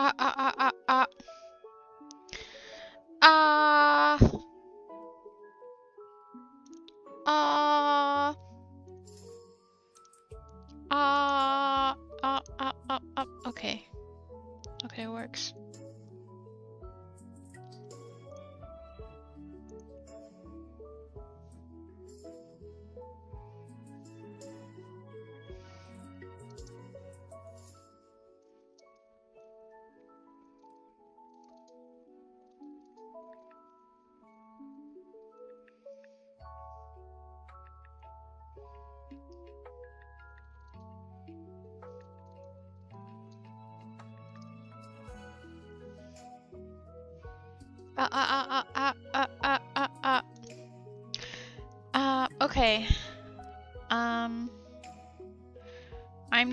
Ah, ah, ah, ah, ah. Ah. Ah. Okay. Okay, it works. Okay. I'm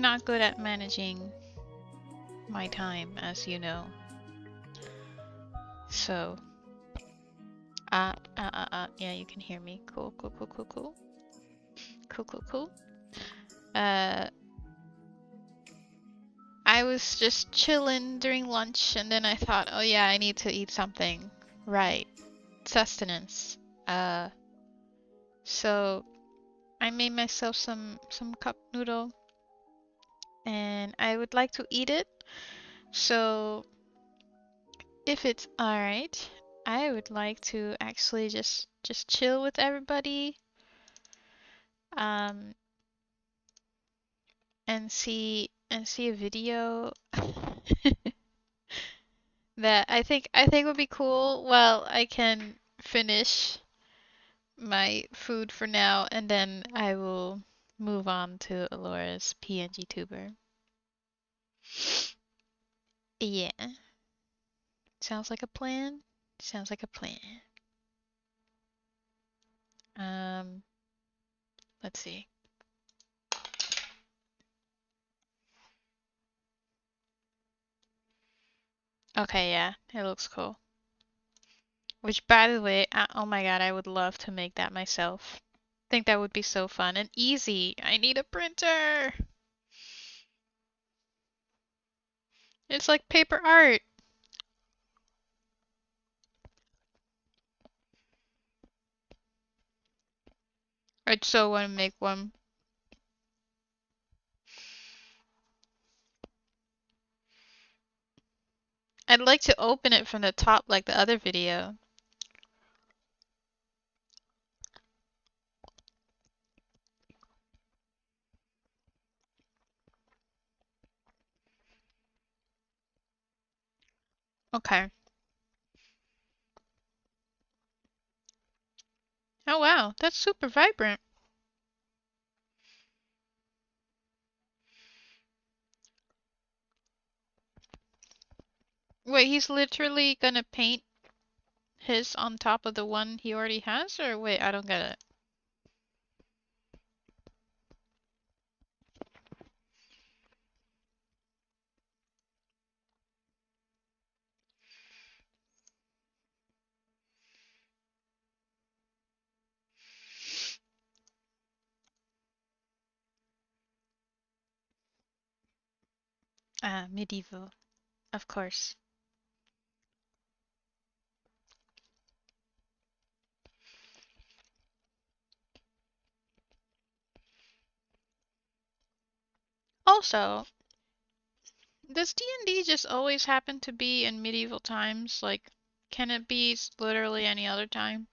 not good at managing my time, as you know. So, yeah, you can hear me. Cool, cool, cool, cool, cool. Cool, cool, cool. I was just chilling during lunch, and then I thought, oh yeah, I need to eat something. Right. Sustenance. So I made myself some cup noodle, and I would like to eat it. So if it's alright, I would like to actually just chill with everybody, um, and see a video that I think would be cool. Well, I can finish my food for now, and then I will move on to Alora's pngtuber. Yeah, sounds like a plan. Sounds like a plan. Um, let's see. Okay, yeah, it looks cool. Which, by the way, oh my god, I would love to make that myself. Think that would be so fun and easy. I need a printer. It's like paper art. I'd so want to make one. I'd like to open it from the top like the other video. Okay. Oh wow, that's super vibrant. Wait, he's literally gonna paint his on top of the one he already has? Or wait, I don't get it. Medieval. Of course. Also, does D&D just always happen to be in medieval times? Like, can it be literally any other time?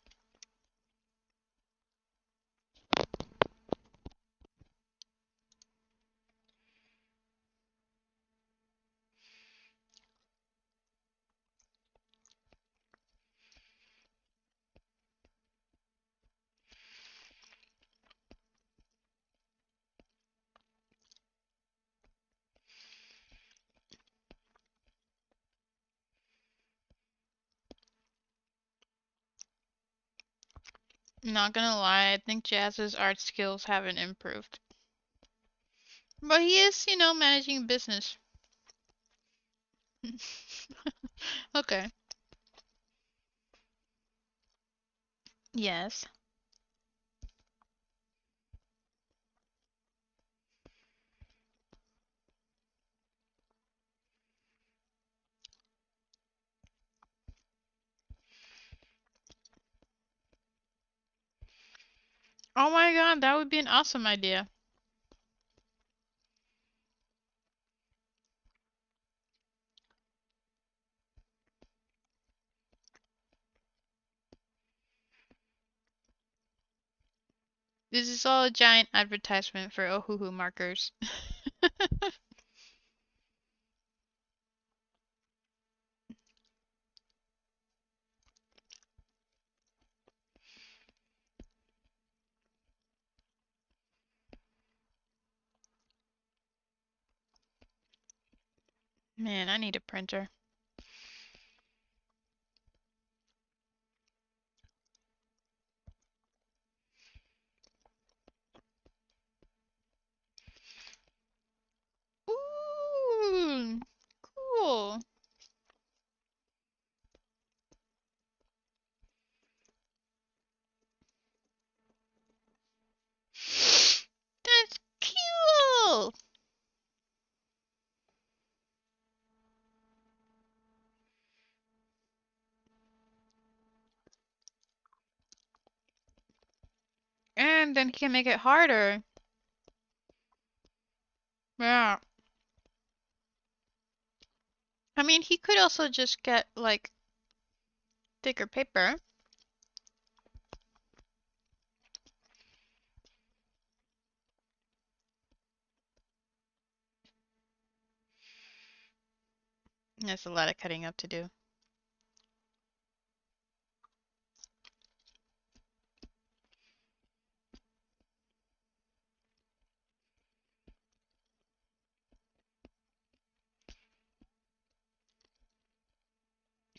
Not gonna lie, I think Jazz's art skills haven't improved. But he is, managing business. Okay. Yes. Oh my god, that would be an awesome idea. This is all a giant advertisement for Ohuhu markers. Man, I need a printer. Ooh, cool. That's cool. And then he can make it harder. Yeah. I mean, he could also just get like thicker paper. That's a lot of cutting up to do.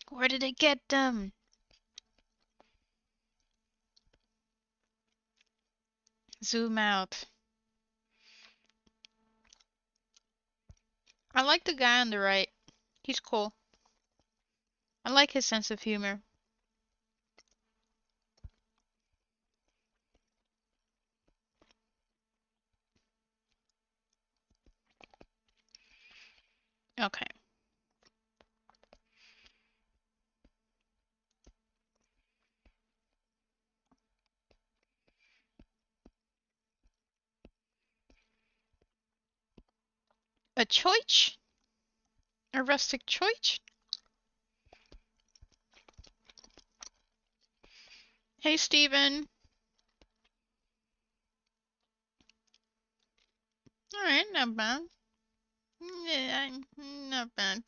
Where did it get them? Zoom out. I like the guy on the right. He's cool. I like his sense of humor. Okay. A choich? A rustic choich? Hey, Steven. Alright, not bad. Yeah, not bad.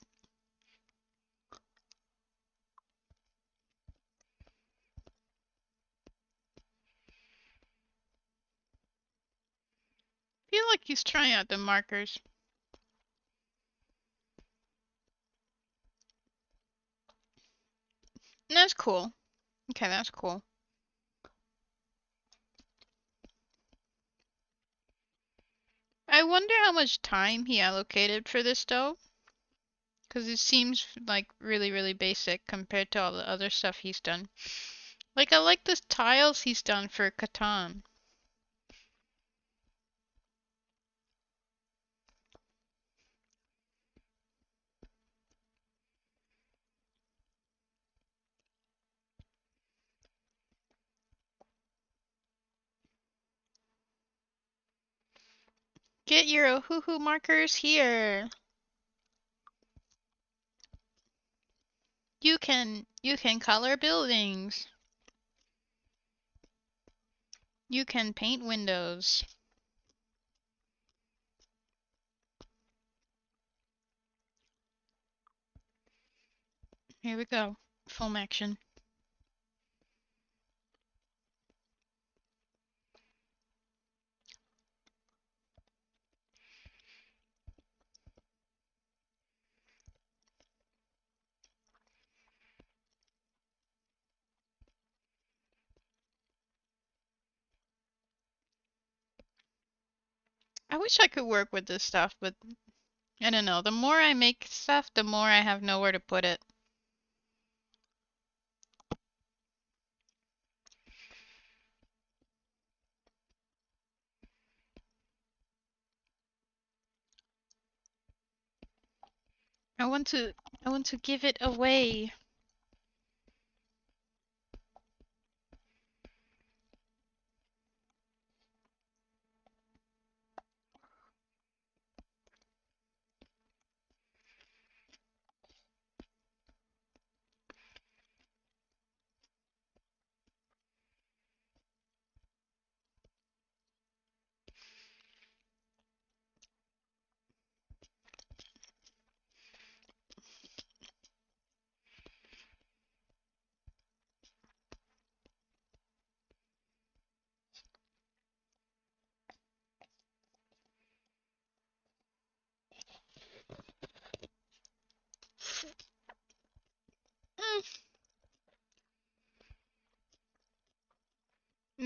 Feel like he's trying out the markers. That's cool. Okay, that's cool. I wonder how much time he allocated for this though. Because it seems like really, really basic compared to all the other stuff he's done. Like, I like the tiles he's done for Catan. Get your Ohuhu markers here. You can color buildings. You can paint windows. Here we go. Foam action. I wish I could work with this stuff, but I don't know. The more I make stuff, the more I have nowhere to put it. I want to I want to give it away.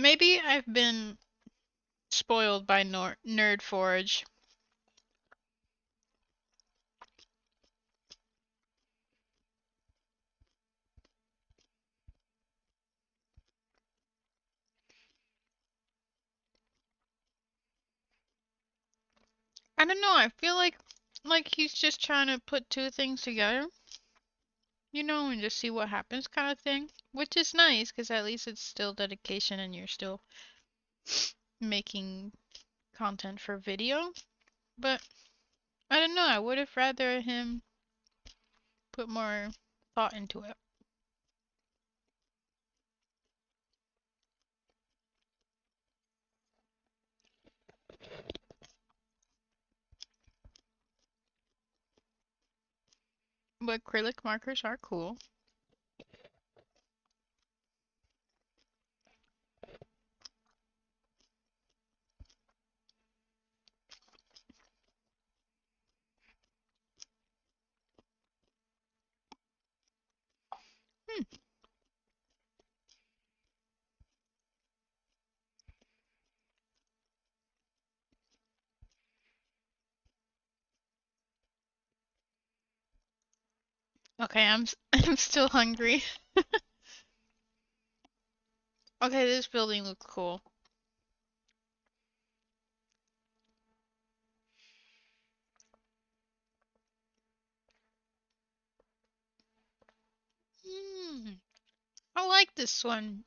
Maybe I've been spoiled by Nerd Forge. I don't know, I feel like he's just trying to put two things together, and just see what happens kind of thing, which is nice because at least it's still dedication and you're still making content for video. But I don't know, I would have rather him put more thought into it. But acrylic markers are cool. Hmm. Okay, I'm still hungry. Okay, this building looks cool. Hmm. I like this one.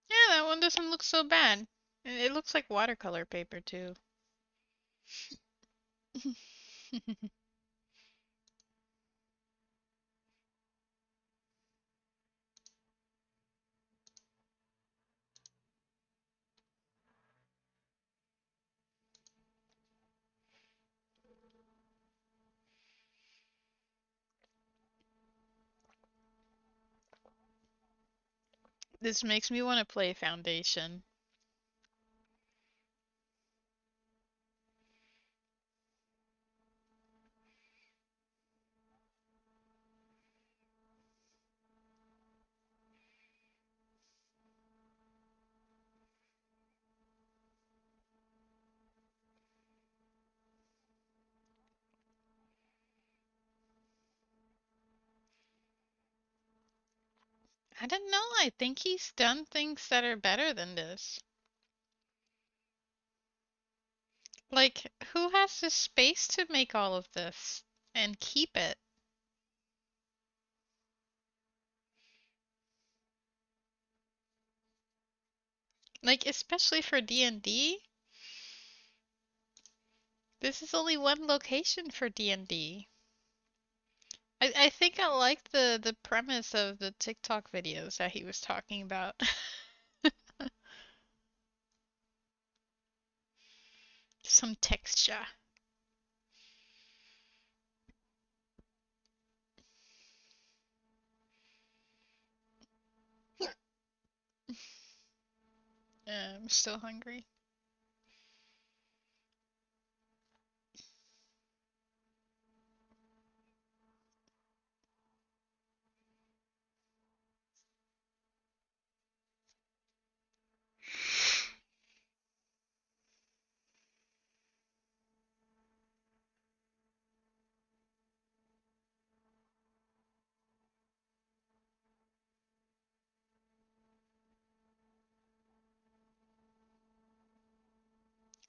Yeah, that one doesn't look so bad. And it looks like watercolor paper too. This makes me want to play Foundation. I don't know. I think he's done things that are better than this. Like, who has the space to make all of this and keep it? Like, especially for D&D? This is only one location for D&D. I think I like the premise of the TikTok videos that he was talking about. Some texture. I'm still hungry.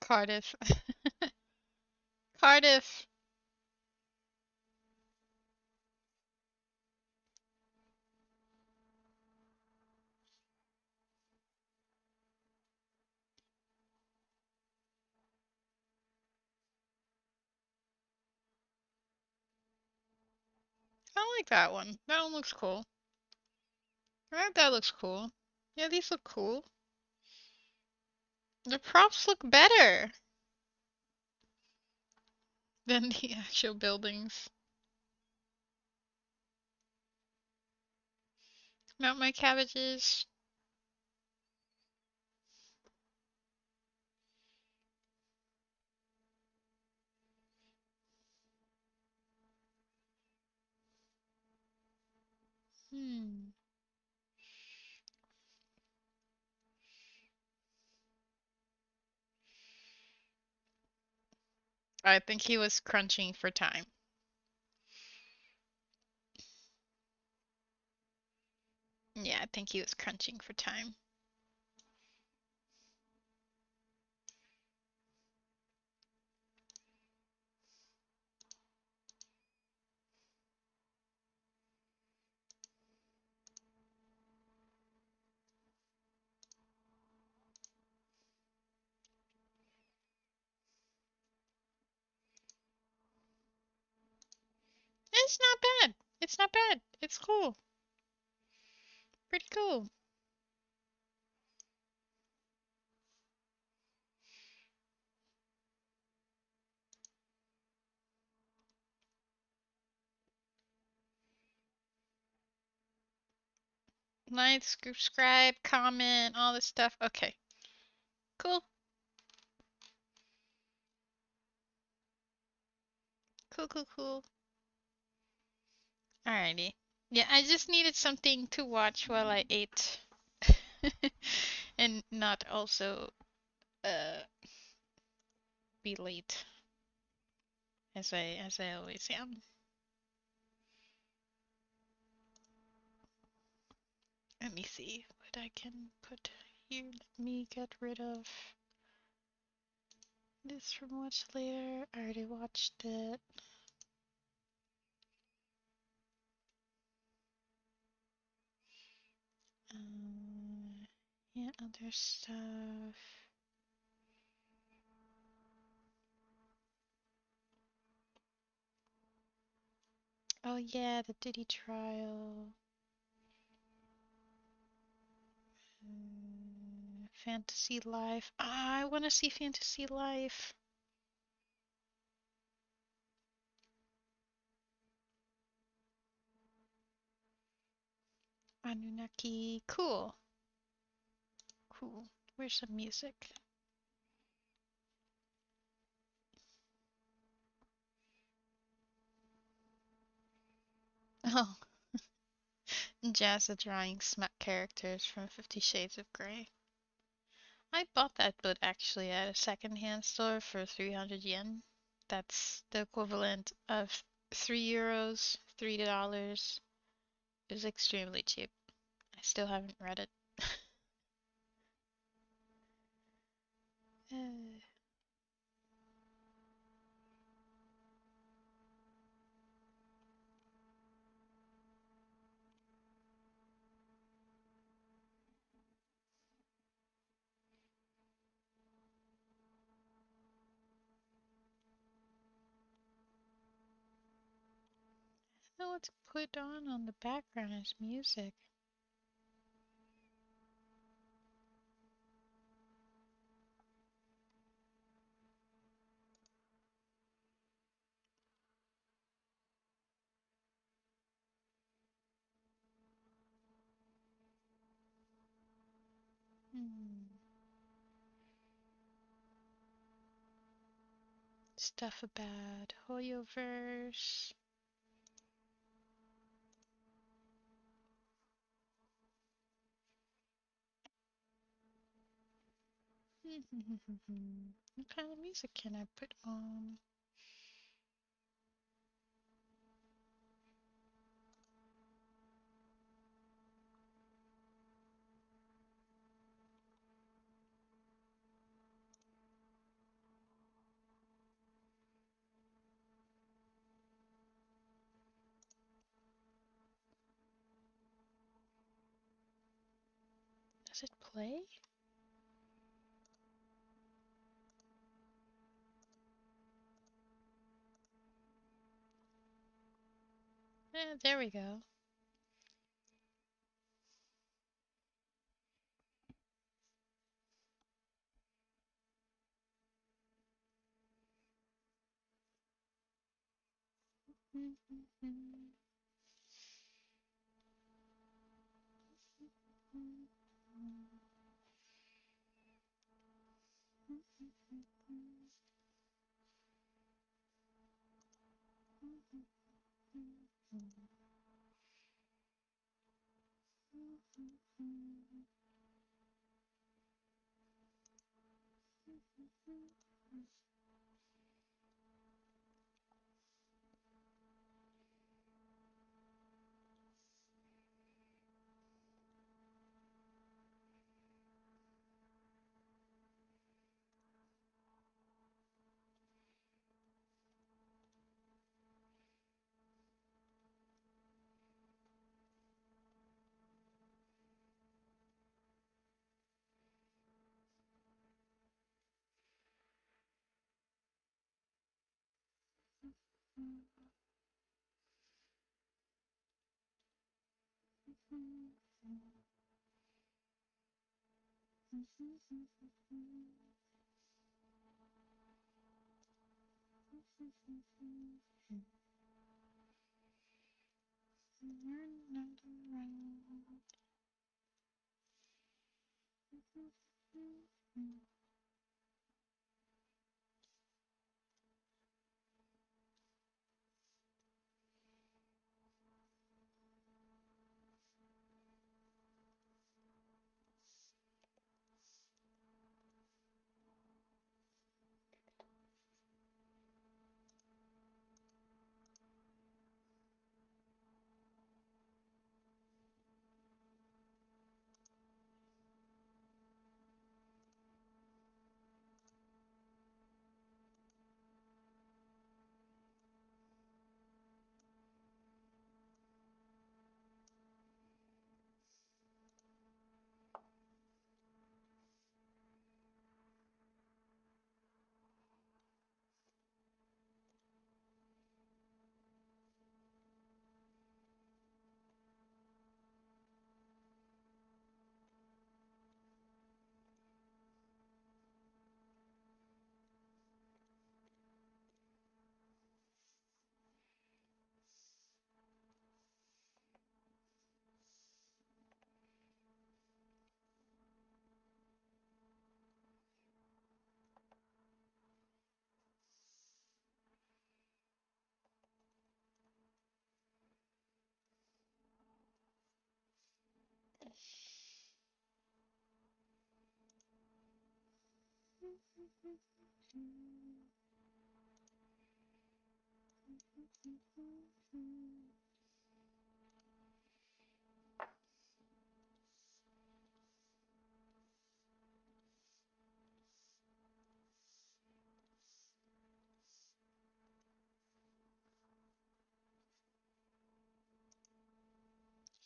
Cardiff. Cardiff. I like that one. That one looks cool. That looks cool. Yeah, these look cool. The props look better than the actual buildings. Mount my cabbages. Hmm. I think he was crunching for time. Yeah, I think he was crunching for time. It's not bad. It's not bad. It's cool. Pretty cool. Like, subscribe, comment, all this stuff. Okay. Cool. Cool, cool, cool. Alrighty. Yeah, I just needed something to watch while I ate. And not also uh be late as I always am. Let me see what I can put here. Let me get rid of this from watch later. I already watched it. Yeah, other stuff. Oh yeah, the Diddy trial. Fantasy Life. Ah, I want to see Fantasy Life. Anunnaki. Cool. Cool. Where's some music? Oh, Jazza drawing smut characters from 50 Shades of Grey. I bought that book actually at a secondhand store for 300 yen. That's the equivalent of 3 euros, $3. It was extremely cheap. I still haven't read it. Uh, I don't know what to put on the background as music. Hmm. Stuff about Hoyoverse. What kind of music can I put on? Does it play? There we go.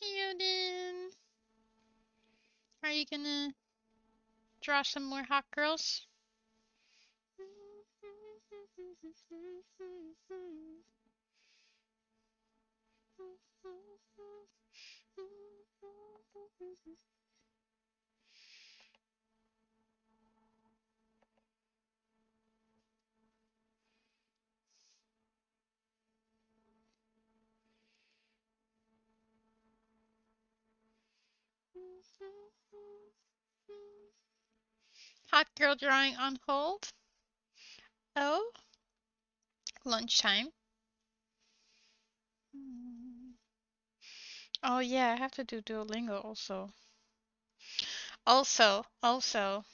Yoden, are you gonna draw some more hot girls? Hot girl drawing on hold. Oh, lunchtime. Oh yeah, I have to do Duolingo also. Also,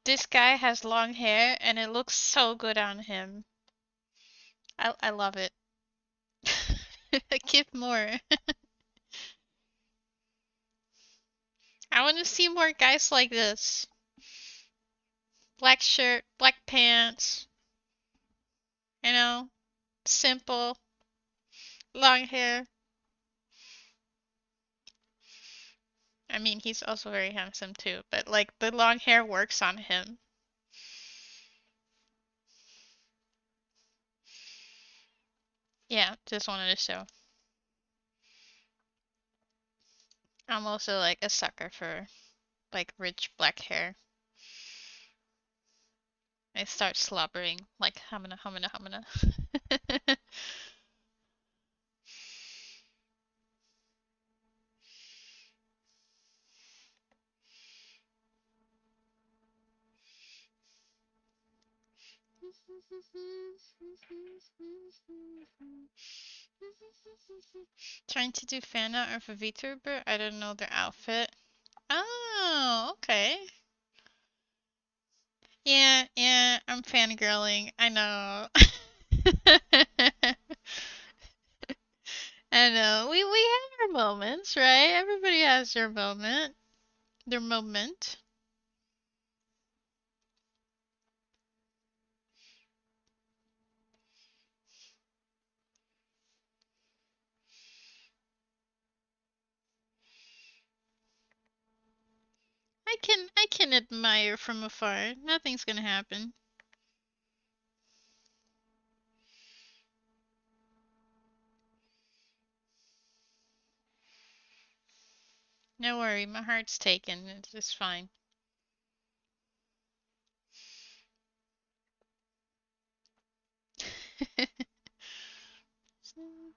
this guy has long hair and it looks so good on him. I love it. Give more. I want to see more guys like this. Black shirt, black pants, you know, simple, long hair. I mean, he's also very handsome too, but like the long hair works on him. Yeah, just wanted to show. I'm also like a sucker for like rich black hair. I start slobbering like humana humana humana. Trying to do fan art of a VTuber? I don't know their outfit. Oh, okay. Yeah, I'm fangirling. I know. I know. We have our moments, right? Everybody has their moment. Their moment. I can admire from afar. Nothing's gonna happen. No worry, my heart's taken. It's fine.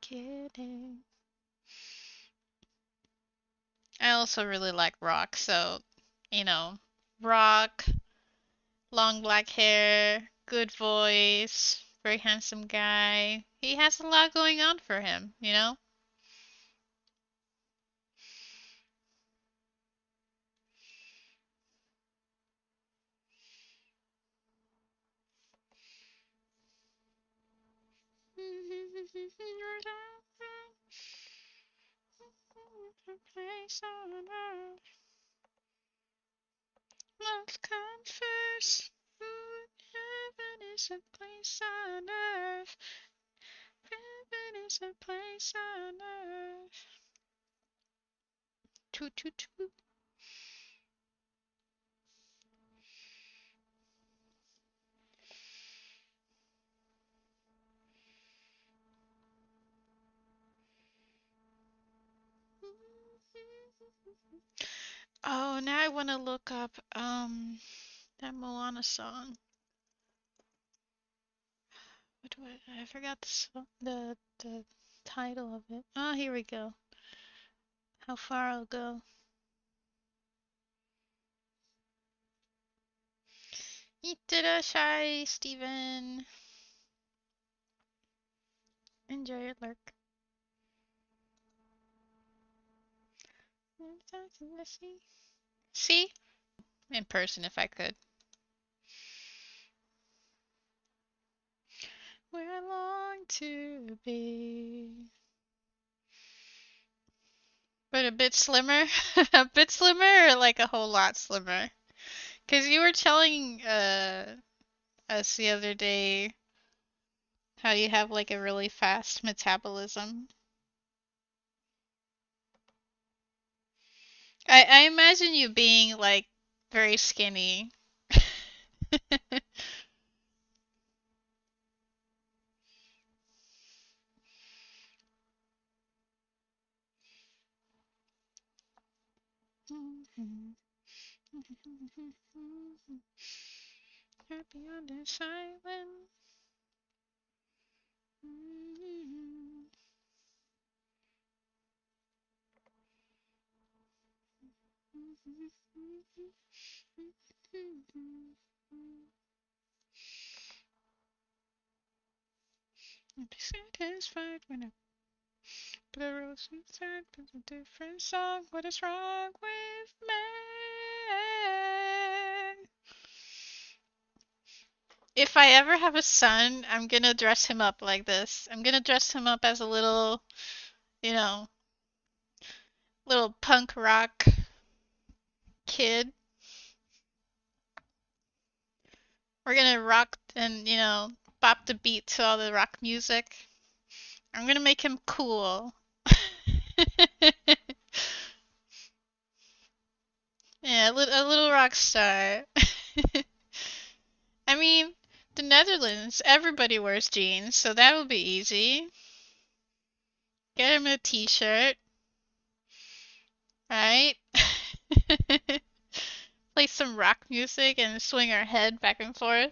Kidding. I also really like rock, so you know, rock, long black hair, good voice, very handsome guy. He has a lot going on for him, you know? Love comes first. Heaven is a place on earth. Heaven is a place on earth. Toot toot toot. Oh, now I want to look up that Moana song. What do I forgot the title of it. Oh, here we go. How far I'll go. Itterashai, Steven. Enjoy your lurk. See? In person if I could. Where I long to be. But a bit slimmer? A bit slimmer or like a whole lot slimmer? Because you were telling us the other day how you have like a really fast metabolism. I imagine you being like very skinny. Happy on this island. I'll be satisfied when I put a rose inside, but a different song. What is wrong with me? If I ever have a son, I'm gonna dress him up like this. I'm gonna dress him up as a little, you know, little punk rock kid. We're gonna rock and, bop the beat to all the rock music. I'm gonna make him cool. Yeah, a little rock star. I mean, the Netherlands, everybody wears jeans, so that will be easy. Get him a t-shirt, right? Play some rock music and swing our head back and forth.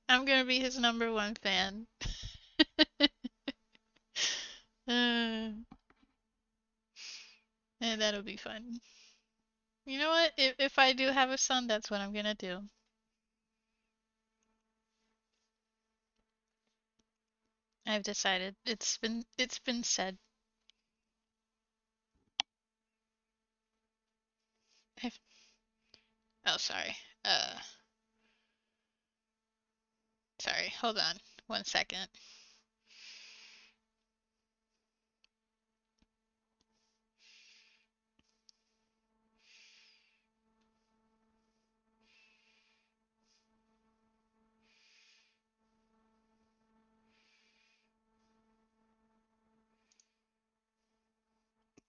I'm gonna be his #1 fan. And that'll be fun. You know what? If I do have a son, that's what I'm gonna do. I've decided. It's been said. I've, oh, sorry. Uh, sorry. Hold on. 1 second.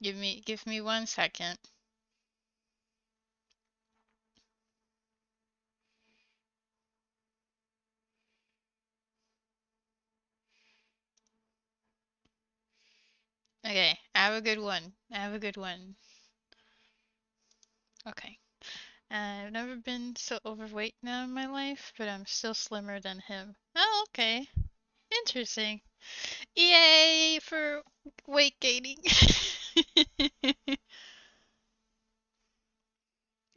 Give me 1 second. Okay, I have a good one. I have a good one. Okay. I've never been so overweight now in my life, but I'm still slimmer than him. Oh, okay. Interesting. Yay for weight gaining.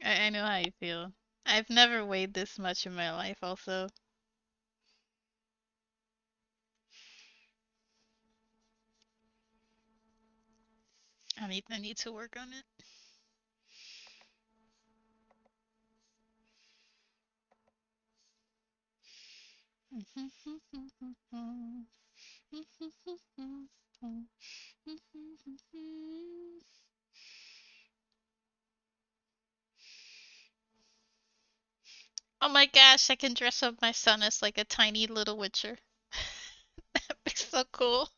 I know how you feel. I've never weighed this much in my life also. I need to work on it. Oh my gosh, I can dress up my son as like a tiny little witcher. That'd be so cool.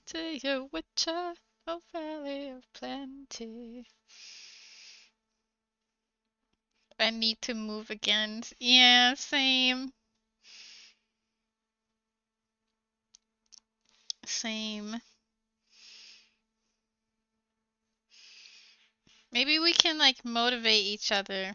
To your witcher, oh valley of plenty. I need to move again. Yeah, same. Same. Maybe we can like motivate each other.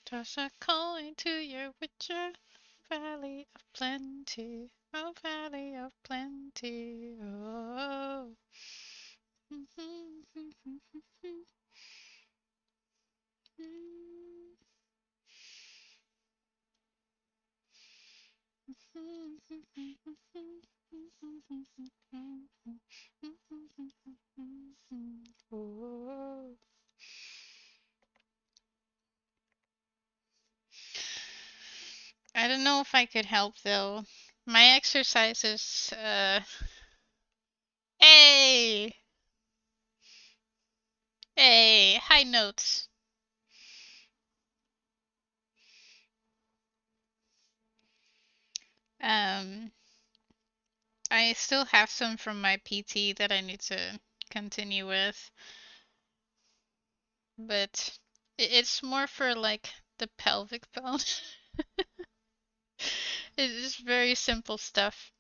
Toss a coin to your witcher, valley of plenty, oh valley of plenty, oh. Oh. I don't know if I could help though. My exercises, hey, hey, high notes. Um, I still have some from my PT that I need to continue with, but it's more for like the pelvic bone. It's just very simple stuff.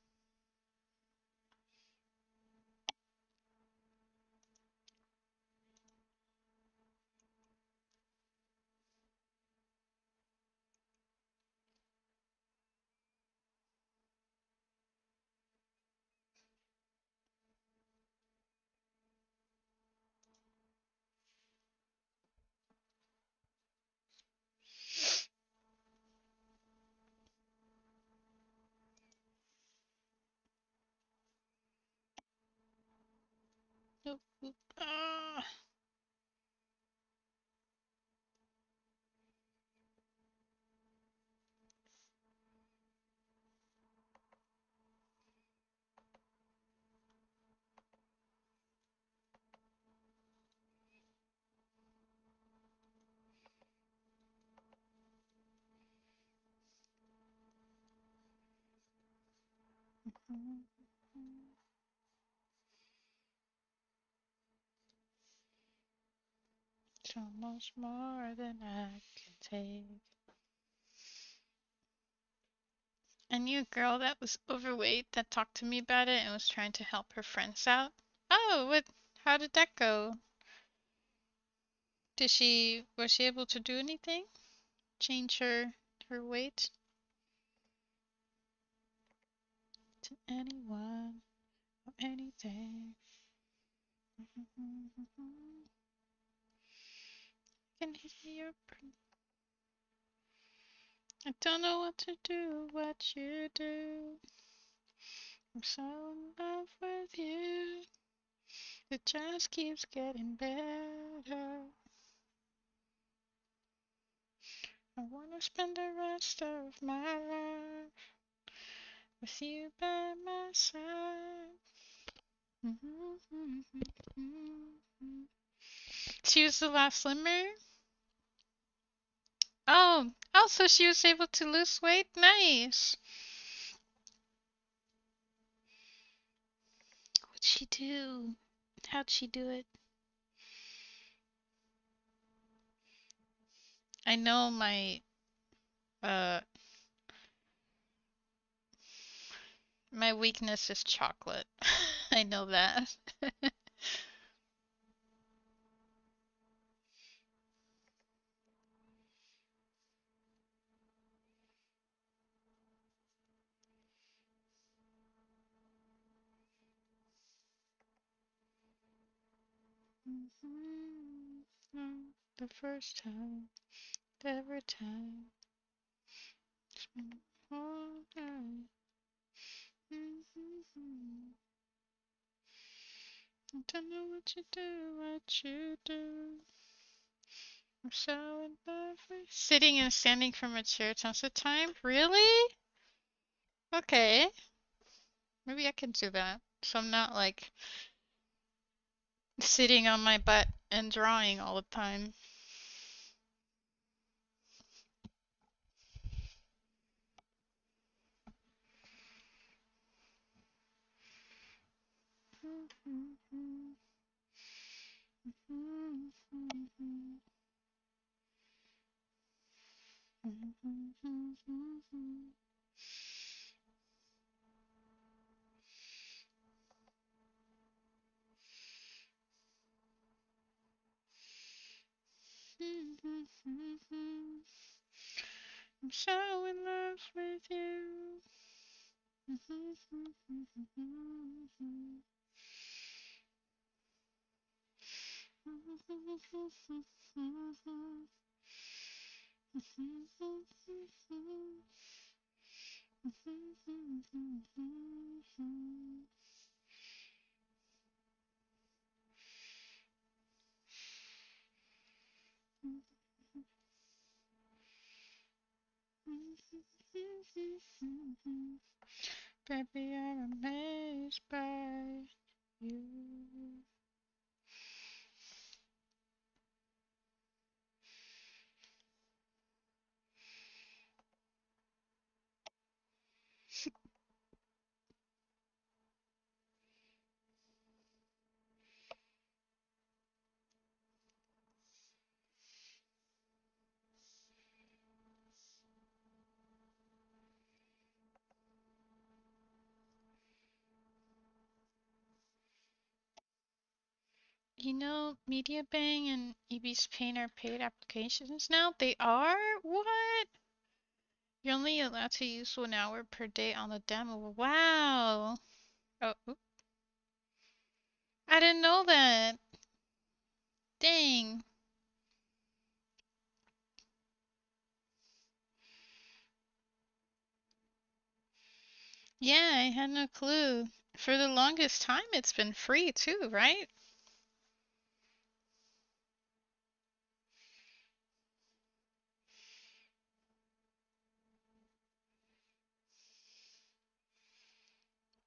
Oop, oop, ah. So much more than I can take. I knew a girl that was overweight that talked to me about it and was trying to help her friends out. Oh, what? How did that go? Was she able to do anything? Change her weight? To anyone or anything. Can hear I don't know what to do, what you do. I'm so in love with you. It just keeps getting better. I wanna spend the rest of my life with you by my side. She was the last swimmer? Oh, so she was able to lose weight? Nice. What'd she do? How'd she do it? I know uh my weakness is chocolate. I know that. The first time, every time. All night. I don't know what you do, what you do. I'm so in love with sitting and standing from a chair tons of time. Really? Okay. Maybe I can do that. So I'm not like sitting on my butt and drawing all the time. I'm so in love with you. Baby, I'm amazed by you. You know, MediaBang and EB's Paint are paid applications now? They are? What? You're only allowed to use 1 hour per day on the demo. Wow. Oh, oop. I didn't know that. Dang. Yeah, I had no clue. For the longest time, it's been free too, right?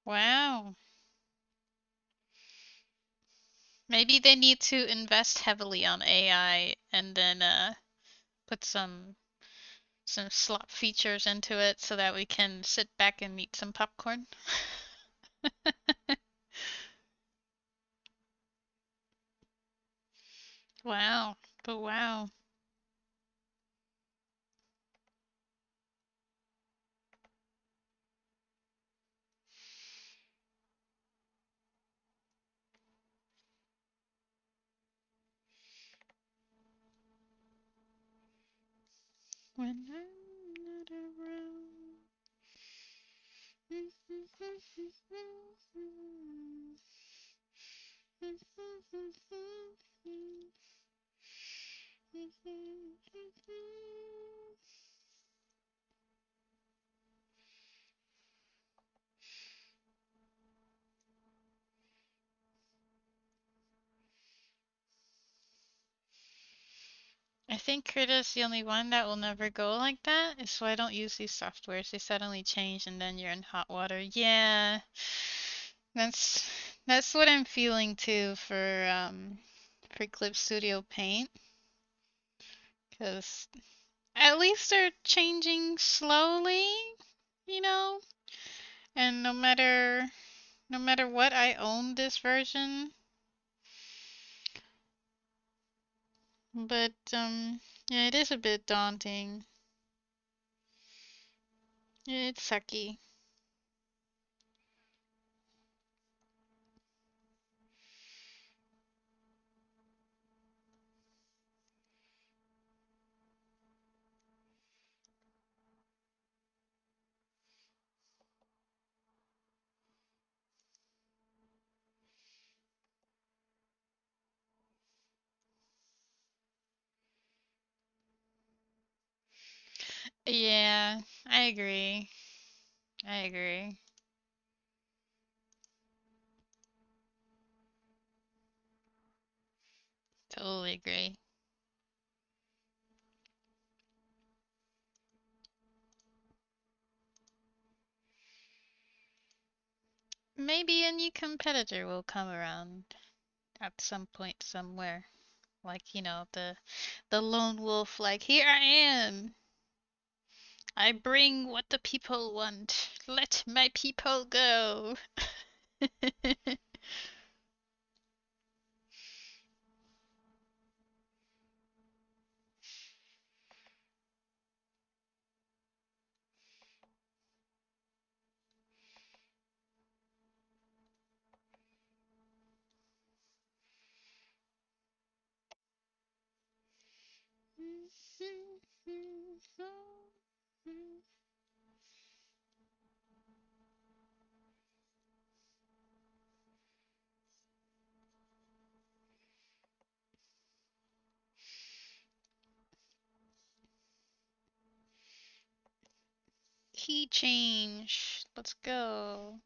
Wow. Maybe they need to invest heavily on AI and then put some slop features into it so that we can sit back and eat some popcorn. Wow. But wow. When I'm not around. I think Crita's the only one that will never go like that. Is why I don't use these softwares. They suddenly change and then you're in hot water. Yeah, that's that's what I'm feeling too for Clip Studio Paint, because at least they're changing slowly, you know. And no matter what, I own this version, but yeah, it is a bit daunting. It's sucky. Yeah, I agree. I agree. Totally agree. Maybe a new competitor will come around at some point somewhere. Like, the lone wolf, like, here I am. I bring what the people want. Let my people go. Key change. Let's go.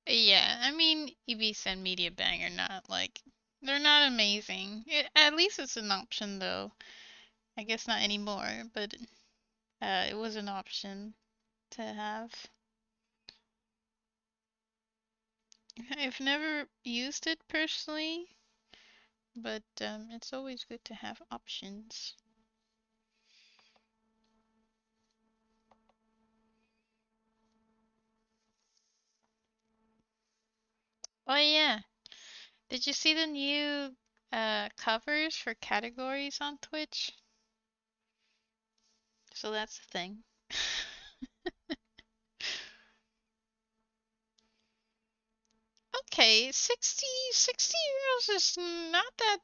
Yeah, I mean, Ibis and Media Bang are not like, they're not amazing. At least it's an option though. I guess not anymore, but it was an option to have. I've never used it personally, but it's always good to have options. Oh yeah, did you see the new covers for categories on Twitch? So that's the thing. Okay, 60 euros is not that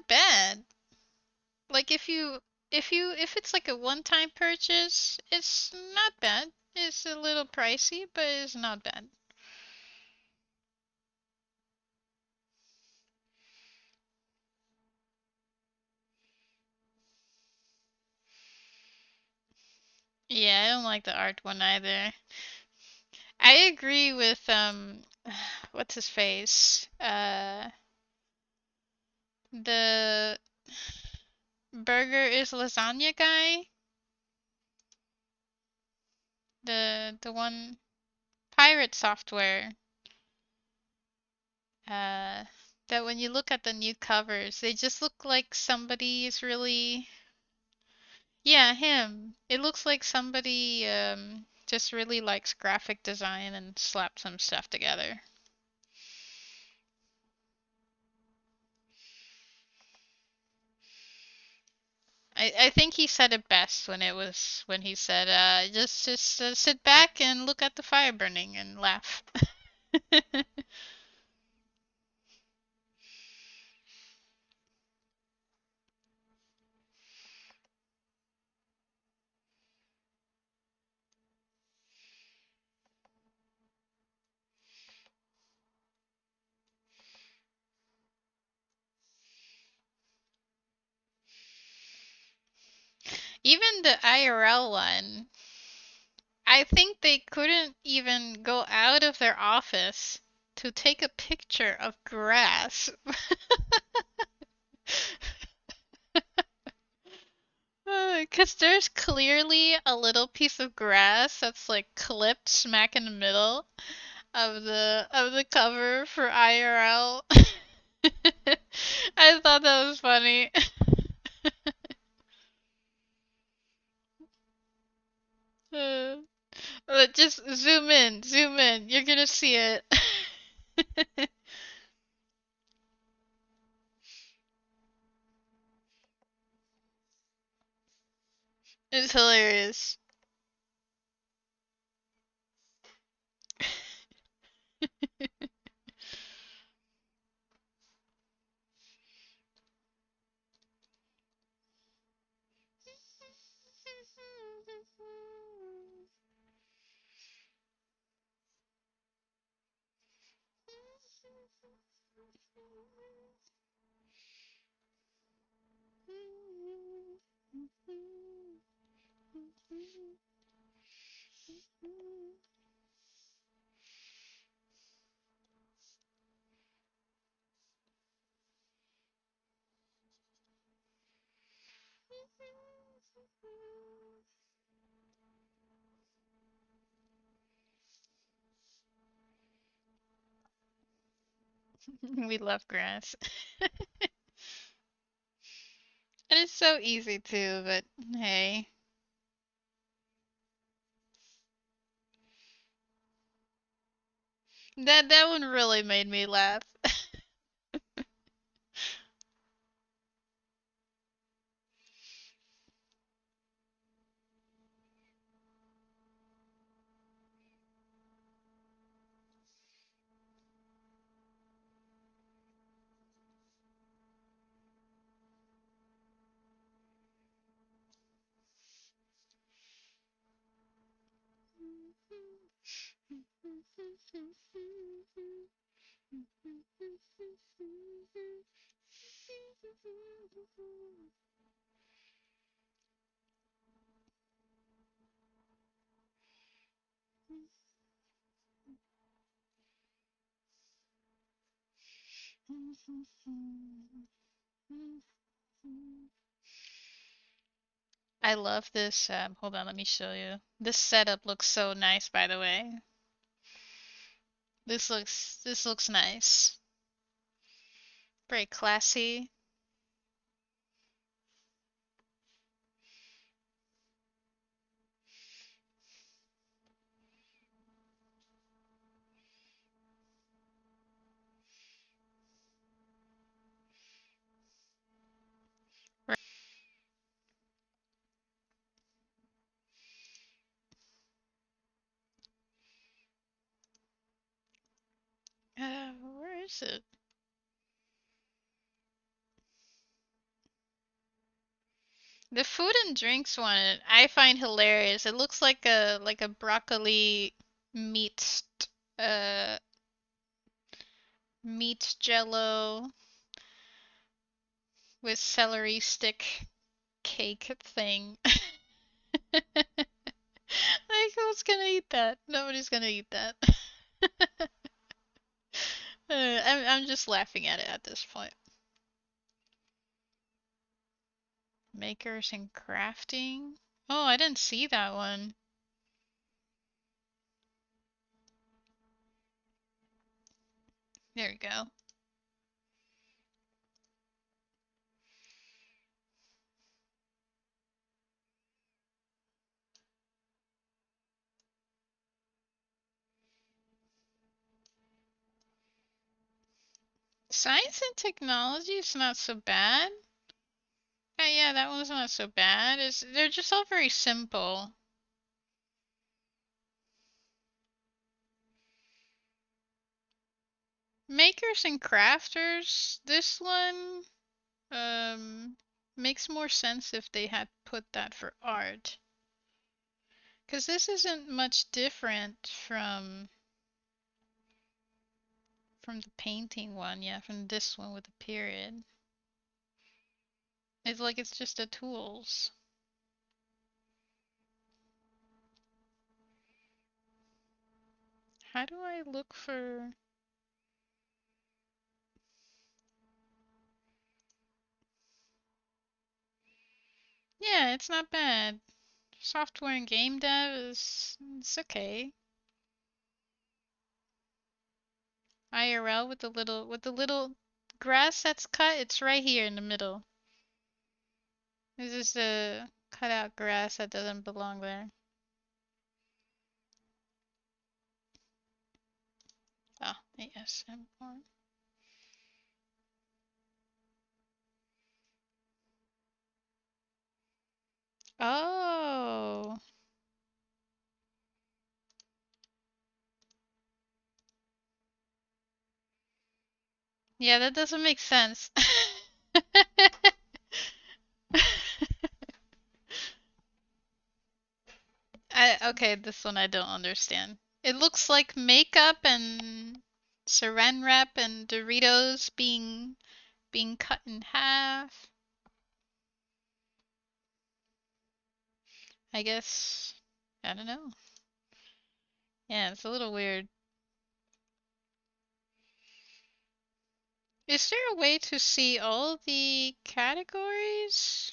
bad. Like if it's like a one-time purchase, it's not bad. It's a little pricey, but it's not bad. Yeah, I don't like the art one either. I agree with what's his face? The burger is lasagna guy. The one pirate software. uh, that when you look at the new covers, they just look like somebody is really, yeah, him. It looks like somebody just really likes graphic design and slapped some stuff together. I think he said it best when he said just sit back and look at the fire burning and laugh. Even the IRL one, I think they couldn't even go out of their office to take a picture of grass. Because there's clearly a little piece of grass that's like clipped smack in the middle of the cover for IRL. I thought that was funny. Uh, just zoom in, zoom in. You're gonna see it. It's hilarious. We love grass. And it's so easy too, but hey. That one really made me laugh. I love this. Hold on, let me show you. This setup looks so nice, by the way. This looks nice. Very classy. Where is it? The food and drinks one I find hilarious. It looks like a broccoli meat uh meat jello with celery stick cake thing. Like who's gonna eat that? Nobody's gonna eat that. I'm just laughing at it at this point. Makers and crafting. Oh, I didn't see that one. There we go. Science and technology is not so bad. Yeah, that one's not so bad. They're just all very simple. Makers and crafters, this one makes more sense if they had put that for art. Because this isn't much different from the painting one, yeah, from this one with the period. It's like it's just the tools. How do I look for... Yeah, it's not bad. Software and game dev it's okay. IRL with the little grass that's cut, it's right here in the middle. This is the cut out grass that doesn't belong there. Oh, ASMR. Oh. Yeah, that doesn't make sense. Okay, this one I don't understand. It looks like makeup and saran wrap and Doritos being cut in half. I guess I don't know. Yeah, it's a little weird. Is there a way to see all the categories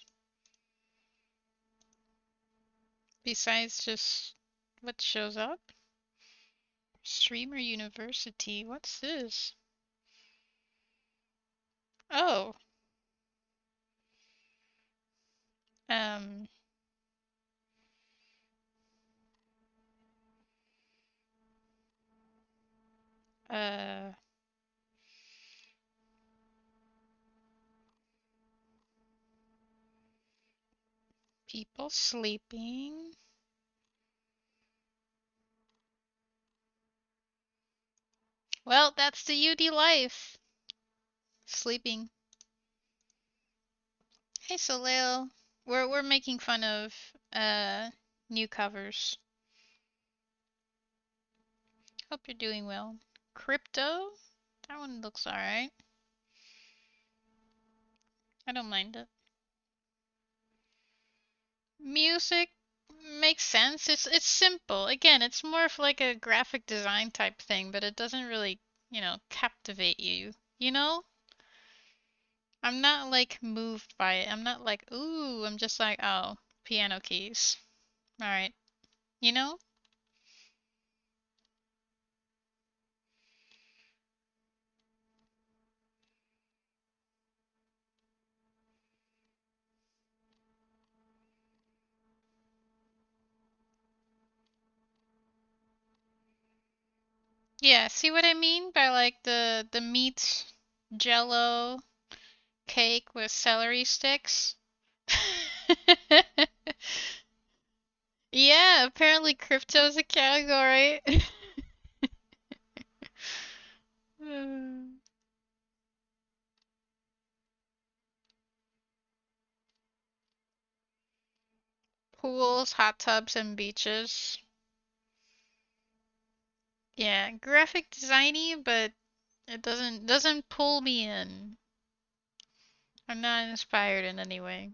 besides just what shows up? Streamer University. What's this? Oh. Um uh people sleeping. Well, that's the UD life. Sleeping. Hey Soleil. We're making fun of new covers. Hope you're doing well. Crypto? That one looks alright. I don't mind it. Music makes sense. It's simple. Again, it's more of like a graphic design type thing, but it doesn't really, captivate you. You know? I'm not like moved by it. I'm not like, ooh, I'm just like, oh, piano keys. All right. You know? Yeah, see what I mean by like the meat jello cake with celery sticks? Yeah, apparently crypto is a category. Pools, hot tubs, and beaches. Yeah, graphic designy, but it doesn't pull me in. I'm not inspired in any way.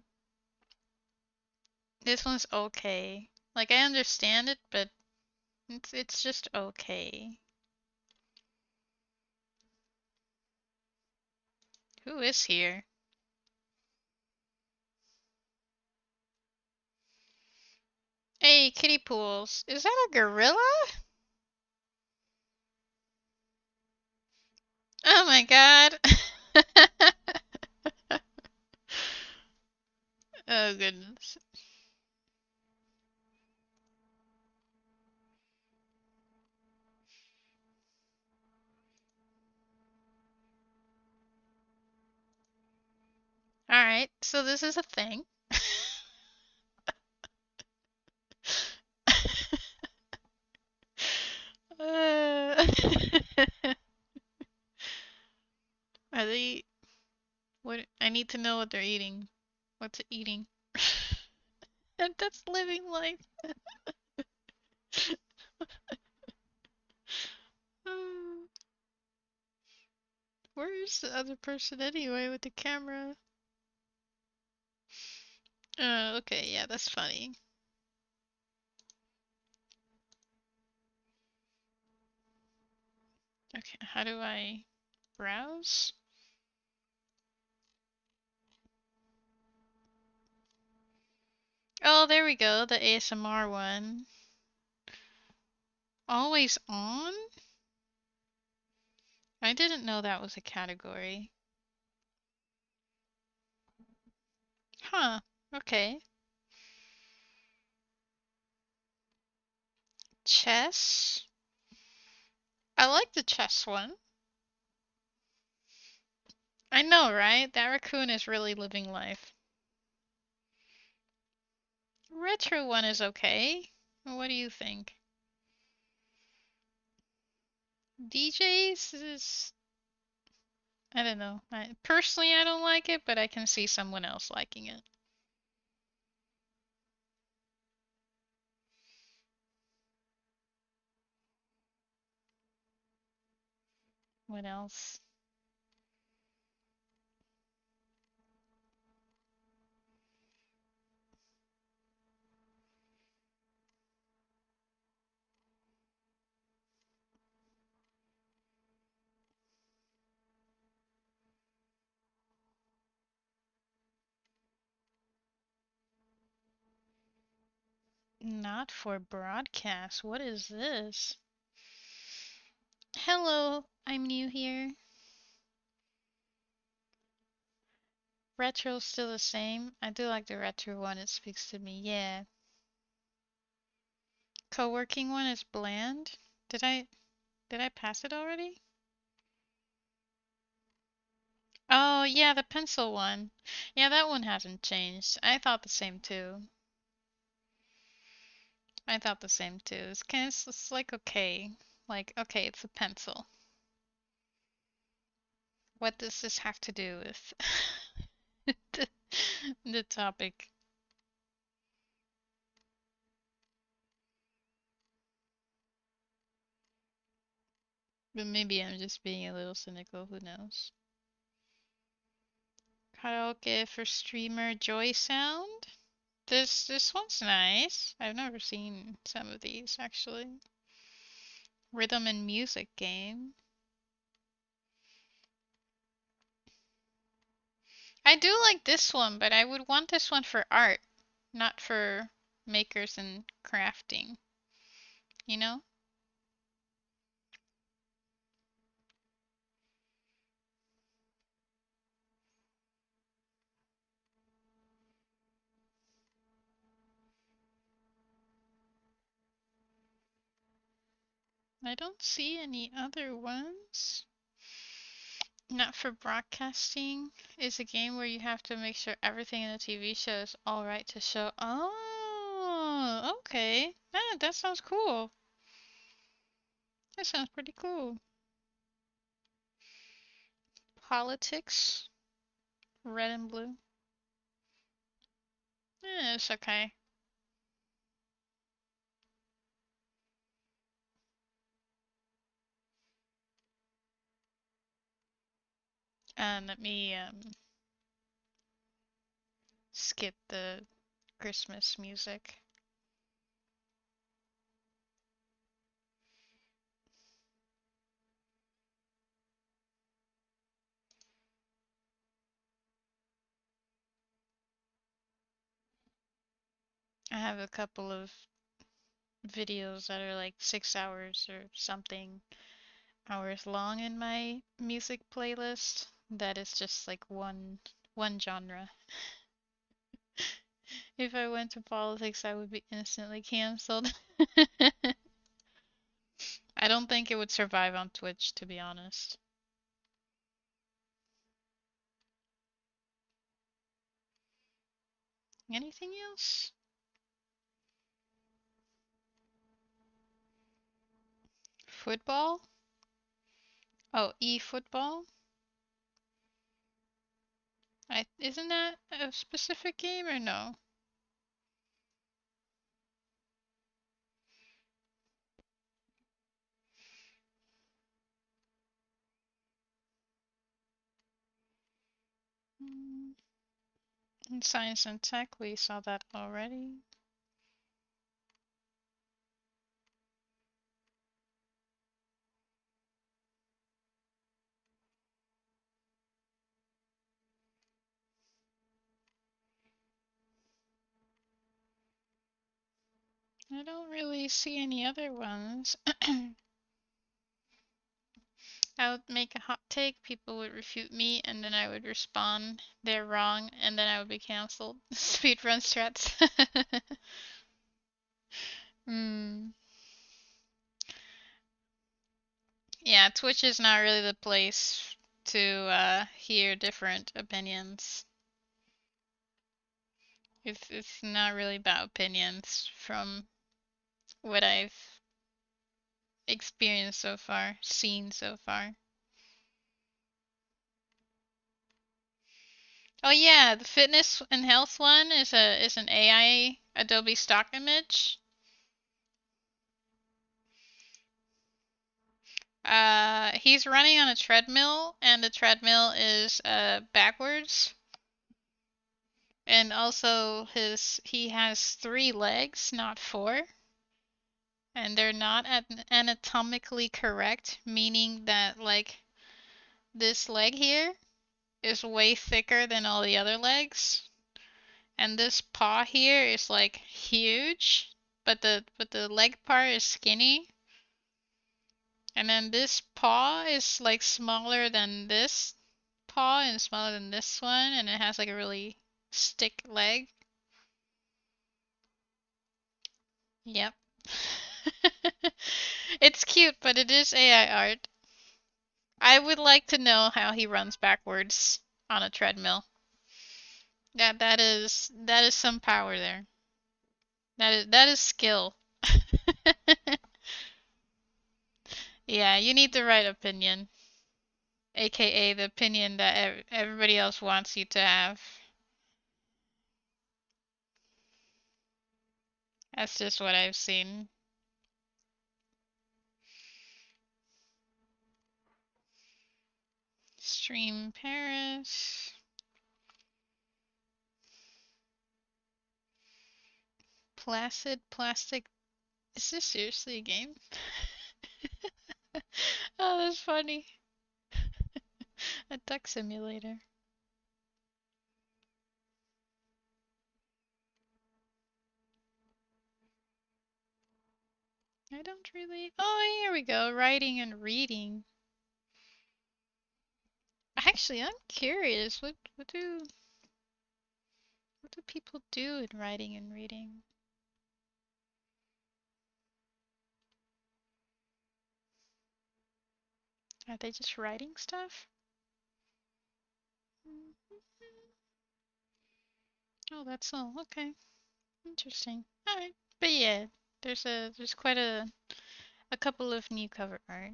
This one's okay. Like I understand it, but it's just okay. Who is here? Hey, kiddie pools. Is that a gorilla? Oh my god. Oh goodness. All right, so this is a thing. Uh, Are they? What? I need to know what they're eating. What's it eating? That's living life. Where's the other person anyway with the camera? Okay, yeah, that's funny. Okay, how do I browse? Oh, there we go, the ASMR one. Always on? I didn't know that was a category. Huh, okay. Chess? I like the chess one. I know, right? That raccoon is really living life. Retro one is okay. What do you think? DJs is... I don't know. Personally, I don't like it, but I can see someone else liking it. What else? Not for broadcast. What is this? Hello, I'm new here. Retro's still the same. I do like the retro one. It speaks to me. Yeah. Co-working one is bland. Did I pass it already? Oh, yeah, the pencil one. Yeah, that one hasn't changed. I thought the same too. I thought the same too. It's kind of it's like okay. Like, okay, it's a pencil. What does this have to do with the, the topic? But maybe I'm just being a little cynical, who knows? Karaoke for streamer Joy Sound. This one's nice. I've never seen some of these actually. Rhythm and music game. I do like this one, but I would want this one for art, not for makers and crafting, you know? I don't see any other ones. Not for broadcasting is a game where you have to make sure everything in the TV show is all right to show. Oh, okay. Ah, that sounds cool. That sounds pretty cool. Politics, red and blue. It's okay. Let me skip the Christmas music. I have a couple of videos that are like 6 hours or something hours long in my music playlist. That is just like one genre. If I went to politics, I would be instantly canceled. I don't think it would survive on Twitch, to be honest. Anything else? Football? Oh, e-football? Isn't that a specific game or no? Mm, in science and tech, we saw that already. I don't really see any other ones. I would make a hot take, people would refute me, and then I would respond, they're wrong, and then I would be cancelled. Speedrun strats. Hmm. Yeah, Twitch is not really the place to hear different opinions. It's not really about opinions from what I've experienced so far, seen so far. Oh yeah, the fitness and health one is an AI Adobe stock image. He's running on a treadmill, and the treadmill is backwards. And also he has 3 legs, not 4. And they're not anatomically correct, meaning that like this leg here is way thicker than all the other legs. And this paw here is like huge, but the leg part is skinny. And then this paw is like smaller than this paw and smaller than this one, and it has like a really stick leg. Yep. It's cute, but it is AI art. I would like to know how he runs backwards on a treadmill. That is some power there. That is skill. Yeah, you need the right opinion, aka the opinion that everybody else wants you to have. That's just what I've seen. Stream Paris. Placid Plastic. Is this seriously a game? Oh, that's funny. A duck simulator. I don't really. Oh, here we go. Writing and reading. Actually, I'm curious. What do people do in writing and reading? Are they just writing stuff? Oh, that's all. Okay. Interesting. All right. But yeah, there's quite a couple of new cover art.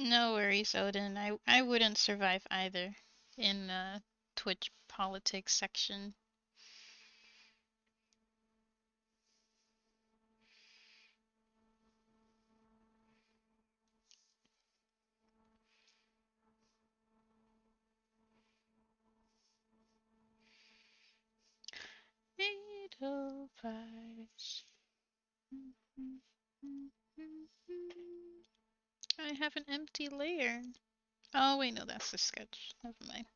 No worries, Odin. I wouldn't survive either in the Twitch politics section. Edelweiss. I have an empty layer. Oh wait, no, that's the sketch. Never mind.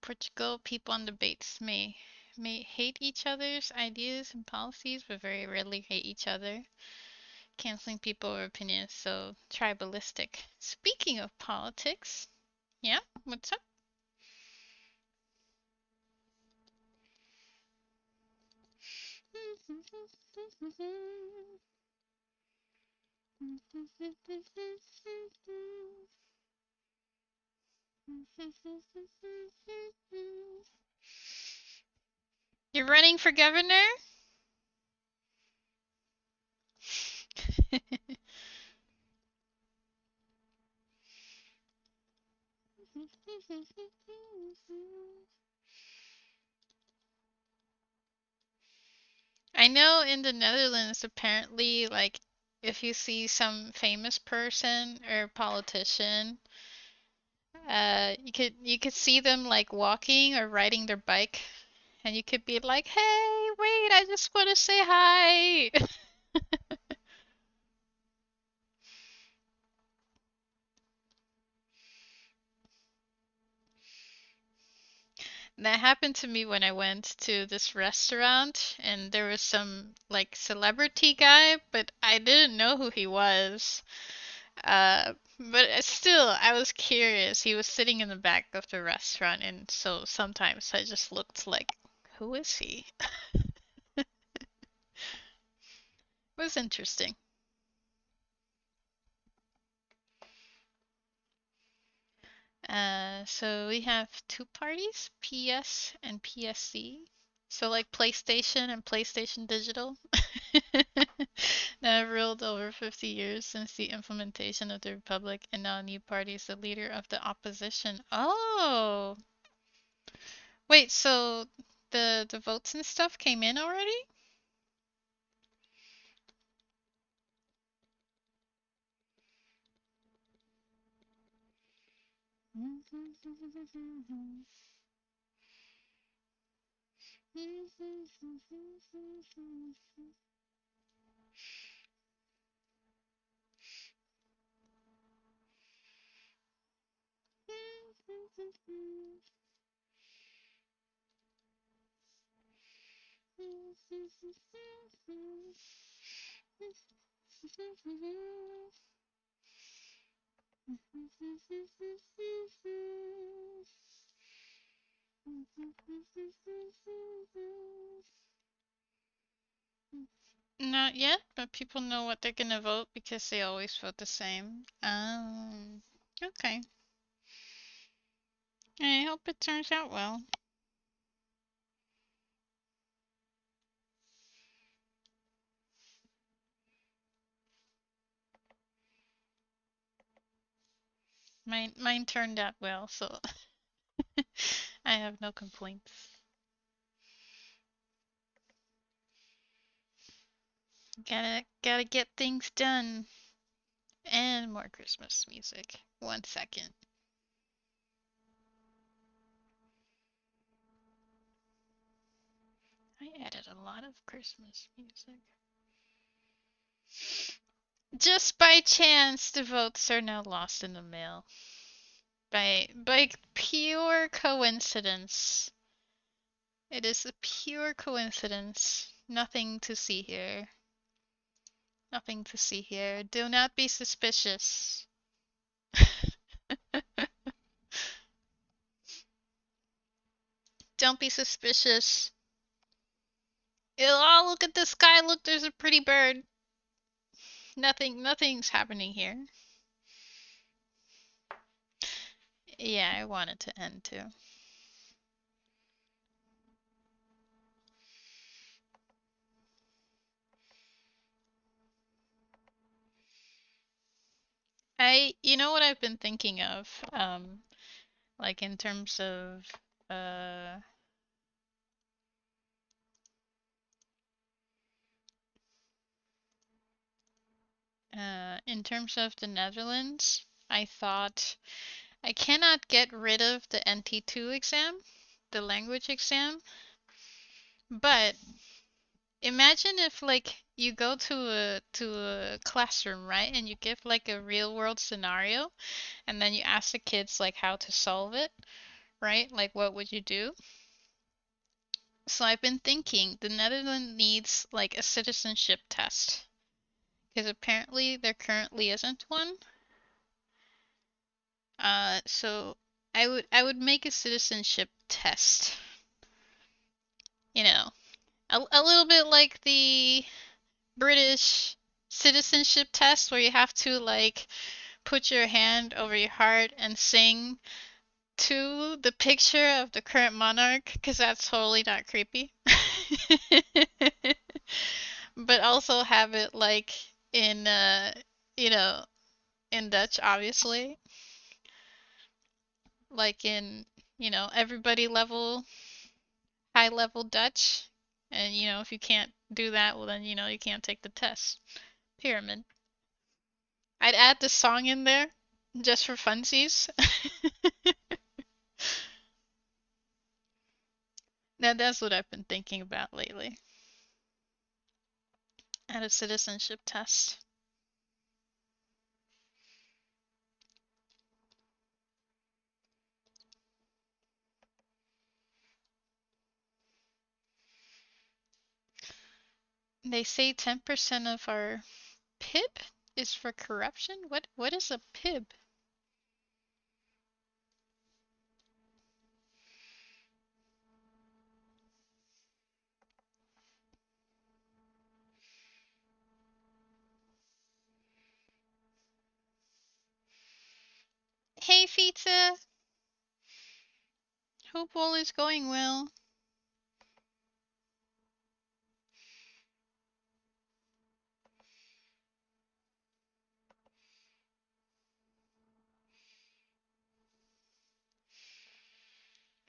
Portugal, people on debates may hate each other's ideas and policies, but very rarely hate each other, canceling people or opinions, so tribalistic. Speaking of politics, yeah, what's up? You're running for governor? I know in the Netherlands, apparently, like, if you see some famous person or politician, you could see them like walking or riding their bike, and you could be like, "Hey, wait, I just want to say hi." That happened to me when I went to this restaurant, and there was some like celebrity guy, but I didn't know who he was. But still, I was curious. He was sitting in the back of the restaurant, and so sometimes I just looked like, who is he? It was interesting. So we have two parties, PS and PSC. So like PlayStation and PlayStation Digital. Now have ruled over 50 years since the implementation of the Republic, and now a new party is the leader of the opposition. Oh, wait, so the votes and stuff came in already? Not yet, but people know what they're gonna vote because they always vote the same. Okay. I hope it turns out well. Mine turned out well, so I have no complaints. Gotta get things done. And more Christmas music. 1 second. I added a lot of Christmas music. Just by chance, the votes are now lost in the mail. By pure coincidence. It is a pure coincidence. Nothing to see here. Nothing to see here. Do not be suspicious. Don't be suspicious. Oh, look at the sky. Look, there's a pretty bird. Nothing's happening here. Yeah, I want it to end too. You know what I've been thinking of? Like in terms of, uh, in terms of the Netherlands, I thought I cannot get rid of the NT2 exam, the language exam, but imagine if like you go to a classroom, right? And you give like a real world scenario and then you ask the kids like how to solve it, right? Like, what would you do? So I've been thinking the Netherlands needs like a citizenship test because apparently there currently isn't one. So I would make a citizenship test. You know, a little bit like the British citizenship test where you have to like put your hand over your heart and sing to the picture of the current monarch because that's totally not creepy. But also have it like in you know, in Dutch obviously, like in, everybody level, high level Dutch. And if you can't do that, well then you can't take the test. Pyramid. I'd add the song in there just for funsies. Now that's what I've been thinking about lately. Add a citizenship test. They say 10% of our PIB is for corruption? What is a PIB? Hey Pizza! Hope all is going well.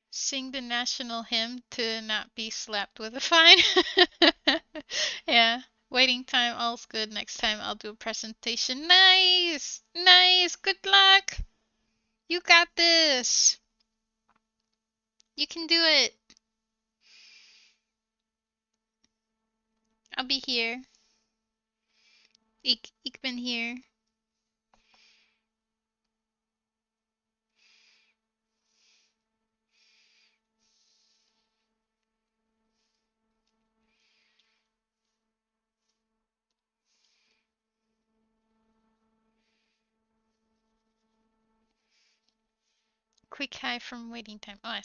Sing the national hymn to not be slapped with a fine. Yeah. Waiting time, all's good. Next time I'll do a presentation. Nice! Nice! Good luck! You got this! You can do it! I'll be here. Ik ben hier. Quick hi from waiting time. Oh, I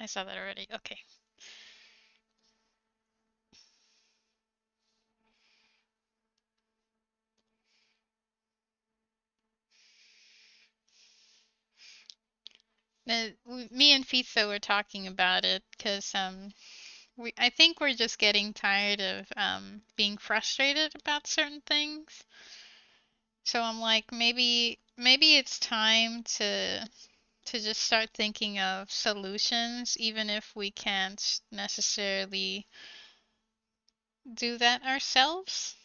saw that already. Okay. Me and Fitza were talking about it because I think we're just getting tired of being frustrated about certain things. So I'm like, maybe it's time to just start thinking of solutions, even if we can't necessarily do that ourselves.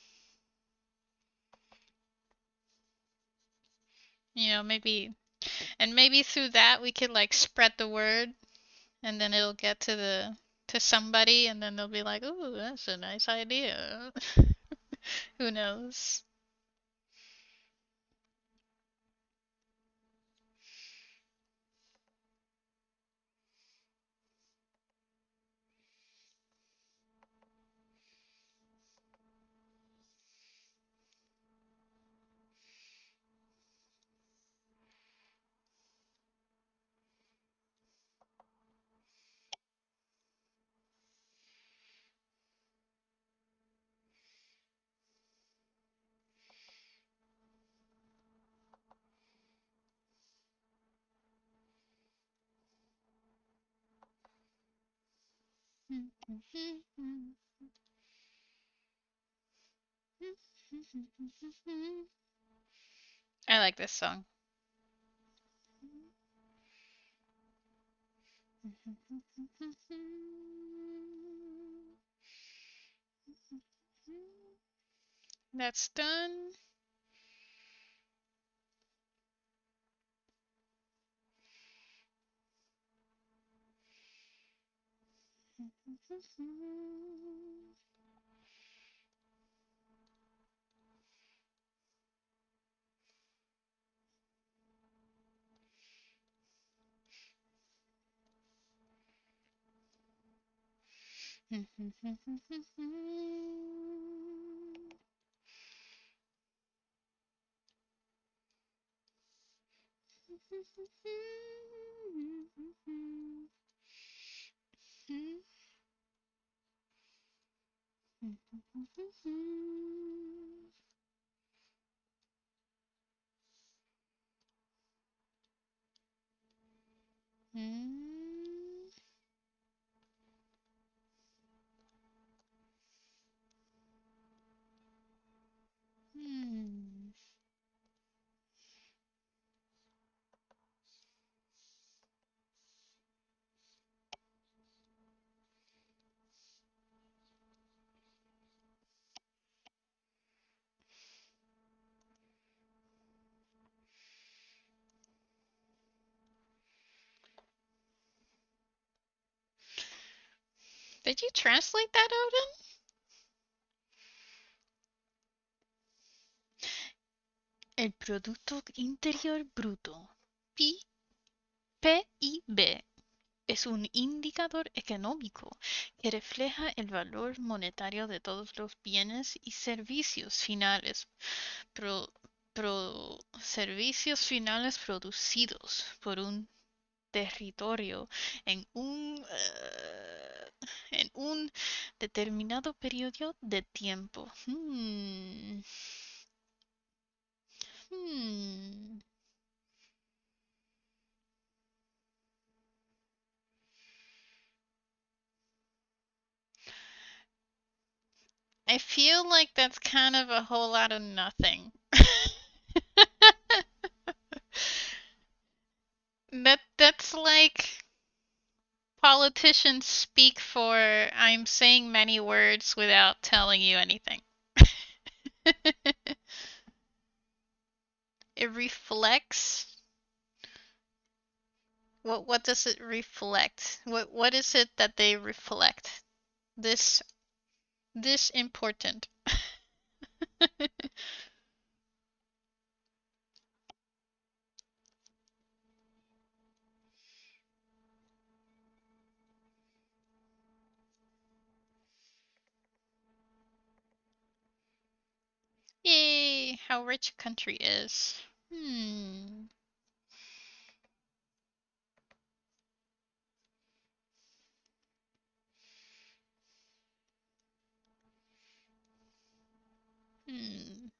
Maybe through that we could like spread the word, and then it'll get to somebody, and then they'll be like, "Ooh, that's a nice idea." Who knows? I like this song. That's done. Did you translate that, Odin? El Producto Interior Bruto, PIB, es un indicador económico que refleja el valor monetario de todos los bienes y servicios finales, pro- servicios finales producidos por un territorio en en un determinado periodo de tiempo. Hmm. I feel like that's kind of a whole lot of nothing. That's like politicians speak for I'm saying many words without telling you anything. It reflects. What does it reflect? What is it that they reflect? This this important. Yay, how rich a country is. Hmm. Hmm.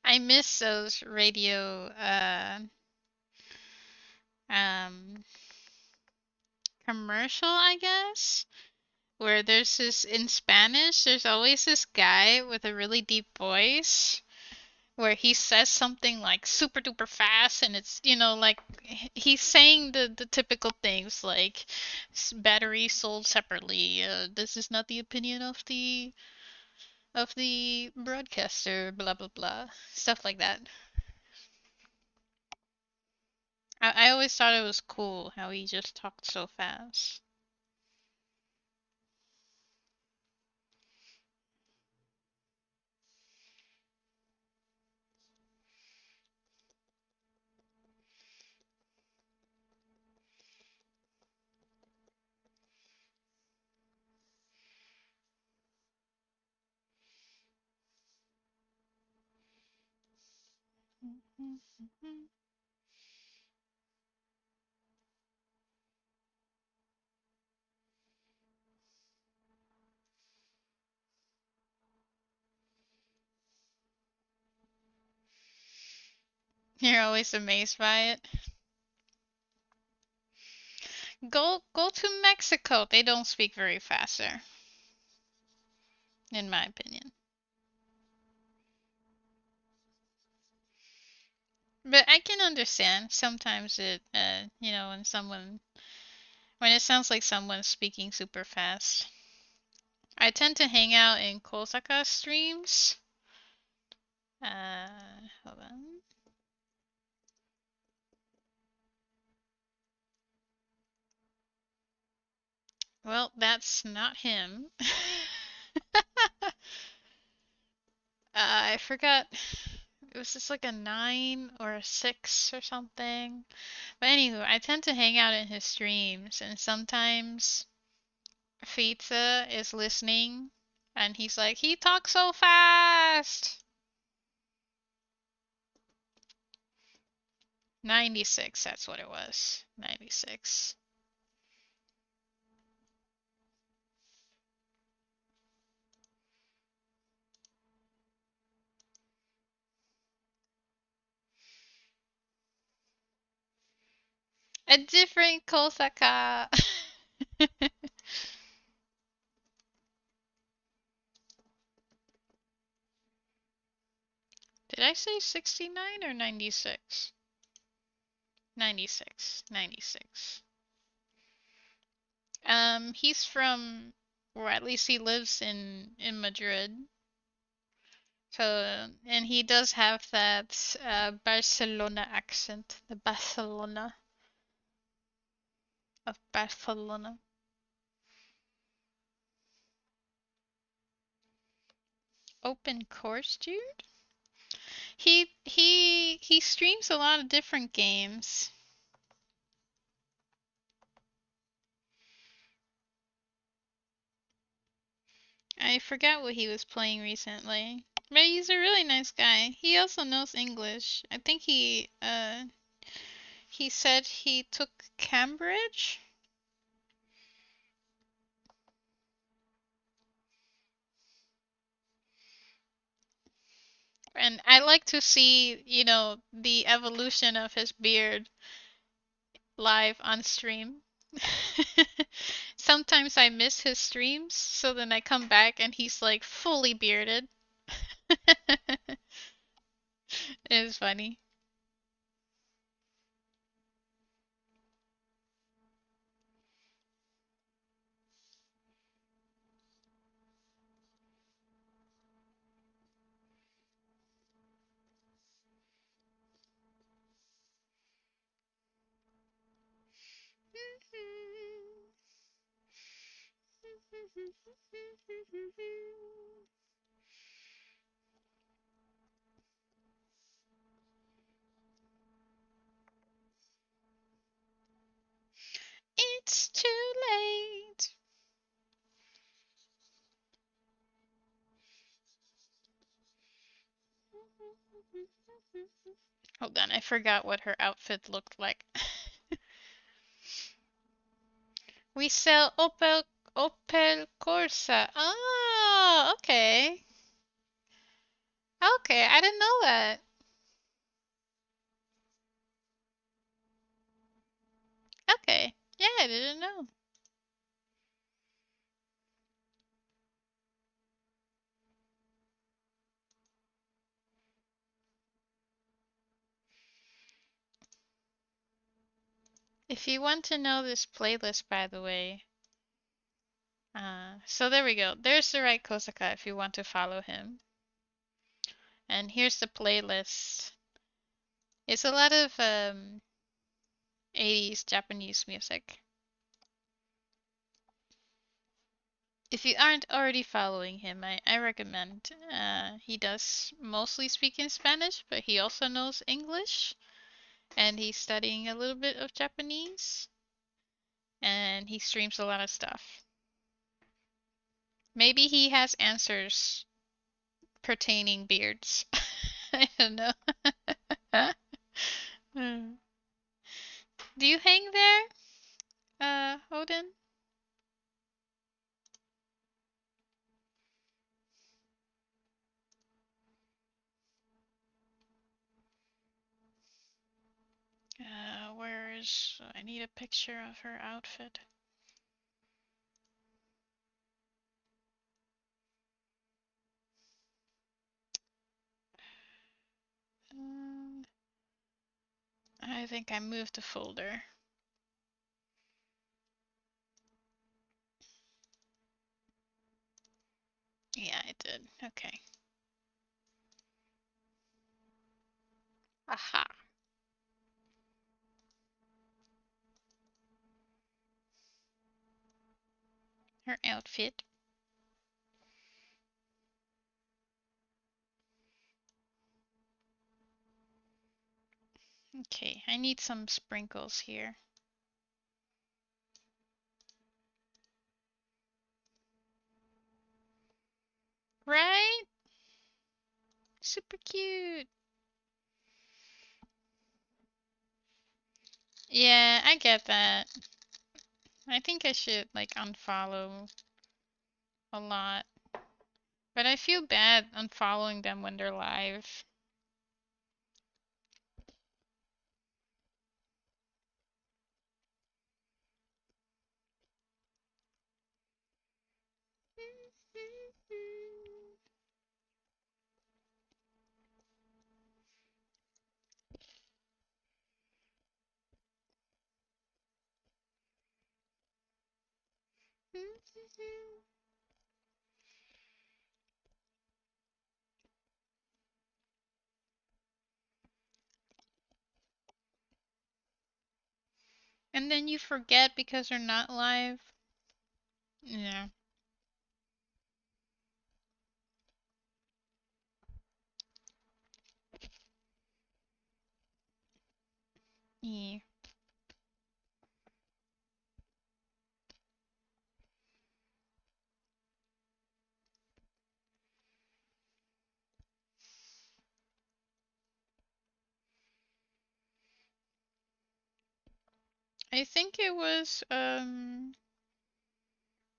I miss those radio um commercial, I guess, where there's this in Spanish, there's always this guy with a really deep voice where he says something like super duper fast and it's like he's saying the typical things like battery sold separately, this is not the opinion of the broadcaster, blah blah blah, stuff like that. I always thought it was cool how he just talked so fast. You're always amazed by it. Go to Mexico. They don't speak very fast there, in my opinion. But I can understand sometimes when it sounds like someone's speaking super fast. I tend to hang out in Kosaka streams. Hold on. Well, that's not him. I forgot. It was just like a 9 or a 6 or something. But anywho, I tend to hang out in his streams, and sometimes Pizza is listening, and he's like, he talks so fast! 96, that's what it was. 96. A different Kosaka! Did I say 69 or 96? 96. 96. He's from, or at least he lives in Madrid. So, and he does have that Barcelona accent, the Barcelona of Barcelona. Open course, dude? He streams a lot of different games. I forgot what he was playing recently. But he's a really nice guy. He also knows English. I think he said he took Cambridge. And I like to see, the evolution of his beard live on stream. Sometimes I miss his streams, so then I come back and he's like fully bearded. It's funny. It's too late. Hold on, I forgot what her outfit looked like. We sell Opel Corsa. Oh, okay. Okay, I didn't know that. Okay. Yeah, I didn't know. If you want to know this playlist, by the way, so there we go. There's the right Kosaka if you want to follow him. And here's the playlist. It's a lot of 80s Japanese music. If you aren't already following him, I recommend. He does mostly speak in Spanish, but he also knows English, and he's studying a little bit of Japanese, and he streams a lot of stuff. Maybe he has answers pertaining beards. I don't know. Do you hang there, Odin? Where is pictures. So I need a picture of her outfit. I think I moved the folder. Yeah, I did. Okay. Aha. Her outfit. Okay, I need some sprinkles here. Right? Super cute. Yeah, I get that. I think I should like unfollow a lot. But I feel bad unfollowing them when they're live. And then you forget because they're not live. Yeah. Yeah. I think it was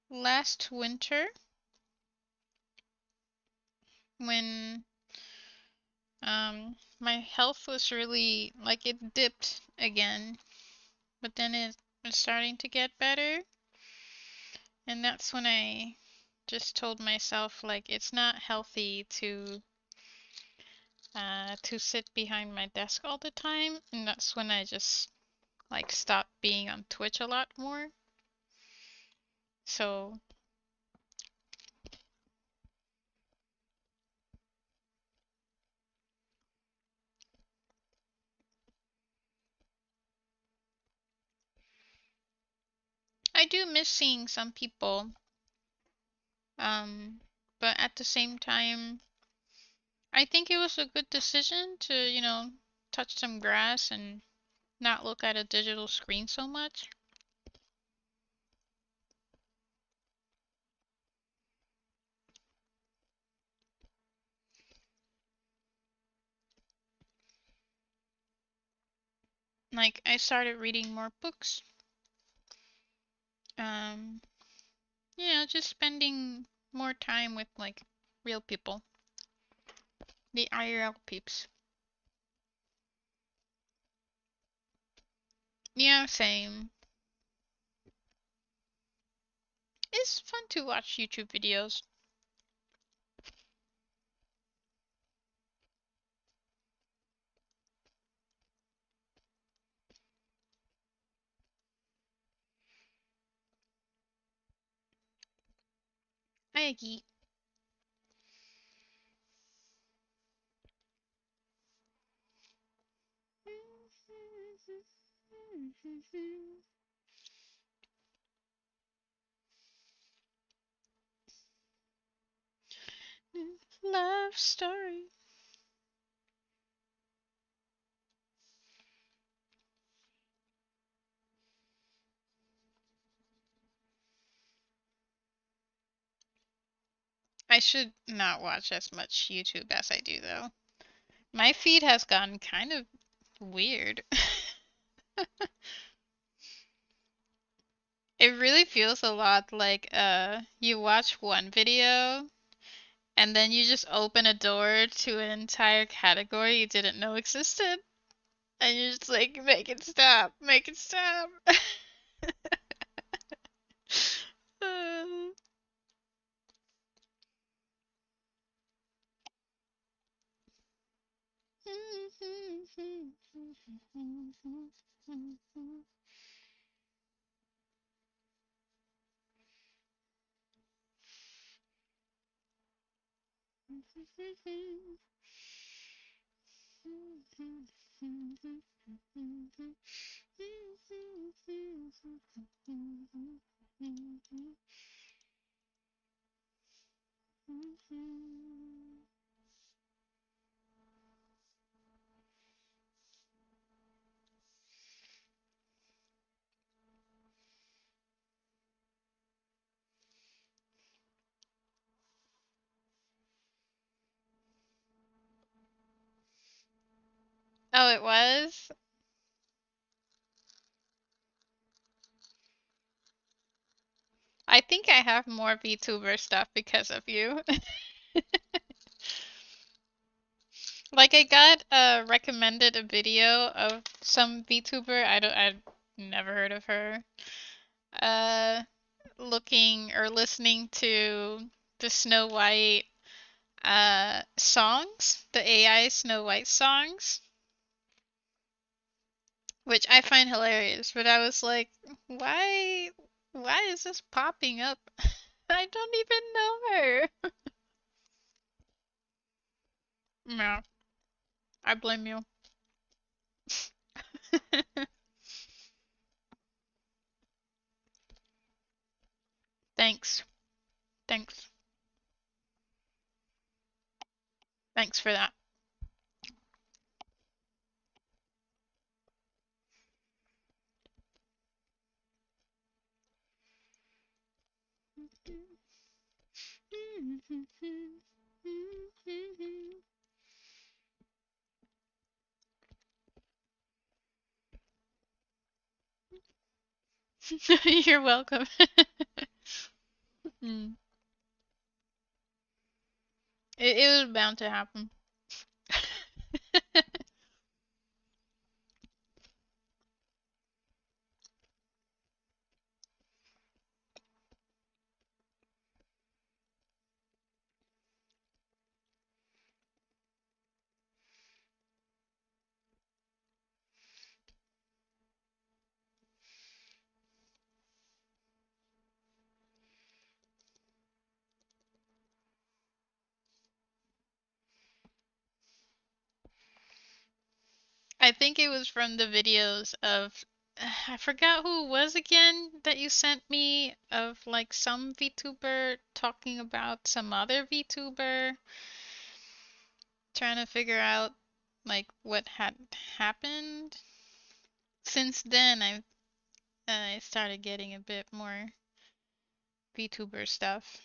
last winter when my health was really like it dipped again, but then it was starting to get better. And that's when I just told myself like it's not healthy to sit behind my desk all the time, and that's when I just like stopped being on Twitch a lot more. So I do miss seeing some people. But at the same time, I think it was a good decision to, touch some grass and not look at a digital screen so much. Like I started reading more books. Um, just spending more time with like real people, the IRL peeps. Yeah, same. It's fun to watch YouTube videos. I agree. Love story. I should not watch as much YouTube as I do, though. My feed has gotten kind of weird. It really feels a lot like you watch one video and then you just open a door to an entire category you didn't know existed. And you're just like, make it stop, make it stop. Oh, it was? I think I have more VTuber stuff because of you. Like I got recommended a video of some VTuber. I've never heard of her. Uh looking or listening to the Snow White songs, the AI Snow White songs, which I find hilarious, but I was like, why is this popping up? I don't even know her. No, I blame you. Thanks. Thanks. Thanks for that. You're welcome. Mm. It was bound to happen. I think it was from the videos of I forgot who it was again that you sent me of like some VTuber talking about some other VTuber, trying to figure out like what had happened. Since then, I started getting a bit more VTuber stuff.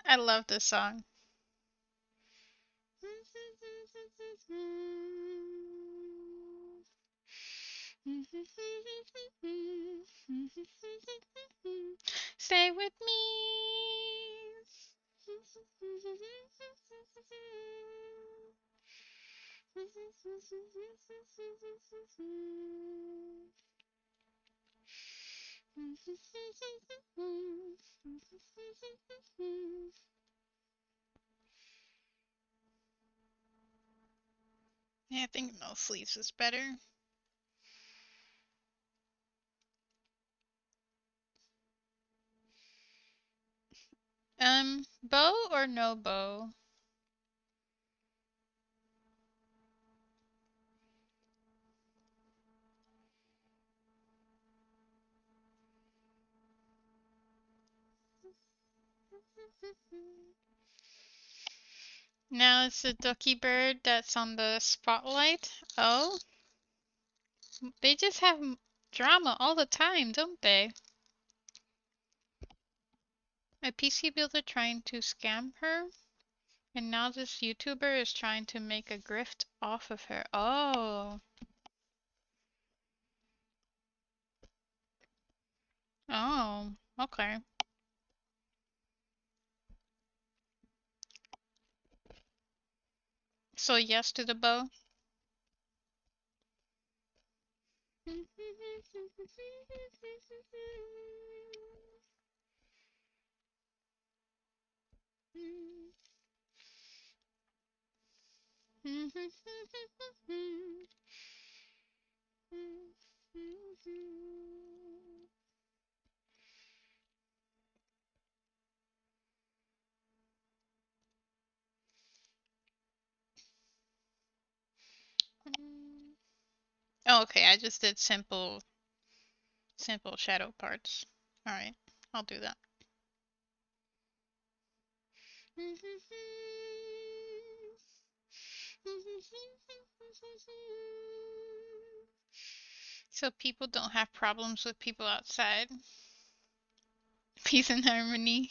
I love this song. Stay with me. Yeah, I think no sleeves is better. Bow or no bow? Now it's the ducky bird that's on the spotlight. Oh. They just have drama all the time, don't they? A PC builder trying to scam her, and now this YouTuber is trying to make a grift off of her. Oh. Oh, okay. So yes to the bow. Oh, okay, I just did simple shadow parts. All right, I'll do that. So people don't have problems with people outside. Peace and harmony.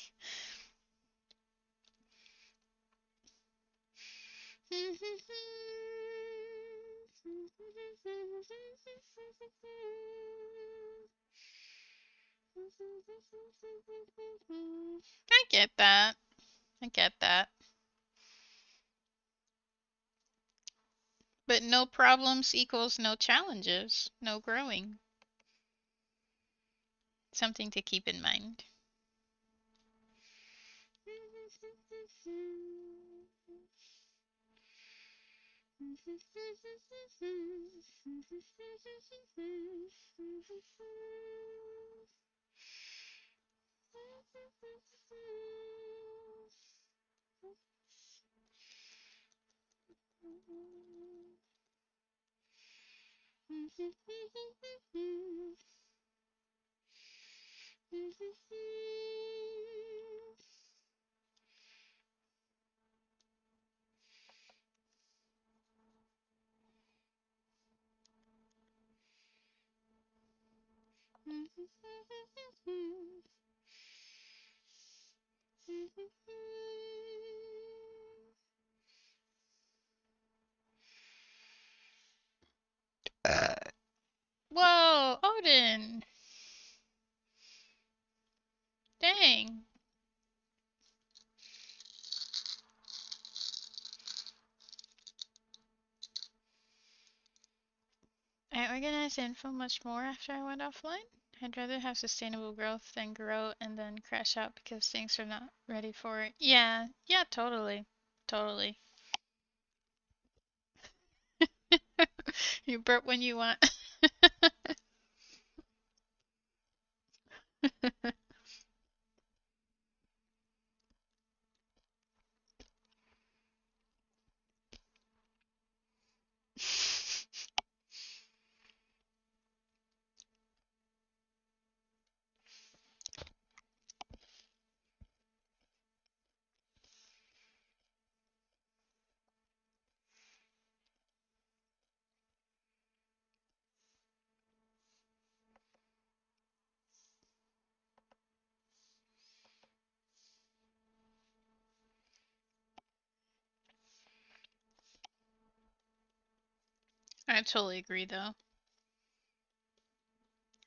I get that. I get that. But no problems equals no challenges, no growing. Something to keep in mind. Whoa, Odin! Dang. I organized info much more after I went offline. I'd rather have sustainable growth than grow and then crash out because things are not ready for it. Yeah, yeah, totally. Totally. You burp when you want. I totally agree though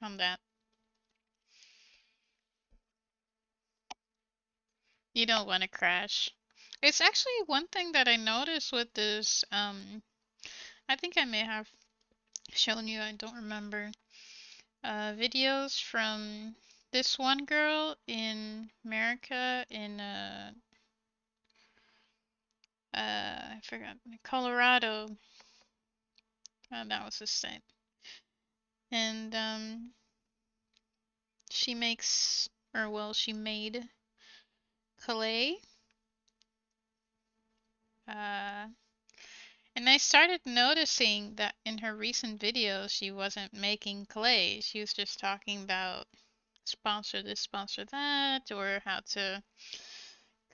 on that. You don't want to crash. It's actually one thing that I noticed with this, I think I may have shown you, I don't remember, videos from this one girl in America in, I forgot, Colorado. That was the state. And, she makes, or well, she made clay. Uh, And I started noticing that in her recent videos, she wasn't making clay. She was just talking about sponsor this, sponsor that, or how to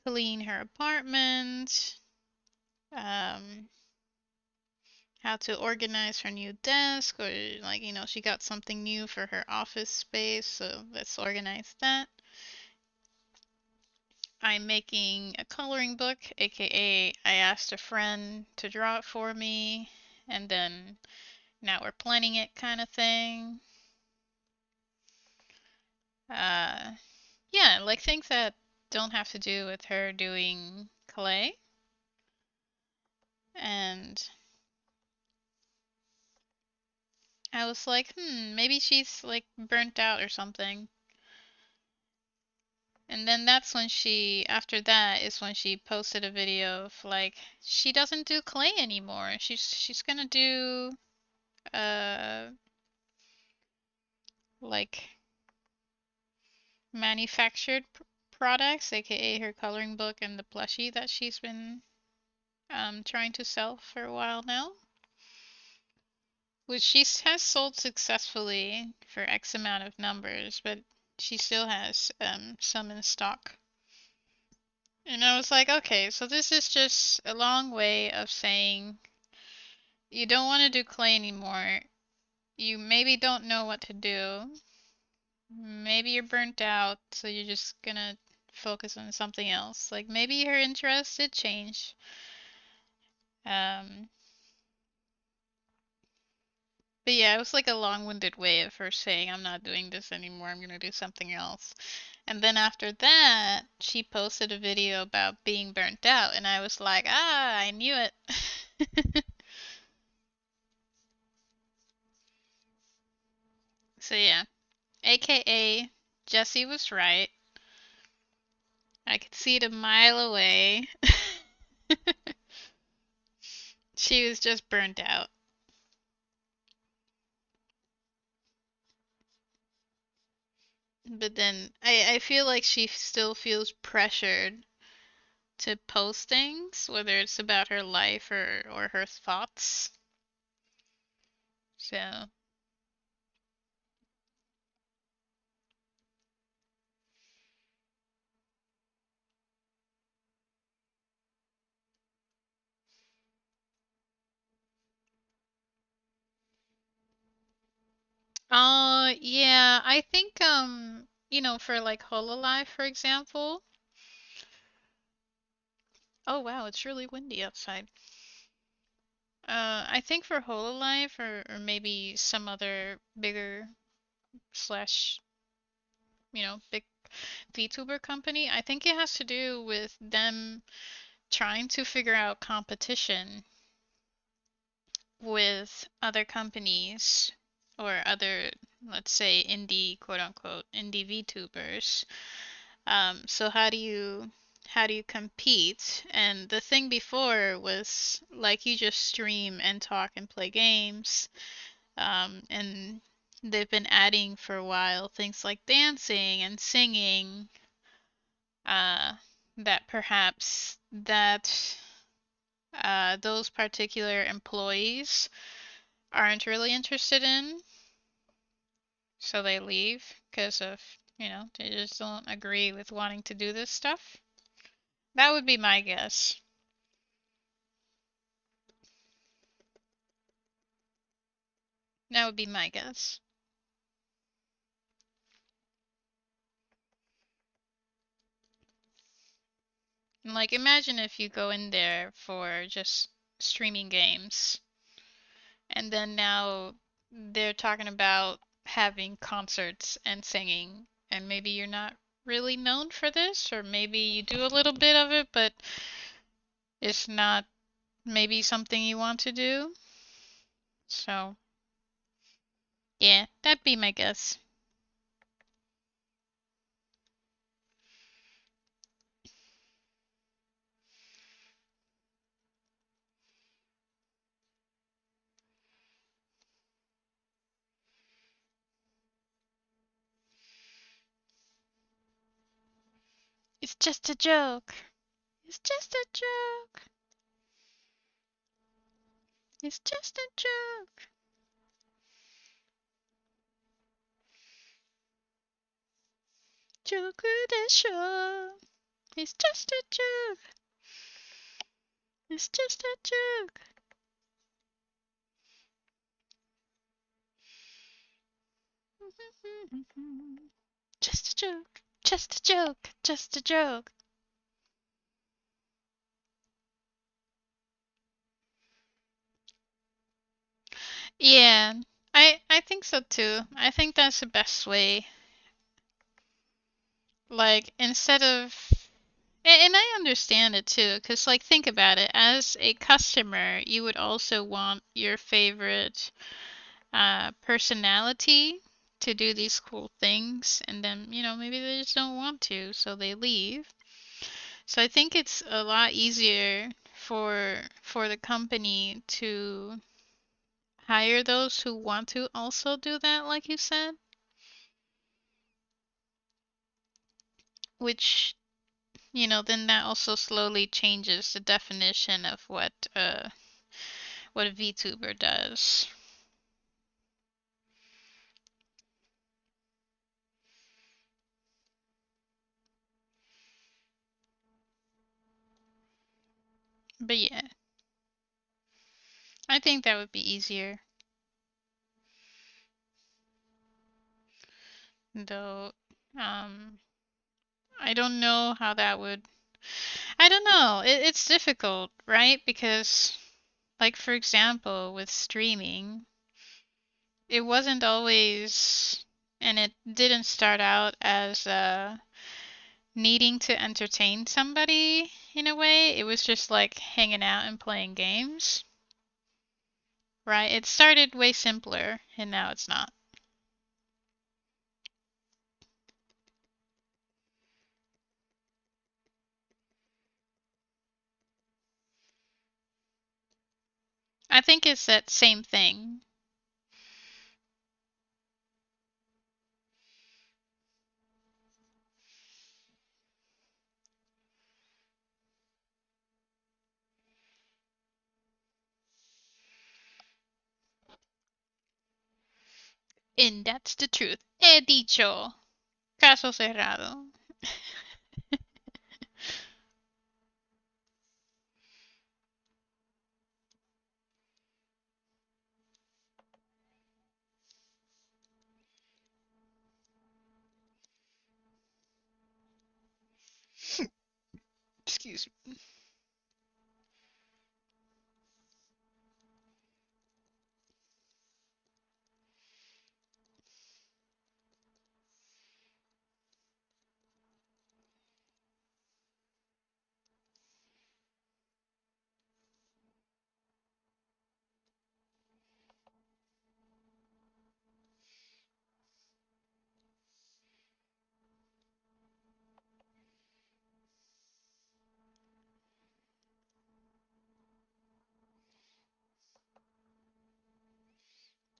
clean her apartment. Um, how to organize her new desk, or like, you know, she got something new for her office space, so let's organize that. I'm making a coloring book, aka I asked a friend to draw it for me, and then now we're planning it kind of thing. Yeah, like things that don't have to do with her doing clay. And I was like, maybe she's like burnt out or something. And then that's when after that is when she posted a video of like, she doesn't do clay anymore. She's gonna do, uh, like manufactured products, aka her coloring book and the plushie that she's been trying to sell for a while now, which she has sold successfully for X amount of numbers, but she still has some in stock. And I was like, okay, so this is just a long way of saying you don't want to do clay anymore. You maybe don't know what to do. Maybe you're burnt out, so you're just gonna focus on something else. Like maybe your interest did change. Um, but yeah, it was like a long-winded way of her saying, I'm not doing this anymore, I'm gonna do something else. And then after that, she posted a video about being burnt out, and I was like, I knew it. So yeah, aka Jessie was right. I could see it a mile away. She was just burnt out. But then I feel like she still feels pressured to post things, whether it's about her life or her thoughts. So, yeah, I think you know, for like Hololive, for example. Oh wow, it's really windy outside. I think for Hololive or maybe some other bigger slash, you know, big VTuber company, I think it has to do with them trying to figure out competition with other companies or other, let's say, indie, quote unquote, indie VTubers. So how do you compete? And the thing before was like you just stream and talk and play games. And they've been adding for a while things like dancing and singing. Uh, that perhaps that those particular employees aren't really interested in, so they leave because of, you know, they just don't agree with wanting to do this stuff. That would be my guess. That would be my guess. And like, imagine if you go in there for just streaming games, and then now they're talking about having concerts and singing, and maybe you're not really known for this, or maybe you do a little bit of it, but it's not maybe something you want to do. So, yeah, that'd be my guess. It's just a joke. It's just a joke. It's just a joke. Joke de show. It's just a joke. It's just a joke. Just a joke. Just a joke. Just a joke. Yeah, I think so too. I think that's the best way. Like instead of and I understand it too, 'cause like think about it. As a customer, you would also want your favorite personality to do these cool things, and then maybe they just don't want to, so they leave. So I think it's a lot easier for the company to hire those who want to also do that, like you said, which then that also slowly changes the definition of what a VTuber does. But yeah, I think that would be easier. Though, um, I don't know how that would. I don't know. It's difficult, right? Because, like, for example, with streaming, it wasn't always, and it didn't start out as needing to entertain somebody in a way. It was just like hanging out and playing games, right? It started way simpler, and now it's not. I think it's that same thing. And that's the truth. He dicho. Caso cerrado. Excuse me.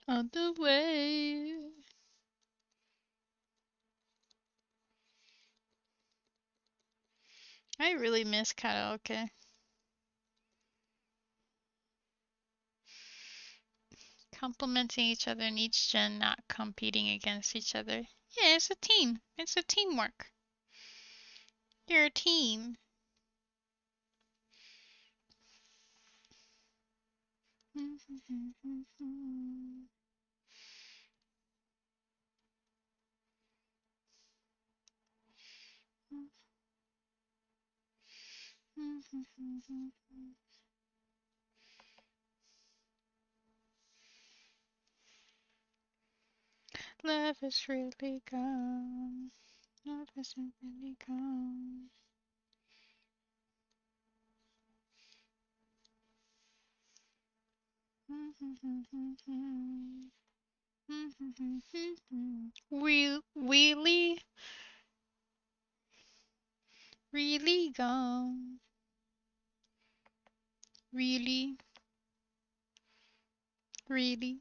On the way. I really miss karaoke. Complimenting each other in each gen, not competing against each other. Yeah, it's a team. It's a teamwork. You're a team. Love is really gone. Love is really gone. Really, really gone. Really, really.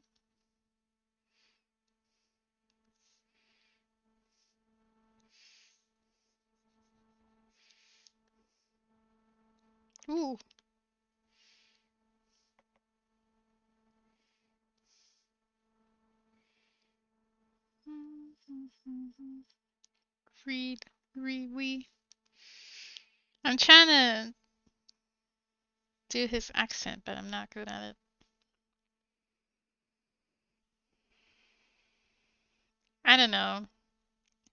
Ooh. Read, we. I'm trying to do his accent, but I'm not good at it. I don't know.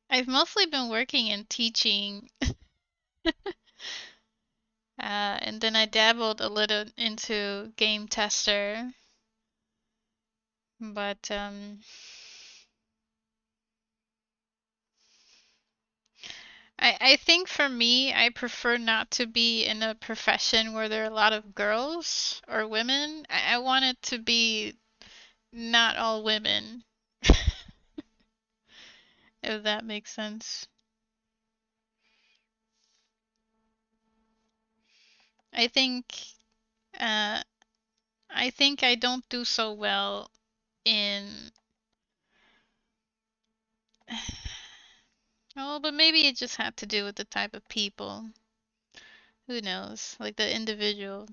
I've mostly been working in teaching, and then I dabbled a little into game tester, but I think for me, I prefer not to be in a profession where there are a lot of girls or women. I want it to be not all women, if that makes sense. I think uh, I think I don't do so well in. Oh, but maybe it just had to do with the type of people. Who knows? Like the individual.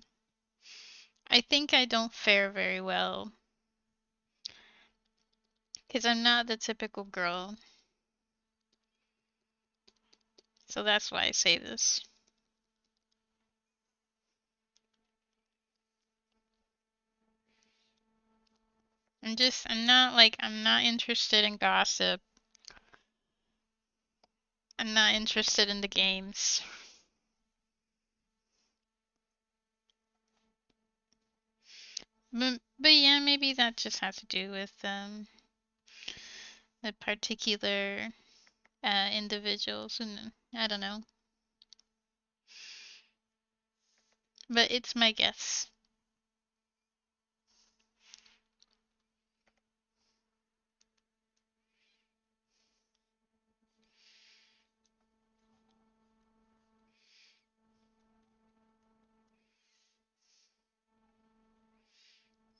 I think I don't fare very well because I'm not the typical girl. So that's why I say this. I'm not interested in gossip. I'm not interested in the games. But yeah, maybe that just has to do with the particular individuals, and I don't know. But it's my guess.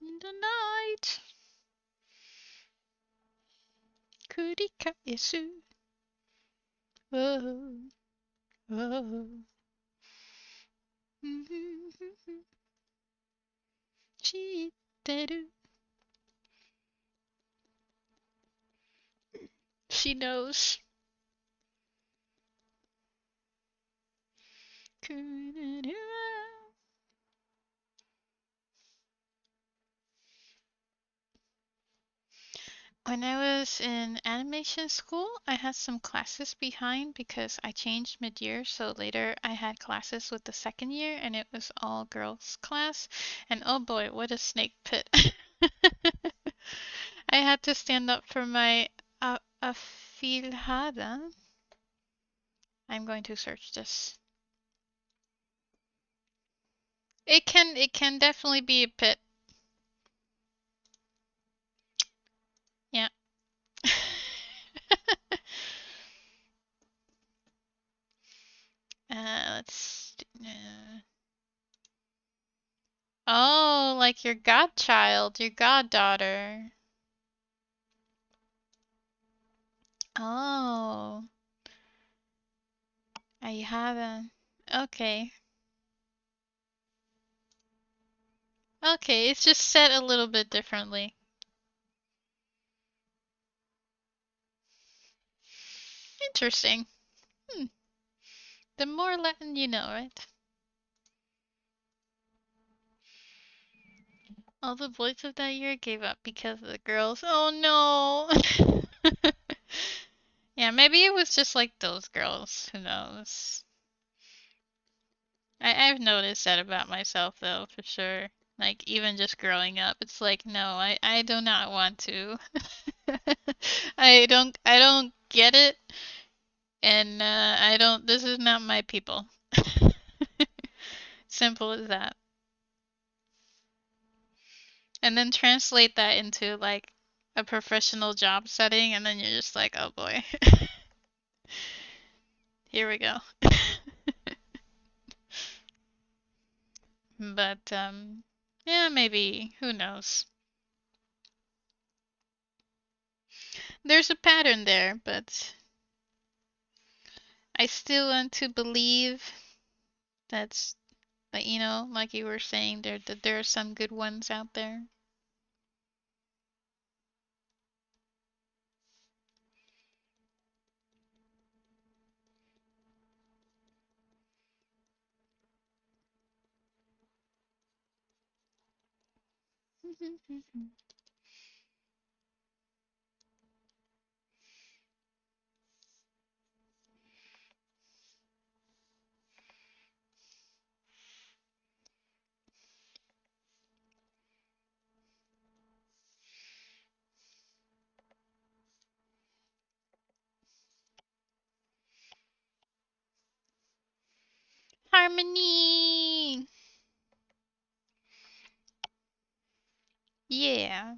In the night, kurika isu. Oh, oh. Chiteru. She knows. When I was in animation school, I had some classes behind because I changed mid-year. So later I had classes with the second year and it was all girls class. And oh boy, what a snake pit. I had to stand up for my afilhada. I'm going to search this. It can definitely be a pit. Yeah. Let's. Oh, like your godchild, your goddaughter. Oh, I haven't. Okay. Okay, it's just set a little bit differently. Interesting. Hmm. The more Latin you know, right? All the boys of that year gave up because of the girls. Oh no! Yeah, maybe it was just like those girls. Who knows? I've noticed that about myself though, for sure. Like even just growing up, it's like no, I do not want to. I don't get it, and I don't. This is not my people. Simple as that. And then translate that into like a professional job setting, and then you're just like, oh boy, here we go. But yeah, maybe who knows? There's a pattern there, but I still want to believe that's that like you were saying that there are some good ones out there. Harmony! Yeah.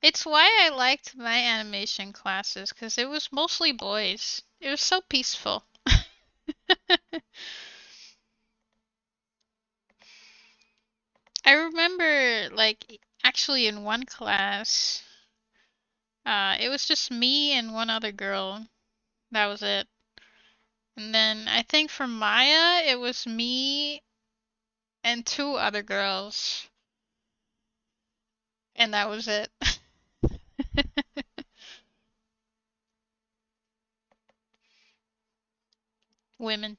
It's why I liked my animation classes, because it was mostly boys. It was so peaceful. I remember, like, actually in one class, it was just me and one other girl. That was it. And then I think for Maya, it was me and two other girls. And that was it. Women.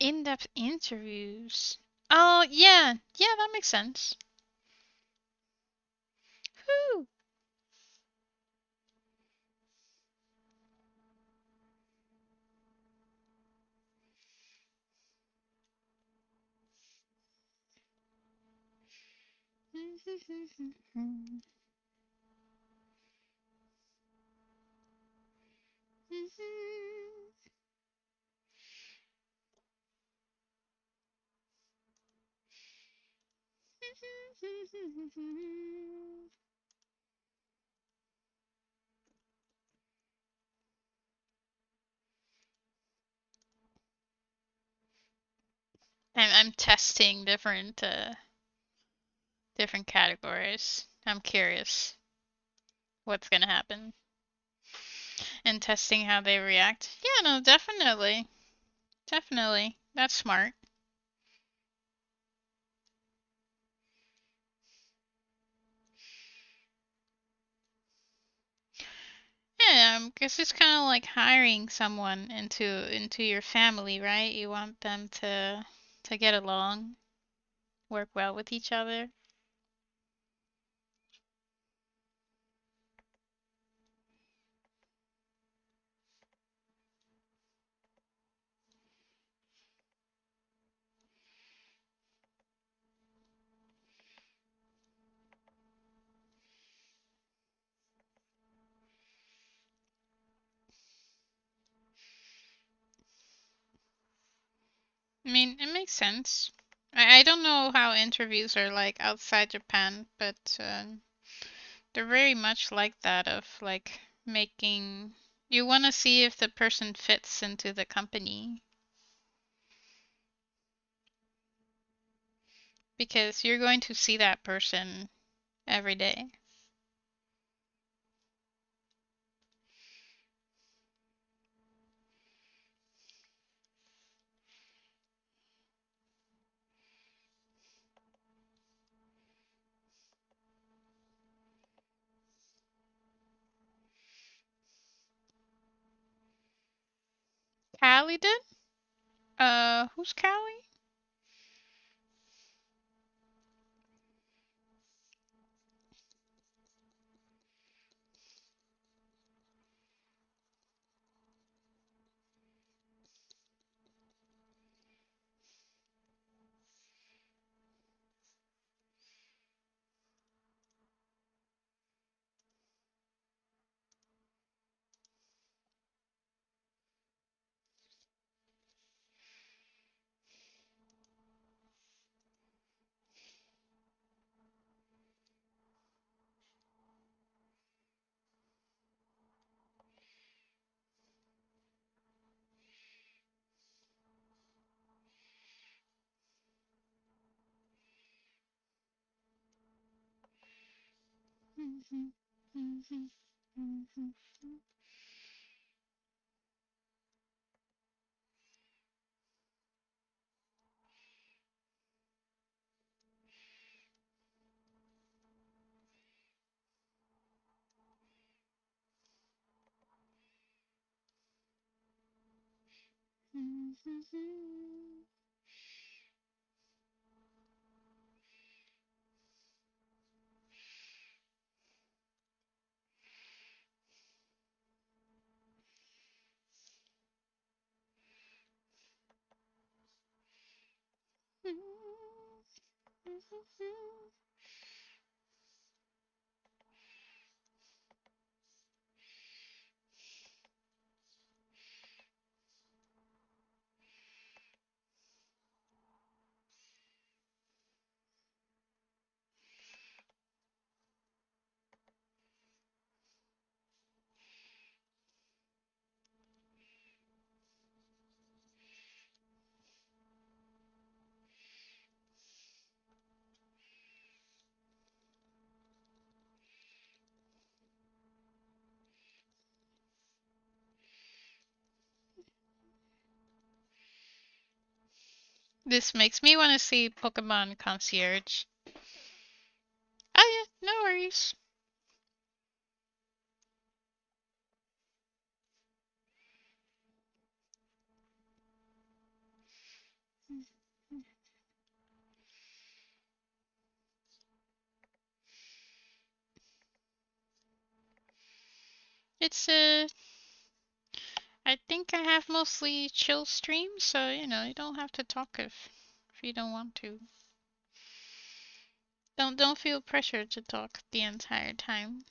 In-depth interviews. Oh, yeah. Yeah, that makes sense. Whew. I'm testing different categories. I'm curious what's gonna happen and testing how they react. Yeah, no, definitely. Definitely. That's smart. Yeah, because it's kind of like hiring someone into your family, right? You want them to get along, work well with each other. I mean, it makes sense. I don't know how interviews are like outside Japan, but they're very much like that of like making you want to see if the person fits into the company because you're going to see that person every day. Callie did? Who's Callie? This makes me want to see Pokemon Concierge. Oh yeah, no worries. It's I think I have mostly chill streams, so you know, you don't have to talk if you don't want to. Don't feel pressured to talk the entire time.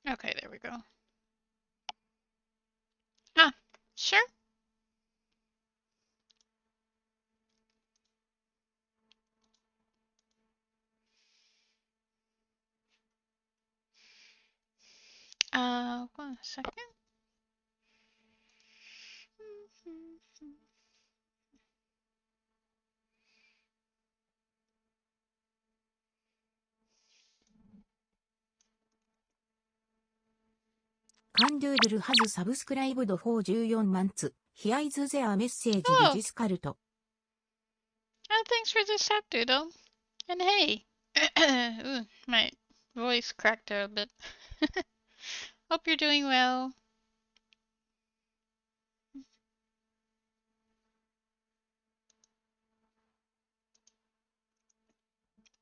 Okay, there we go. Ah, sure. One second. pngtuber has subscribed for 14 months. Here is their message digicult. Oh, thanks for the sap doodle. And hey, ooh, my voice cracked a bit. Hope you're doing well.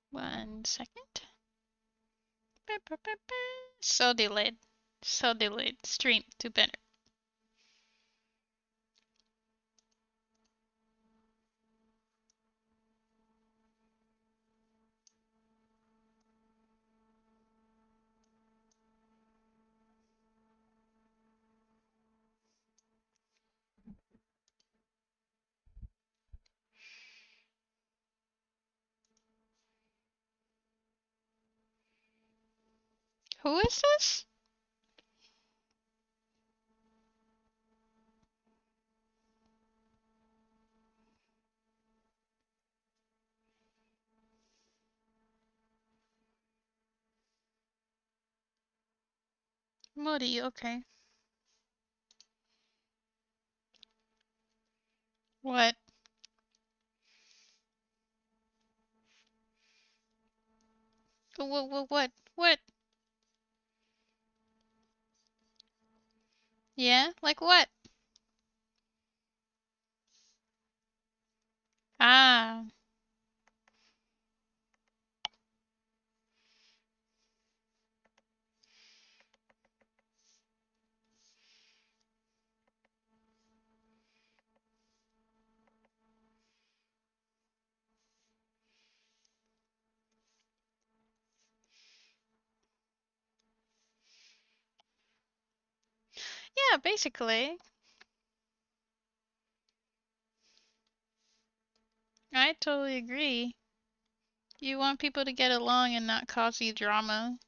One second. So delayed. So delayed. Stream to better. Who is this? Moody, okay. What? What? What? Yeah? Like what? Ah. Yeah, basically. I totally agree. You want people to get along and not cause you drama.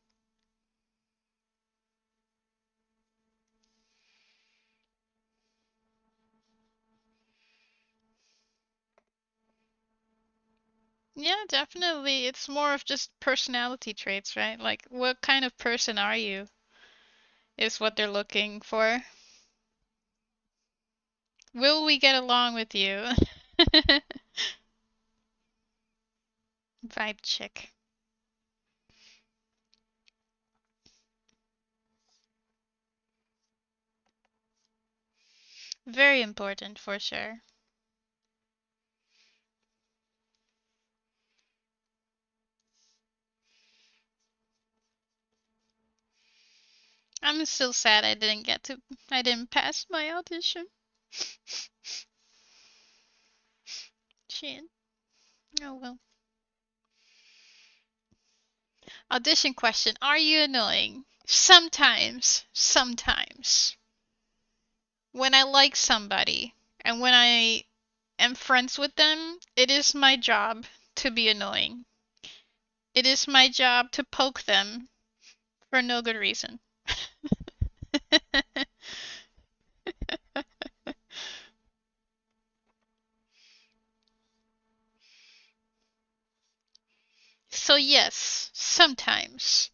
Yeah, definitely. It's more of just personality traits, right? Like, what kind of person are you? Is what they're looking for. Will we get along with you? Vibe check. Very important for sure. I'm still sad I didn't pass my audition. Shit. Oh well. Audition question. Are you annoying? Sometimes. Sometimes. When I like somebody and when I am friends with them, it is my job to be annoying. It is my job to poke them for no good reason. So, yes, sometimes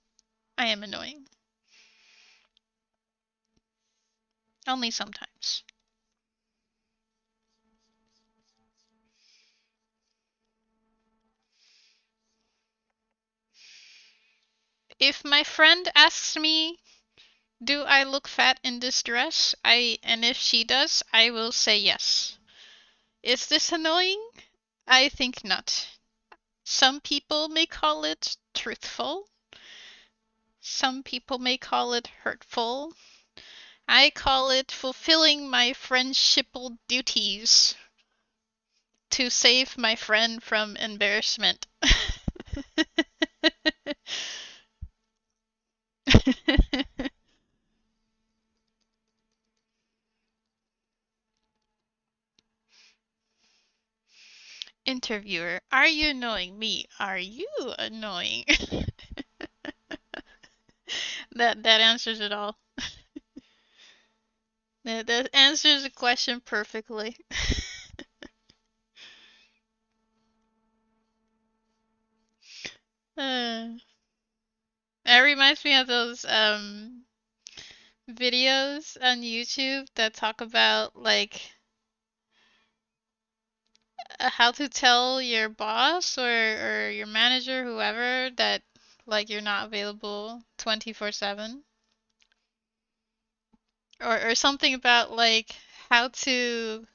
I am annoying. Only sometimes. If my friend asks me, do I look fat in this dress? And if she does, I will say yes. Is this annoying? I think not. Some people may call it truthful. Some people may call it hurtful. I call it fulfilling my friendshipal duties to save my friend from embarrassment. Interviewer, are you annoying me? Are you annoying? That answers it all. That answers the question perfectly. uh, that reminds me of those videos on YouTube that talk about like how to tell your boss or your manager, whoever, that like you're not available 24/7. Or something about like how to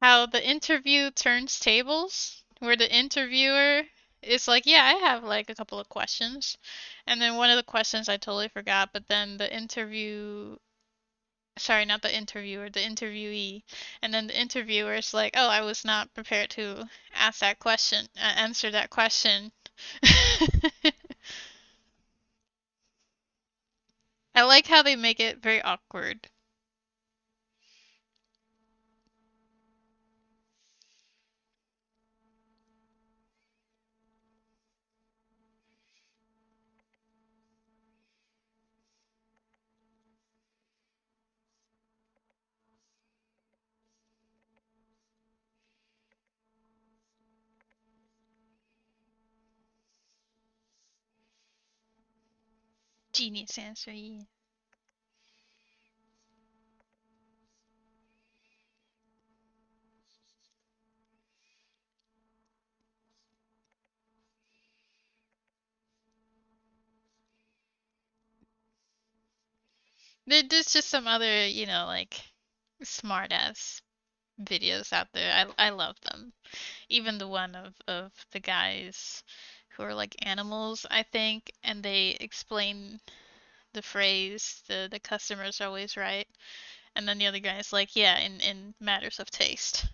how the interview turns tables, where the interviewer is like, yeah, I have like a couple of questions. And then one of the questions I totally forgot, but then the interview, sorry, not the interviewer, the interviewee. And then the interviewer is like, oh, I was not prepared to ask that question, answer that question. I like how they make it very awkward. Genius answer, yeah. There's just some other, like smart ass videos out there. I love them. Even the one of the guys who are like animals, I think, and they explain the phrase the customer's always right. And then the other guy's like, yeah, in matters of taste.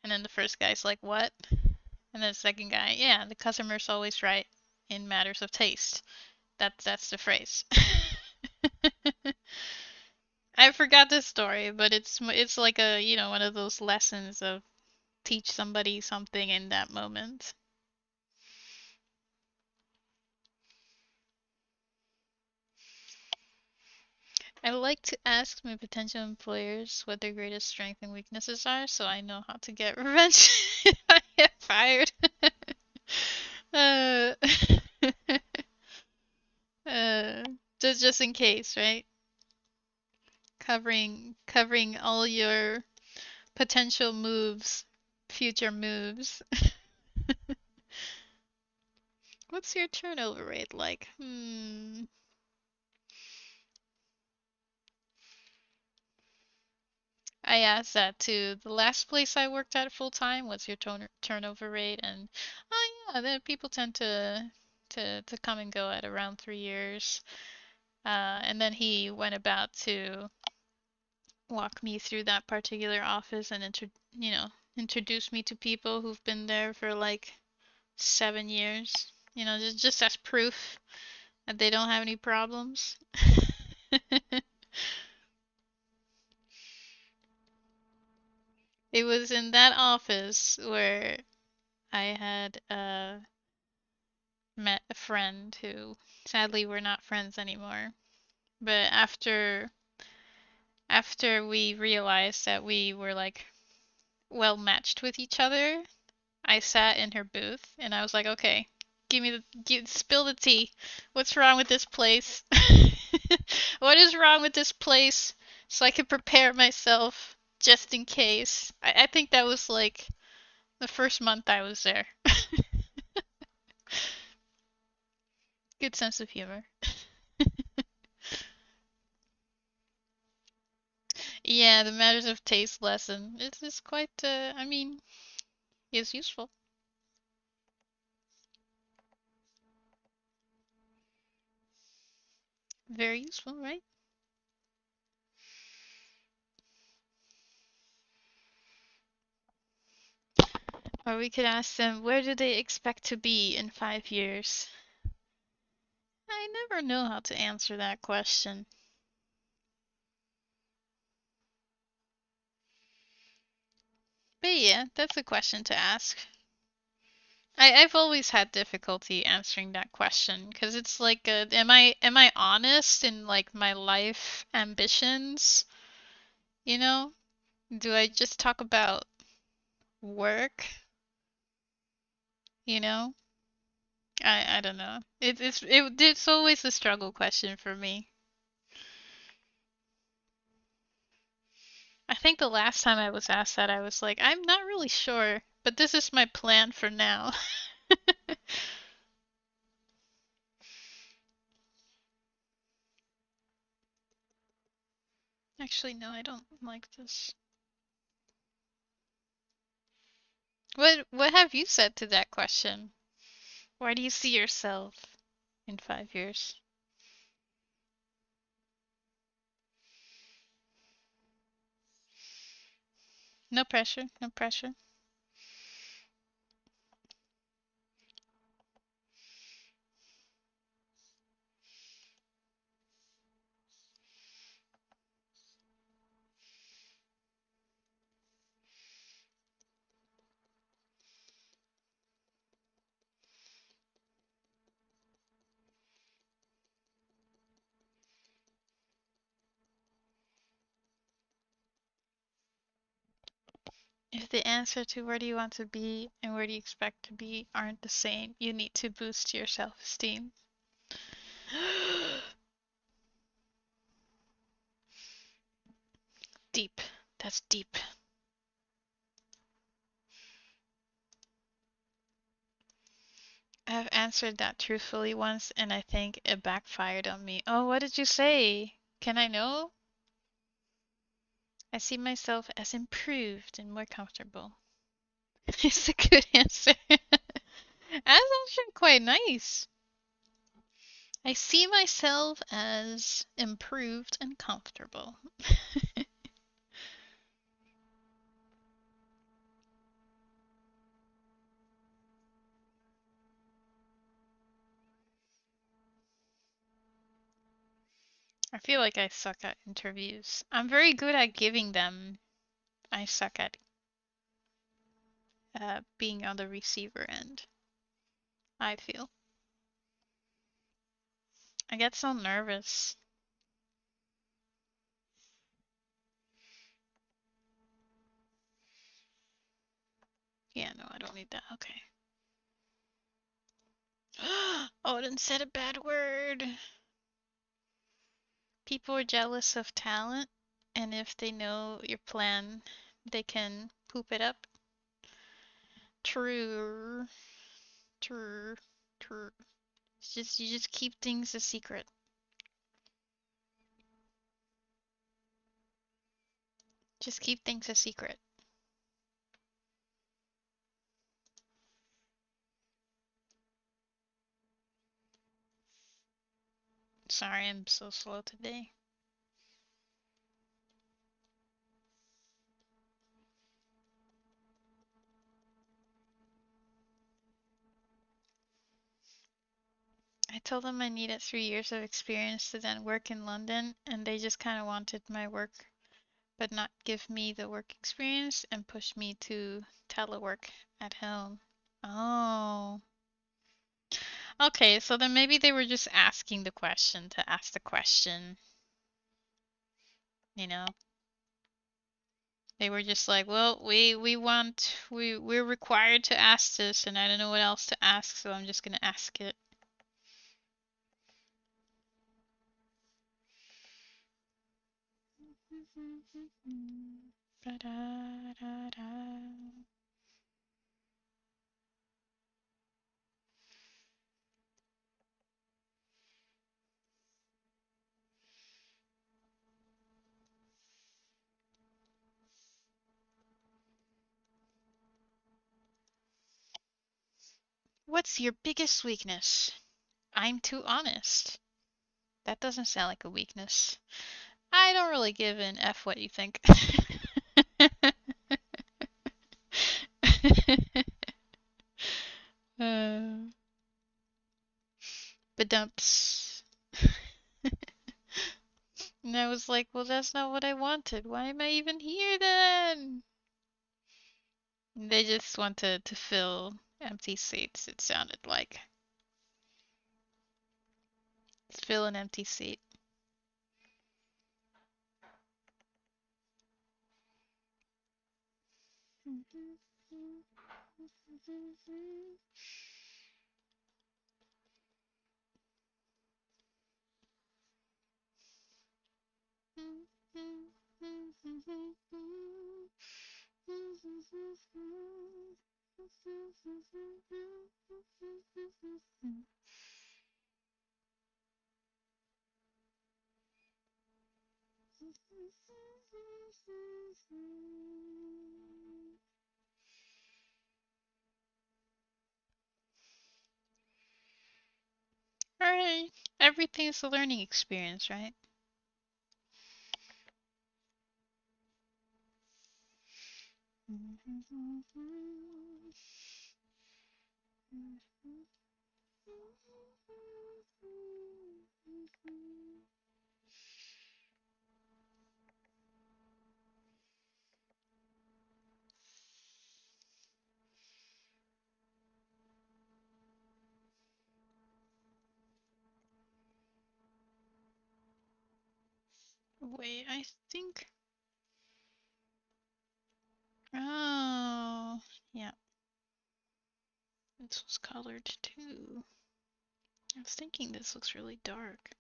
And then the first guy's like, what? And then the second guy, yeah, the customer's always right in matters of taste. That's the phrase. I forgot the story, but it's like a, one of those lessons of teach somebody something in that moment. I like to ask my potential employers what their greatest strengths and weaknesses are so I know how to get revenge if I get fired. uh, uh, just in case, right? Covering all your potential moves, future moves. What's your turnover rate like? I asked that too. The last place I worked at full time, what's your turnover rate? And oh yeah, the people tend to come and go at around 3 years. And then he went about to walk me through that particular office and introduce me to people who've been there for like 7 years. Just as proof that they don't have any problems. It was in that office where I had met a friend who sadly we're not friends anymore. But after we realized that we were like well matched with each other, I sat in her booth and I was like, "Okay, spill the tea. What's wrong with this place? What is wrong with this place?" So I could prepare myself just in case. I think that was like the first month I was there. Good sense of humor. Yeah, the matters of taste lesson. It's quite, I mean, it's useful. Very useful, right? Or we could ask them, where do they expect to be in 5 years? I never know how to answer that question. But yeah, that's a question to ask. I've always had difficulty answering that question because it's like, am I honest in like my life ambitions? You know? Do I just talk about work? You know? I don't know. It's always a struggle question for me. I think the last time I was asked that, I was like, I'm not really sure, but this is my plan for now. Actually, no, I don't like this. What have you said to that question? Where do you see yourself in 5 years? No pressure, no pressure. If the answer to where do you want to be and where do you expect to be aren't the same, you need to boost your self-esteem. Deep. That's deep. I've answered that truthfully once and I think it backfired on me. Oh, what did you say? Can I know? I see myself as improved and more comfortable. It's a good answer. That's actually quite nice. I see myself as improved and comfortable. I feel like I suck at interviews. I'm very good at giving them. I suck at being on the receiver end, I feel. I get so nervous. Yeah, no, I don't need that. Okay. Odin said a bad word. People are jealous of talent, and if they know your plan, they can poop it up. True. True. True. It's just you just keep things a secret. Just keep things a secret. Sorry, I'm so slow today. I told them I needed 3 years of experience to then work in London, and they just kind of wanted my work, but not give me the work experience and push me to telework at home. Oh. Okay, so then maybe they were just asking the question to ask the question, you know? They were just like, well, we're required to ask this, and I don't know what else to ask, so I'm just gonna ask it. What's your biggest weakness? I'm too honest. That doesn't sound like a weakness. I don't really give an F what you think. uh, Badumps. And I was like, well, that's not what I wanted. Why am I even here then? They just wanted to fill empty seats, it sounded like. Let's fill an empty seat. Alright, everything's a learning experience, right? Wait, I think. Oh, yeah. This was colored too. I was thinking this looks really dark.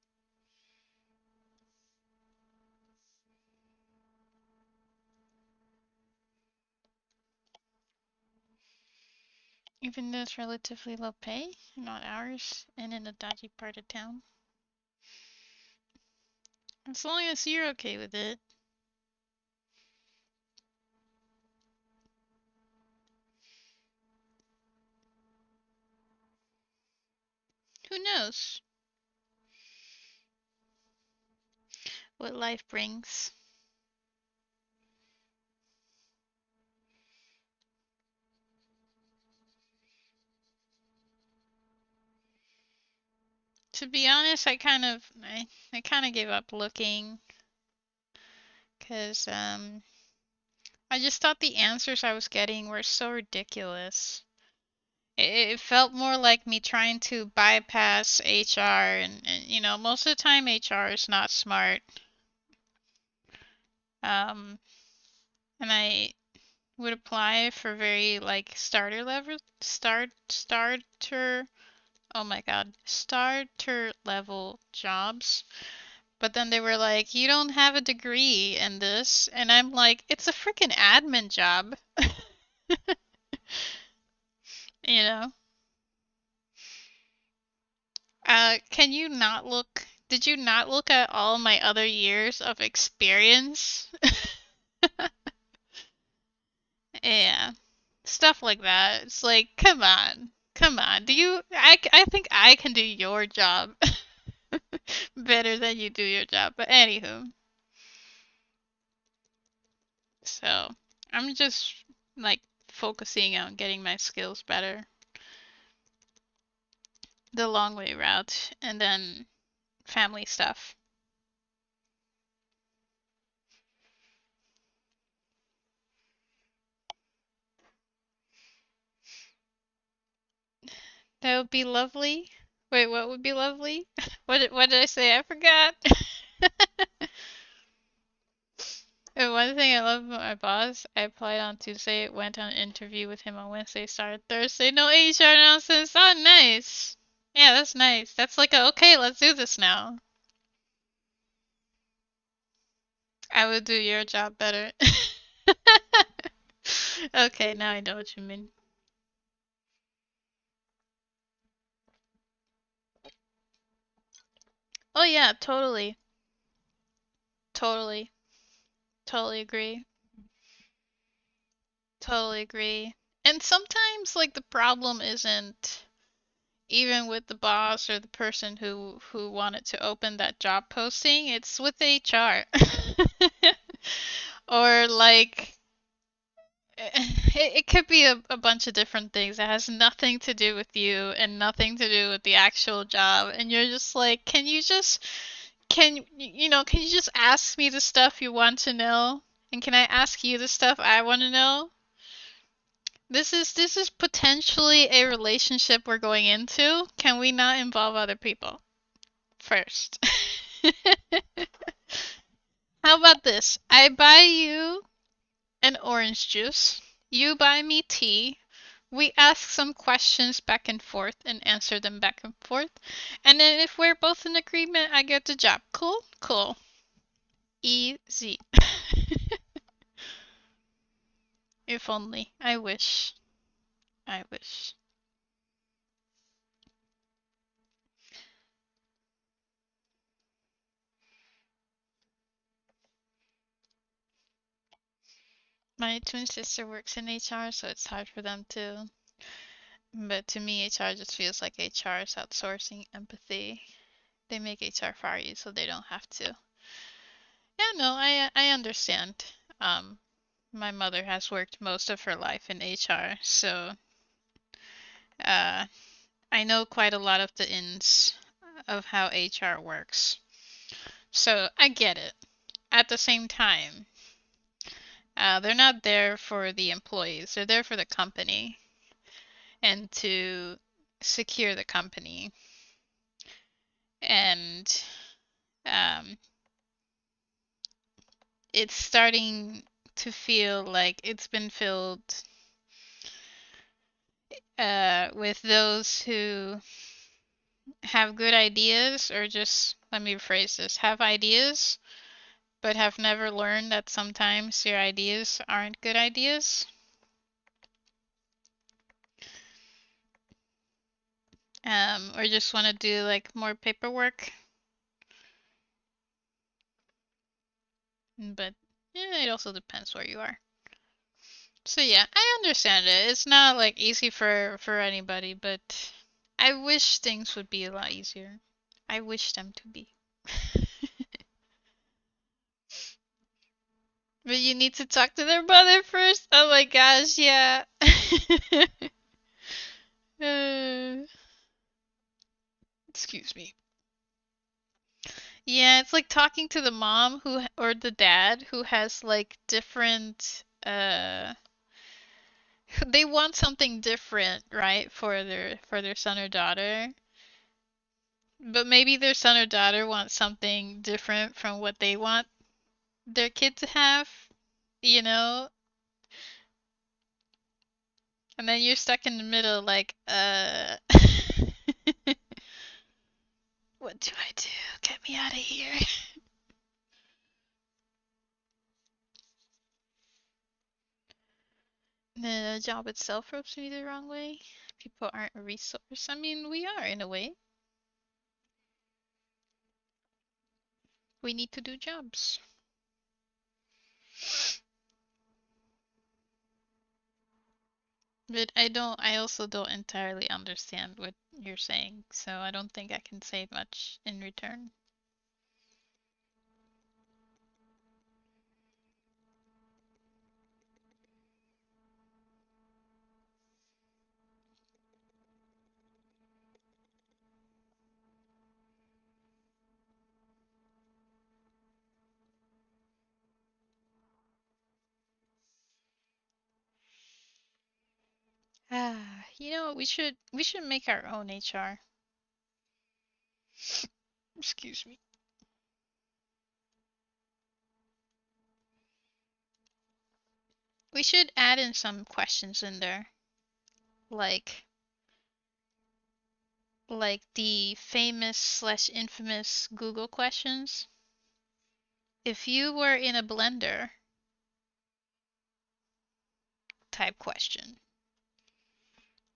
Even though it's relatively low pay, not ours, and in a dodgy part of town. As long as you're okay with it. Who knows what life brings? To be honest, I kind of gave up looking because I just thought the answers I was getting were so ridiculous. It felt more like me trying to bypass HR, and you know, most of the time HR is not smart. Um, and I would apply for very like starter, oh my God, starter level jobs. But then they were like, you don't have a degree in this. And I'm like, it's a freaking admin job. You know? Can you not look? Did you not look at all my other years of experience? Yeah. Stuff like that. It's like, come on. Come on. I think I can do your job better than you do your job. But anywho, so I'm just like focusing on getting my skills better the long way route and then family stuff. That would be lovely. Wait, what would be lovely? What did I say? I forgot. And one thing I love about my boss, I applied on Tuesday, went on an interview with him on Wednesday, started Thursday. No HR nonsense. Oh, nice. Yeah, that's nice. That's like a, okay, let's do this now. I would do your job better. Okay, now I know what you mean. Oh yeah, totally. Totally. Totally agree. Totally agree. And sometimes like the problem isn't even with the boss or the person who wanted to open that job posting, it's with HR. Or like it could be a bunch of different things that has nothing to do with you and nothing to do with the actual job, and you're just like, can you just ask me the stuff you want to know, and can I ask you the stuff I want to know? This is potentially a relationship we're going into. Can we not involve other people first? How about this? I buy you an orange juice. You buy me tea. We ask some questions back and forth and answer them back and forth. And then if we're both in agreement, I get the job. Cool? Cool. Easy. If only. I wish. I wish. My twin sister works in HR, so it's hard for them too. But to me, HR just feels like HR is outsourcing empathy. They make HR fire you so they don't have to. Yeah, no, I understand. Um, my mother has worked most of her life in HR, so uh, I know quite a lot of the ins of how HR works. So I get it. At the same time, they're not there for the employees, they're there for the company and to secure the company. And um, it's starting to feel like it's been filled with those who have good ideas, or just, let me rephrase this, have ideas, but have never learned that sometimes your ideas aren't good ideas. Or just want to do like more paperwork. But yeah, it also depends where you are. So yeah, I understand it. It's not like easy for anybody, but I wish things would be a lot easier. I wish them to be. But you need to talk to their brother first. Oh my gosh, yeah. Uh, excuse me. Yeah, it's like talking to the mom who or the dad who has like different they want something different, right, for their son or daughter. But maybe their son or daughter wants something different from what they want their kid to have, you know? And then you're stuck in the middle like, what do I do? Get me out of here. The job itself rubs me the wrong way. People aren't a resource. I mean, we are in a way. We need to do jobs. But I also don't entirely understand what you're saying, so I don't think I can say much in return. Ah, you know, we should make our own HR. Excuse me. We should add in some questions in there, like the famous slash infamous Google questions. If you were in a blender type question.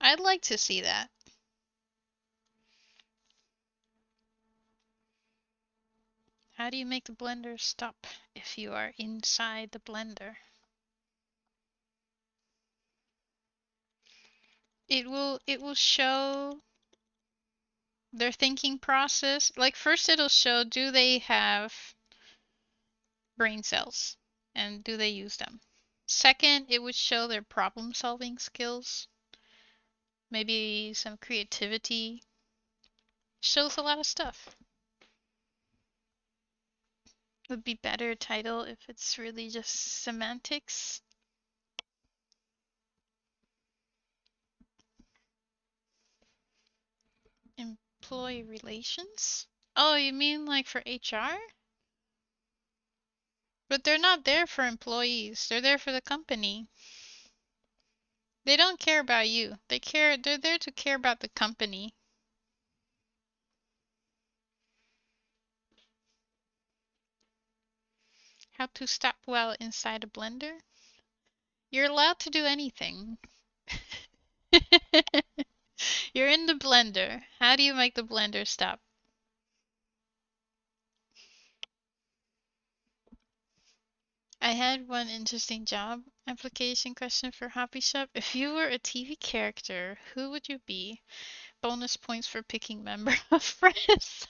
I'd like to see that. How do you make the blender stop if you are inside the blender? It will show their thinking process. Like first it'll show do they have brain cells and do they use them? Second, it would show their problem solving skills, maybe some creativity. Shows a lot of stuff. Would be better title if it's really just semantics. Employee relations? Oh, you mean like for HR? But they're not there for employees. They're there for the company. They don't care about you. They're there to care about the company. How to stop while inside a blender? You're allowed to do anything. You're in the blender. How do you make the blender stop? I had one interesting job application question for Hobby Shop. If you were a TV character, who would you be? Bonus points for picking member of Friends.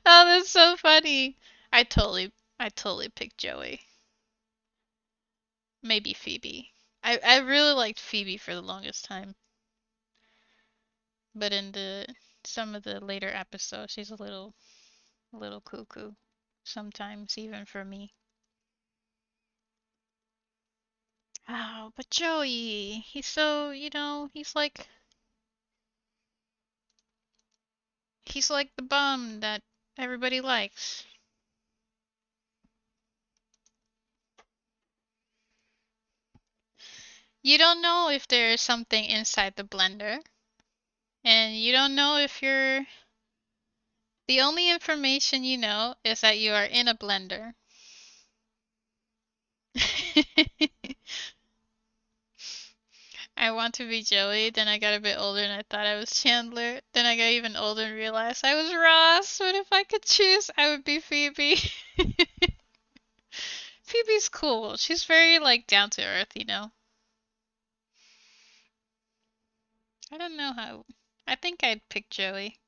Oh, that's so funny. I totally picked Joey. Maybe Phoebe. I really liked Phoebe for the longest time, but in the some of the later episodes, she's a little cuckoo. Sometimes even for me. Oh, but Joey, he's so, he's like the bum that everybody likes. You don't know if there's something inside the blender, and you don't know if you're. The only information you know is that you are in a blender. I want to be Joey, then I got a bit older and I thought I was Chandler. Then I got even older and realized I was Ross. What if I could choose? I would be Phoebe. Phoebe's cool. She's very like down to earth, you know. I don't know how. I think I'd pick Joey.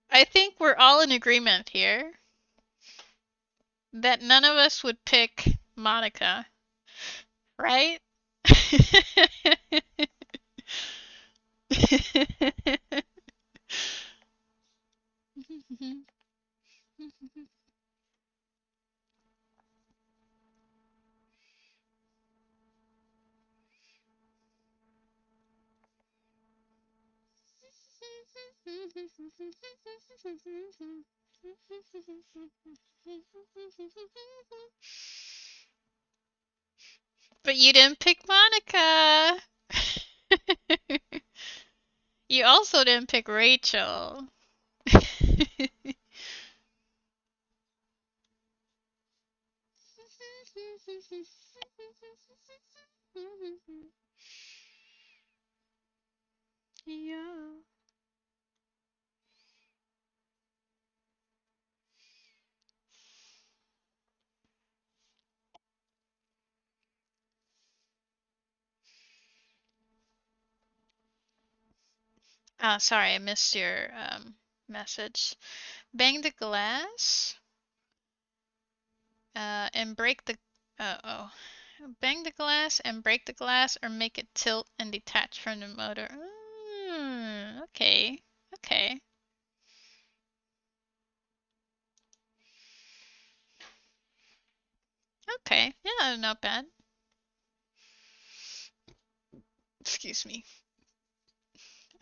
I think we're all in agreement here that none of us would pick Monica, right? But you didn't pick Monica. You also didn't pick Rachel. Yeah. Oh, sorry, I missed your message. Bang the glass, and break the. Oh. Bang the glass and break the glass, or make it tilt and detach from the motor. Okay. Okay. Okay. Yeah, not bad. Excuse me.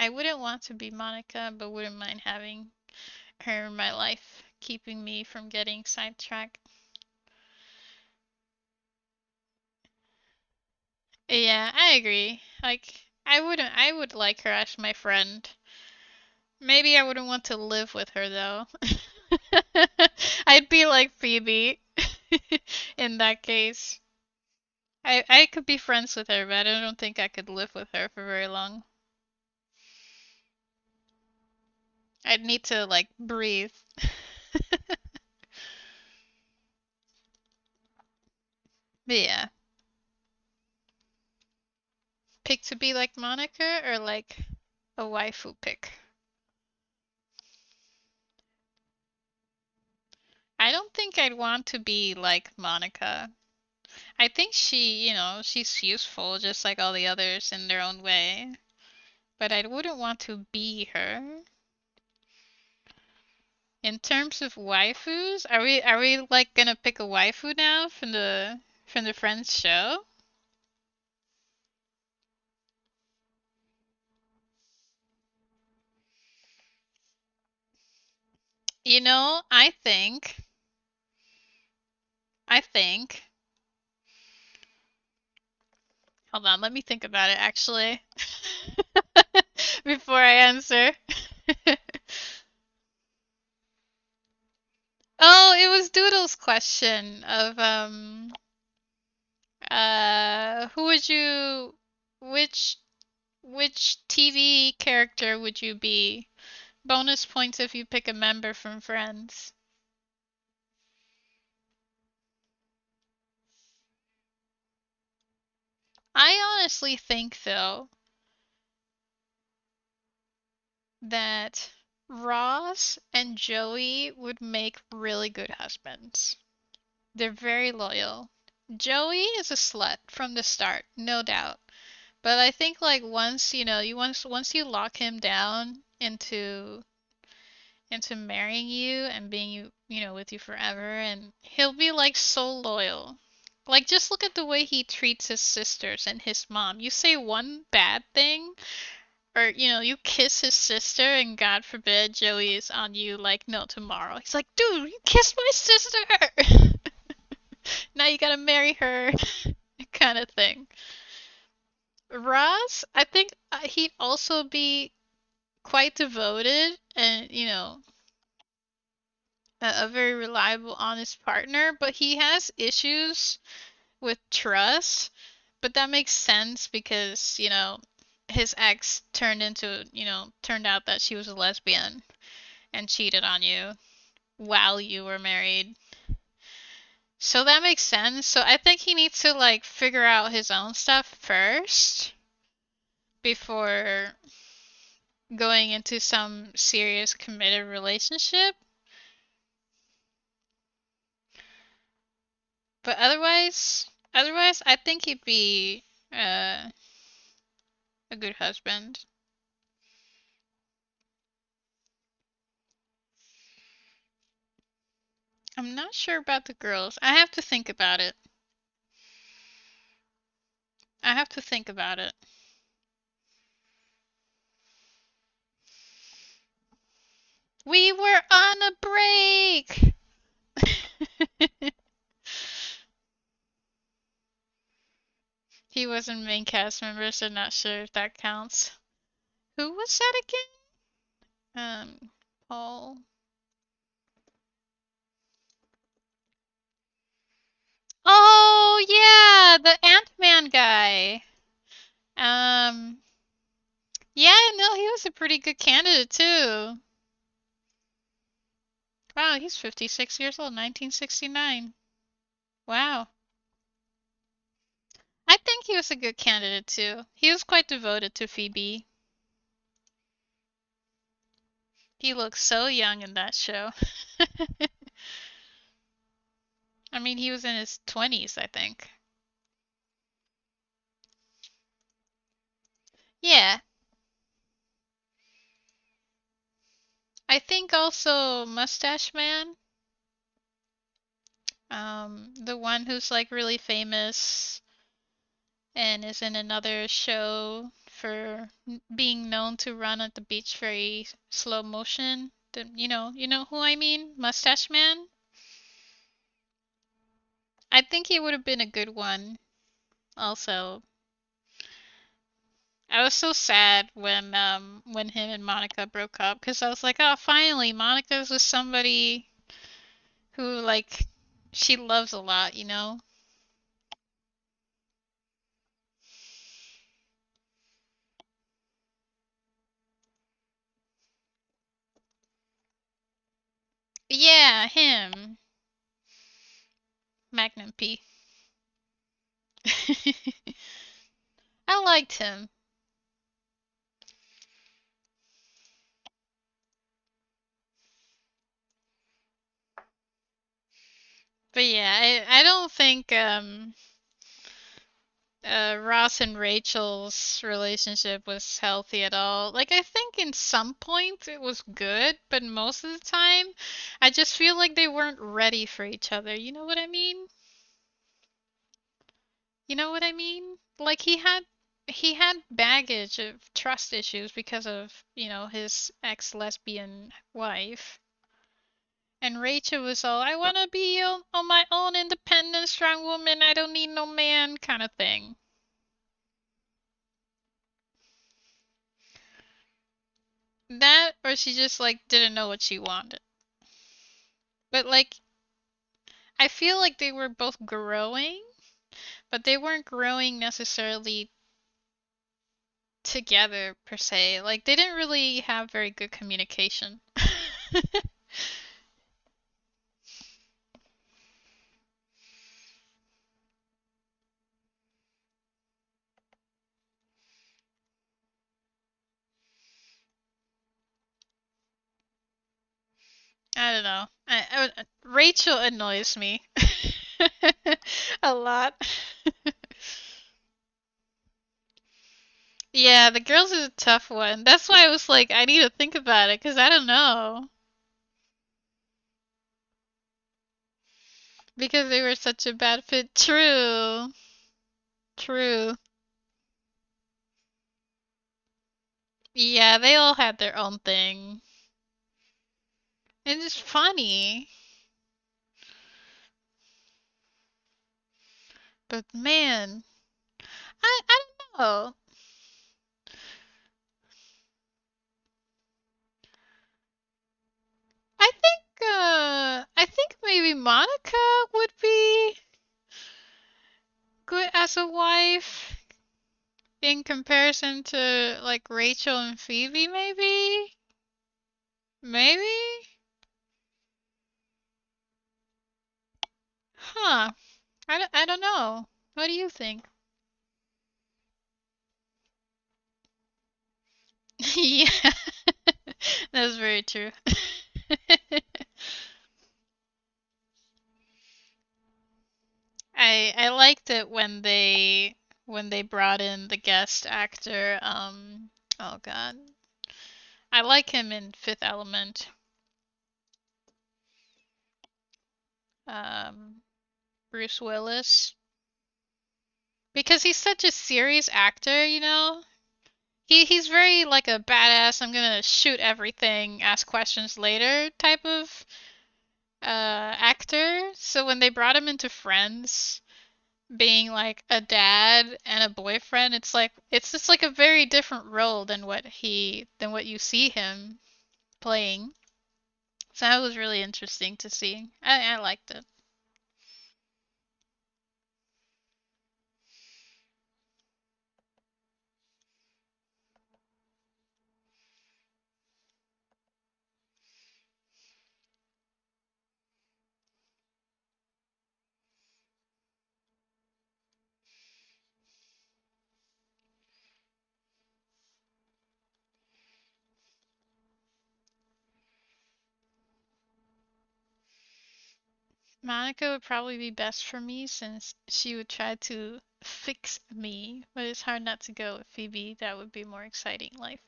I wouldn't want to be Monica, but wouldn't mind having her in my life, keeping me from getting sidetracked. Yeah, I agree. Like, I would like her as my friend. Maybe I wouldn't want to live with her though. I'd be like Phoebe in that case. I could be friends with her, but I don't think I could live with her for very long. I'd need to like breathe. But yeah, pick to be like Monica or like a waifu pick. I don't think I'd want to be like Monica. I think she's useful just like all the others in their own way. But I wouldn't want to be her. In terms of waifus, are we like gonna pick a waifu now from the Friends show? You know, I think hold on, let me think about it actually. Before I answer. Oh, it was Doodle's question of who would you which which TV character would you be? Bonus points if you pick a member from Friends. I honestly think though that Ross and Joey would make really good husbands. They're very loyal. Joey is a slut from the start, no doubt. But I think like once you lock him down into marrying you and being with you forever, and he'll be like so loyal. Like just look at the way he treats his sisters and his mom. You say one bad thing or you kiss his sister and God forbid Joey is on you like no tomorrow. He's like, "Dude, you kissed my sister." Now you gotta marry her, kind of thing. Ross, I think he'd also be quite devoted and, a very reliable, honest partner, but he has issues with trust. But that makes sense because, his ex turned out that she was a lesbian and cheated on you. while you were married. So that makes sense. So I think he needs to like figure out his own stuff first before going into some serious committed relationship. But otherwise I think he'd be uh, a good husband. I'm not sure about the girls. I have to think about it. I have to think about it. We were on a break. He wasn't main cast member, so not sure if that counts. Who was that again? Paul. Oh yeah, the Ant-Man guy. Um, yeah, no, he was a pretty good candidate too. Wow, he's 56 years old, 1969. Wow. I think he was a good candidate too. He was quite devoted to Phoebe. He looks so young in that show. I mean, he was in his 20s, I think. Yeah. I think also Mustache Man, the one who's like really famous and is in another show for being known to run at the beach very slow motion. You know who I mean? Mustache Man. I think he would have been a good one. Also, I was so sad when him and Monica broke up because I was like, oh, finally, Monica's with somebody who like she loves a lot, you know? Yeah, him, Magnum P. I liked him. But yeah, I don't think Ross and Rachel's relationship was healthy at all. Like I think in some points it was good, but most of the time I just feel like they weren't ready for each other. You know what I mean? You know what I mean? Like he had baggage of trust issues because of, his ex-lesbian wife. And Rachel was all, I want to be on my own independent, strong woman. I don't need no man kind of thing. That or she just like didn't know what she wanted. But like I feel like they were both growing, but they weren't growing necessarily together per se. Like they didn't really have very good communication. I don't know. Rachel annoys me a lot. Yeah, the girls is a tough one. That's why I was like, I need to think about it because I don't know. Because they were such a bad fit. True. True. Yeah, they all had their own thing. And it's funny. But man, I don't know. I think maybe Monica would be good as a wife in comparison to like Rachel and Phoebe maybe? Maybe? don't know. What do you think? Yeah, that's very true. I liked it when they brought in the guest actor. Oh God, I like him in Fifth Element. Um, Bruce Willis, because he's such a serious actor. He's very like a badass. I'm gonna shoot everything, ask questions later type of actor. So when they brought him into Friends, being like a dad and a boyfriend, it's just like a very different role than what you see him playing. So that was really interesting to see. I liked it. Monica would probably be best for me since she would try to fix me, but it's hard not to go with Phoebe. That would be more exciting life.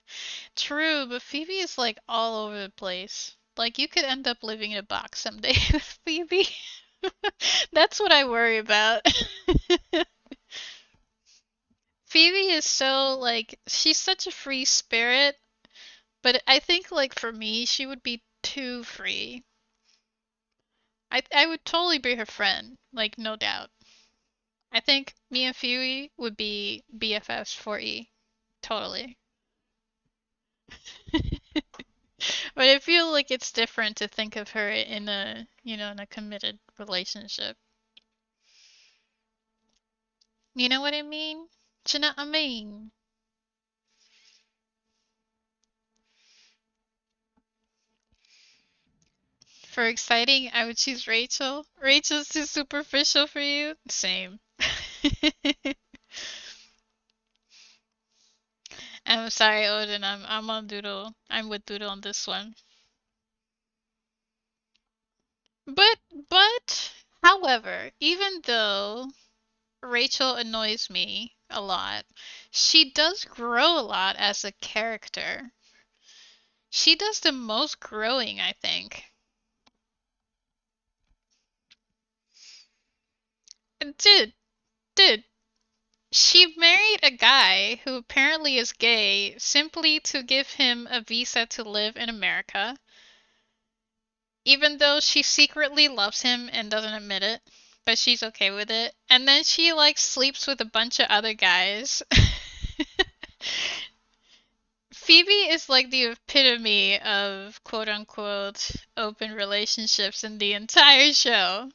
True, but Phoebe is like all over the place. Like you could end up living in a box someday with Phoebe. That's what I worry about. Phoebe is so like she's such a free spirit, but I think like for me she would be too free. I would totally be her friend, like no doubt. I think me and Phoebe would be BFFs for E. Totally. But I feel like it's different to think of her in in a committed relationship. You know what I mean? Do you know what I mean? For exciting, I would choose Rachel. Rachel's too superficial for you? Same. I'm sorry, Odin. I'm on Doodle. I'm with Doodle on this one. But however, even though Rachel annoys me a lot, she does grow a lot as a character. She does the most growing, I think. Dude, dude, she married a guy who apparently is gay simply to give him a visa to live in America, even though she secretly loves him and doesn't admit it, but she's okay with it. And then she like sleeps with a bunch of other guys. Phoebe is like the epitome of quote unquote open relationships in the entire show.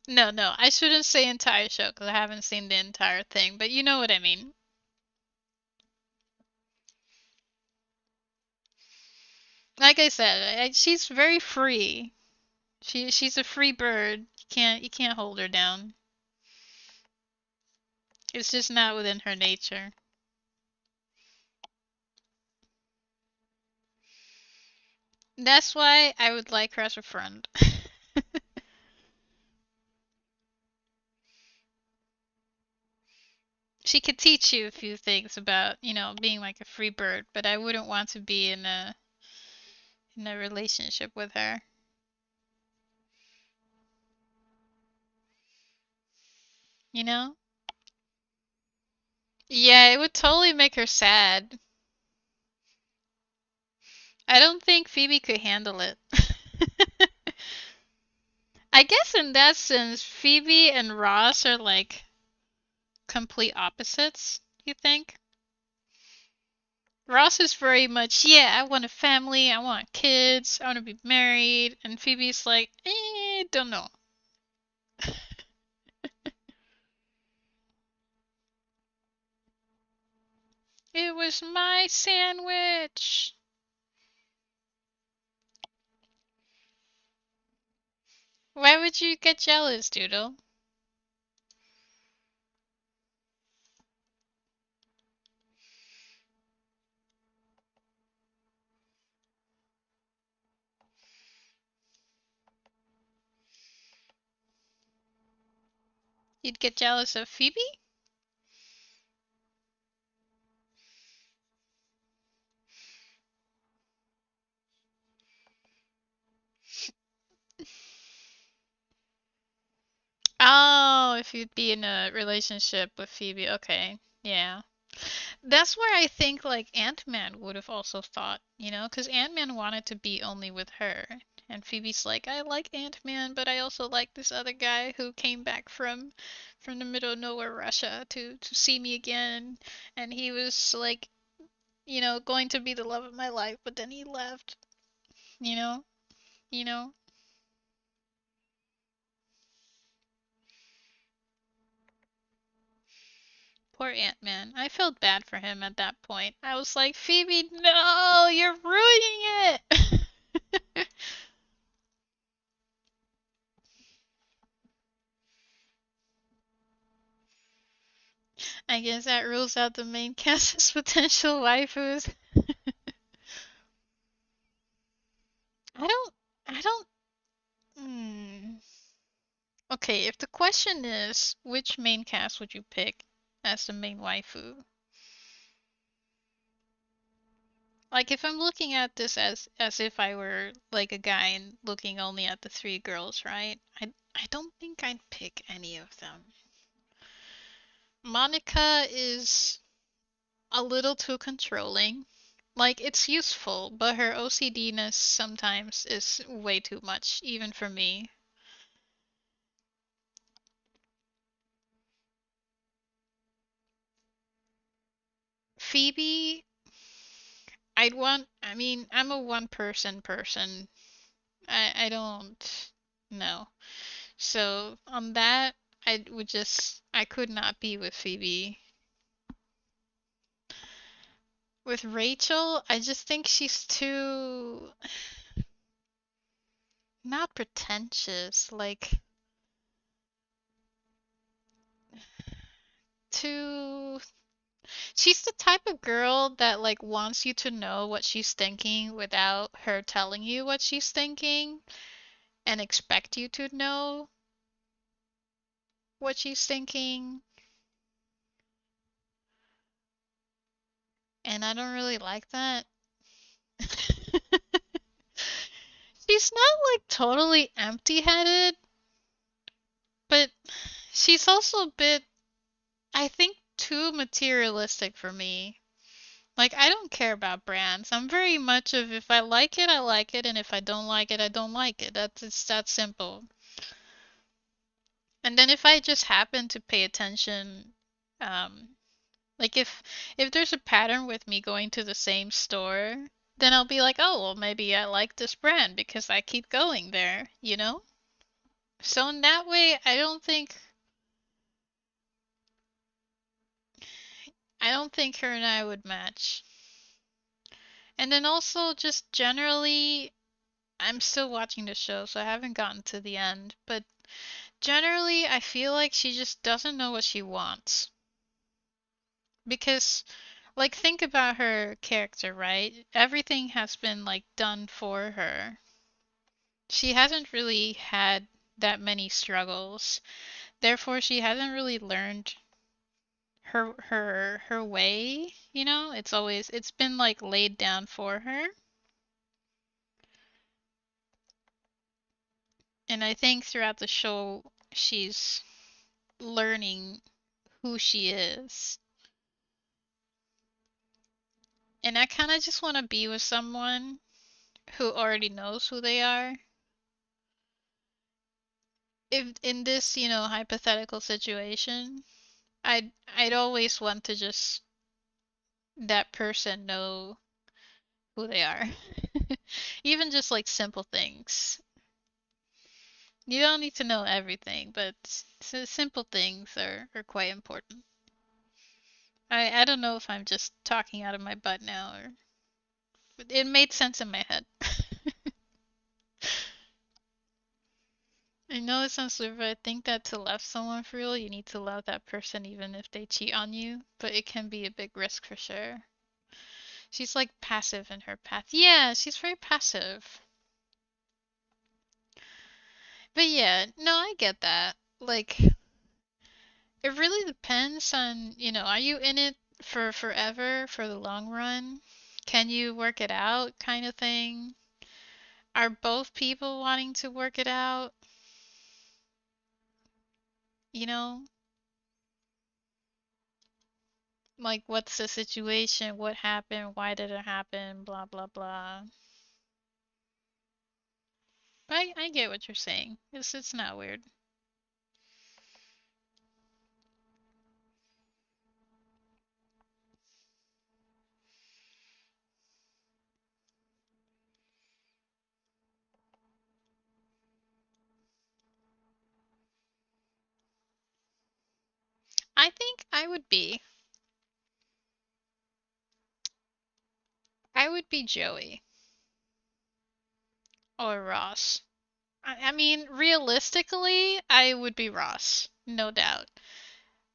No, no, I shouldn't say entire show because I haven't seen the entire thing, but you know what I mean. Like I said, she's very free. She's a free bird. You can't hold her down. It's just not within her nature. That's why I would like her as a friend. She could teach you a few things about, being like a free bird, but I wouldn't want to be in a relationship with her. You know? Yeah, it would totally make her sad. I don't think Phoebe could handle it. I guess in that sense, Phoebe and Ross are like complete opposites, you think? Ross is very much, yeah, I want a family, I want kids, I want to be married, and Phoebe's like, don't know. It was my sandwich. Why would you get jealous, Doodle? You'd get jealous of Phoebe? Oh, if you'd be in a relationship with Phoebe, okay. Yeah. That's where I think like Ant-Man would have also thought, you know, because Ant-Man wanted to be only with her. And Phoebe's like, I like Ant-Man, but I also like this other guy who came back from the middle of nowhere, Russia, to see me again. And he was like, you know, going to be the love of my life, but then he left, you know, you know. Poor Ant-Man. I felt bad for him at that point. I was like, Phoebe, no, you're ruining it. I guess that rules out the main cast as potential waifus. I don't, I don't, hmm. Okay, if the question is which main cast would you pick as the main waifu? Like if I'm looking at this as if I were like a guy and looking only at the three girls, right? I don't think I'd pick any of them. Monica is a little too controlling. Like it's useful, but her OCDness sometimes is way too much, even for me. Phoebe, I mean, I'm a one person. I don't know. So on that, I could not be with Phoebe. With Rachel, I just think she's too, not pretentious, like too, she's the type of girl that like wants you to know what she's thinking without her telling you what she's thinking and expect you to know what she's thinking. And I don't really like that. She's not like totally empty-headed, but she's also a bit, I think, too materialistic for me. Like, I don't care about brands. I'm very much of if I like it, I like it, and if I don't like it, I don't like it. It's that simple. And then if I just happen to pay attention, um, like if there's a pattern with me going to the same store, then I'll be like, oh, well, maybe I like this brand because I keep going there, you know? So in that way, I don't think her and I would match. And then also just generally, I'm still watching the show, so I haven't gotten to the end, but generally I feel like she just doesn't know what she wants. Because like think about her character, right? Everything has been like done for her. She hasn't really had that many struggles. Therefore, she hasn't really learned her way, you know? It's been like laid down for her. And I think throughout the show she's learning who she is. And I kind of just want to be with someone who already knows who they are. If in this, you know, hypothetical situation, I'd always want to just that person know who they are. Even just like simple things. You don't need to know everything, but simple things are quite important. I don't know if I'm just talking out of my butt now or but it made sense in my head. I know it sounds stupid, but I think that to love someone for real, you need to love that person even if they cheat on you, but it can be a big risk for sure. She's like passive in her path. Yeah, she's very passive. But yeah, no, I get that. Like, It really depends on, are you in it for forever, for the long run? Can you work it out kind of thing? Are both people wanting to work it out? You know, like what's the situation? What happened? Why did it happen? Blah, blah, blah. I get what you're saying. It's not weird. I think I would be Joey or Ross. I mean, realistically, I would be Ross, no doubt.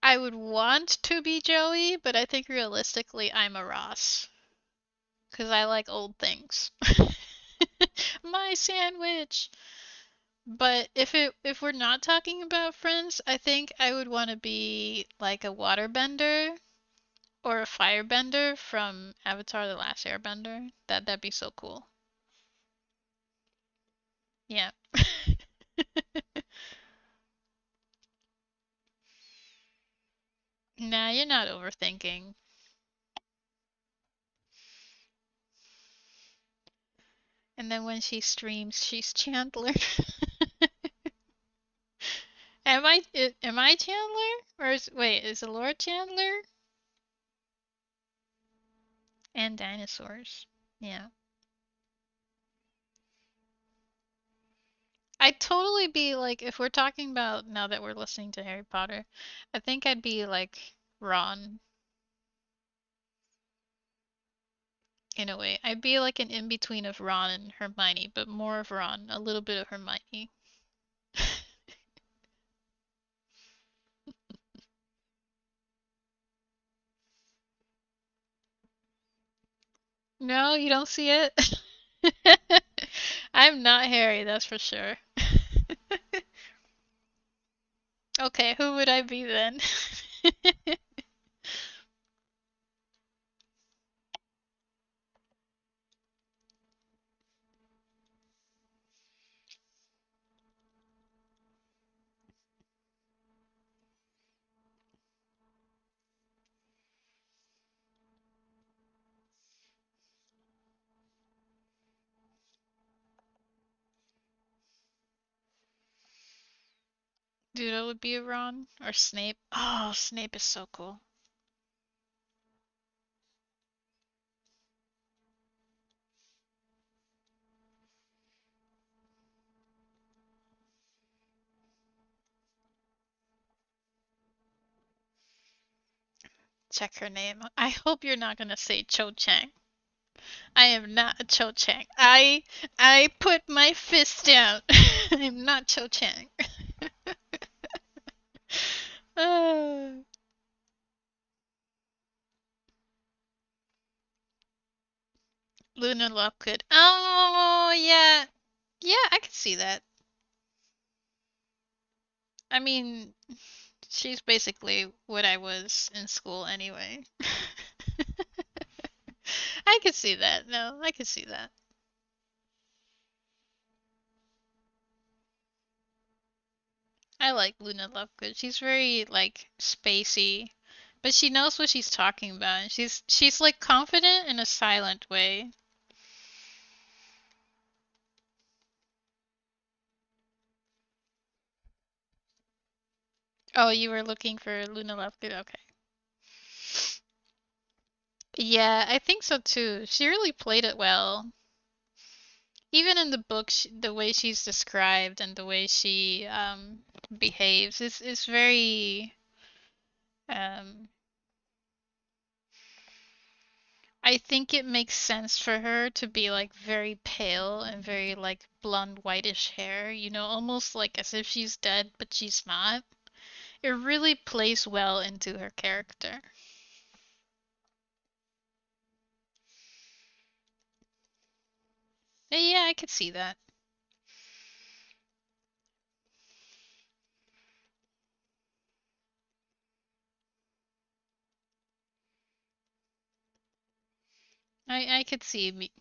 I would want to be Joey, but I think realistically, I'm a Ross because I like old things. My sandwich. But if we're not talking about friends, I think I would want to be like a waterbender or a firebender from Avatar: The Last Airbender. That'd be so cool. Yeah. Nah, you're not overthinking. And then when she streams, she's Chandler. Am I Chandler? Or is it Lord Chandler? And dinosaurs. Yeah. I'd totally be like, if we're talking about now that we're listening to Harry Potter, I think I'd be like Ron in a way. I'd be like an in between of Ron and Hermione, but more of Ron, a little bit of Hermione. No, you don't see it? I'm not Harry, that's for sure. Okay, who would I be then? Dude, it would be a Ron or Snape. Oh, Snape is so cool. Check her name. I hope you're not gonna say Cho Chang. I am not a Cho Chang. I put my fist down. I'm not Cho Chang. uh, Luna Lovegood. Oh yeah, yeah, I could see that. I mean, she's basically what I was in school anyway. I could see that. No, I could see that. I like Luna Lovegood. She's very like spacey, but she knows what she's talking about. And she's like confident in a silent way. Oh, you were looking for Luna Lovegood. Okay. Yeah, I think so too. She really played it well. Even in the book, the way she's described and the way she behaves is very. Um, I think it makes sense for her to be like very pale and very like blonde whitish hair, almost like as if she's dead, but she's not. It really plays well into her character. Yeah, I could see that. I could see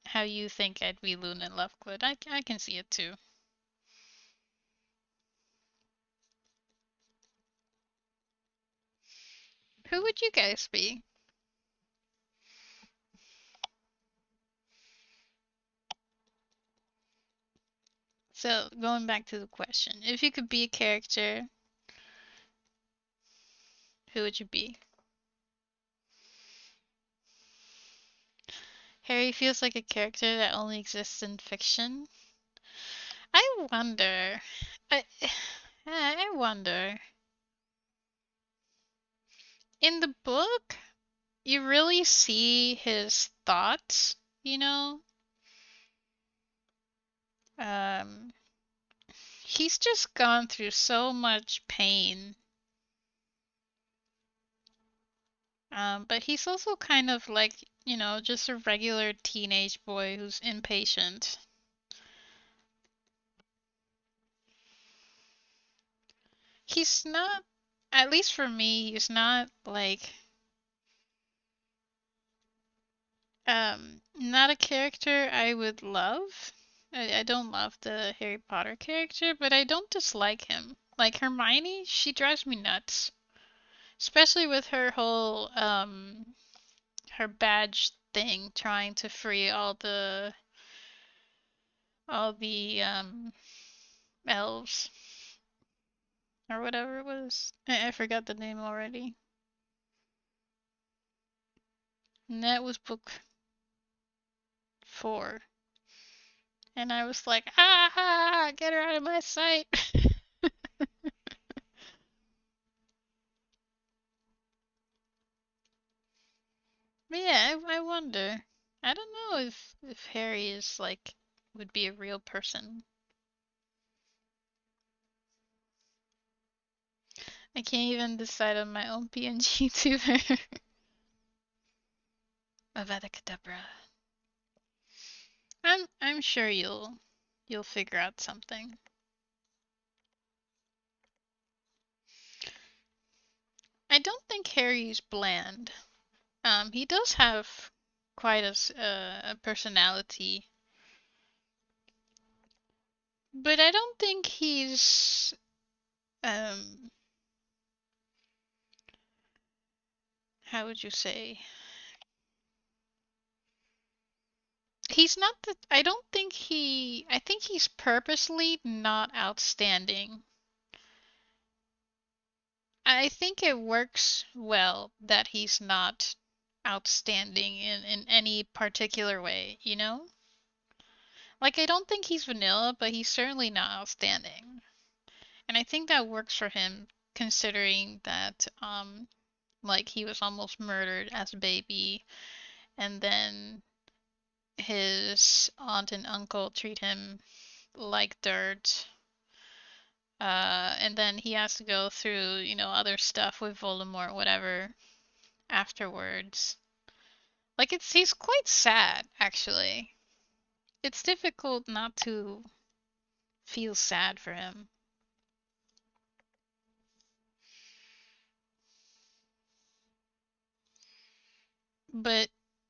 how you think I'd be Luna Lovegood. I can see it too. Who would you guys be? So, going back to the question, if you could be a character, who would you be? Harry feels like a character that only exists in fiction. I wonder. I, I wonder. In the book, you really see his thoughts, you know? Um, he's just gone through so much pain. But he's also kind of like, just a regular teenage boy who's impatient. He's not, at least for me, he's not like, not a character I would love. I don't love the Harry Potter character, but I don't dislike him. Like Hermione, she drives me nuts. Especially with her whole her badge thing trying to free all the elves or whatever it was. I forgot the name already. And that was book 4. And I was like, ah, get her out of my sight. But yeah, I wonder. I don't know if Harry is like would be a real person. I can't even decide on my own pngtuber. Avada Kedavra. I'm sure you'll figure out something. I don't think Harry's bland. He does have quite a personality, but I don't think he's um how would you say? He's not the I don't think I think he's purposely not outstanding. I think it works well that he's not outstanding in any particular way, you know? Like, I don't think he's vanilla, but he's certainly not outstanding. And I think that works for him, considering that, like, he was almost murdered as a baby, and then his aunt and uncle treat him like dirt. And then he has to go through, other stuff with Voldemort, whatever, afterwards. Like, he's quite sad, actually. It's difficult not to feel sad for him. But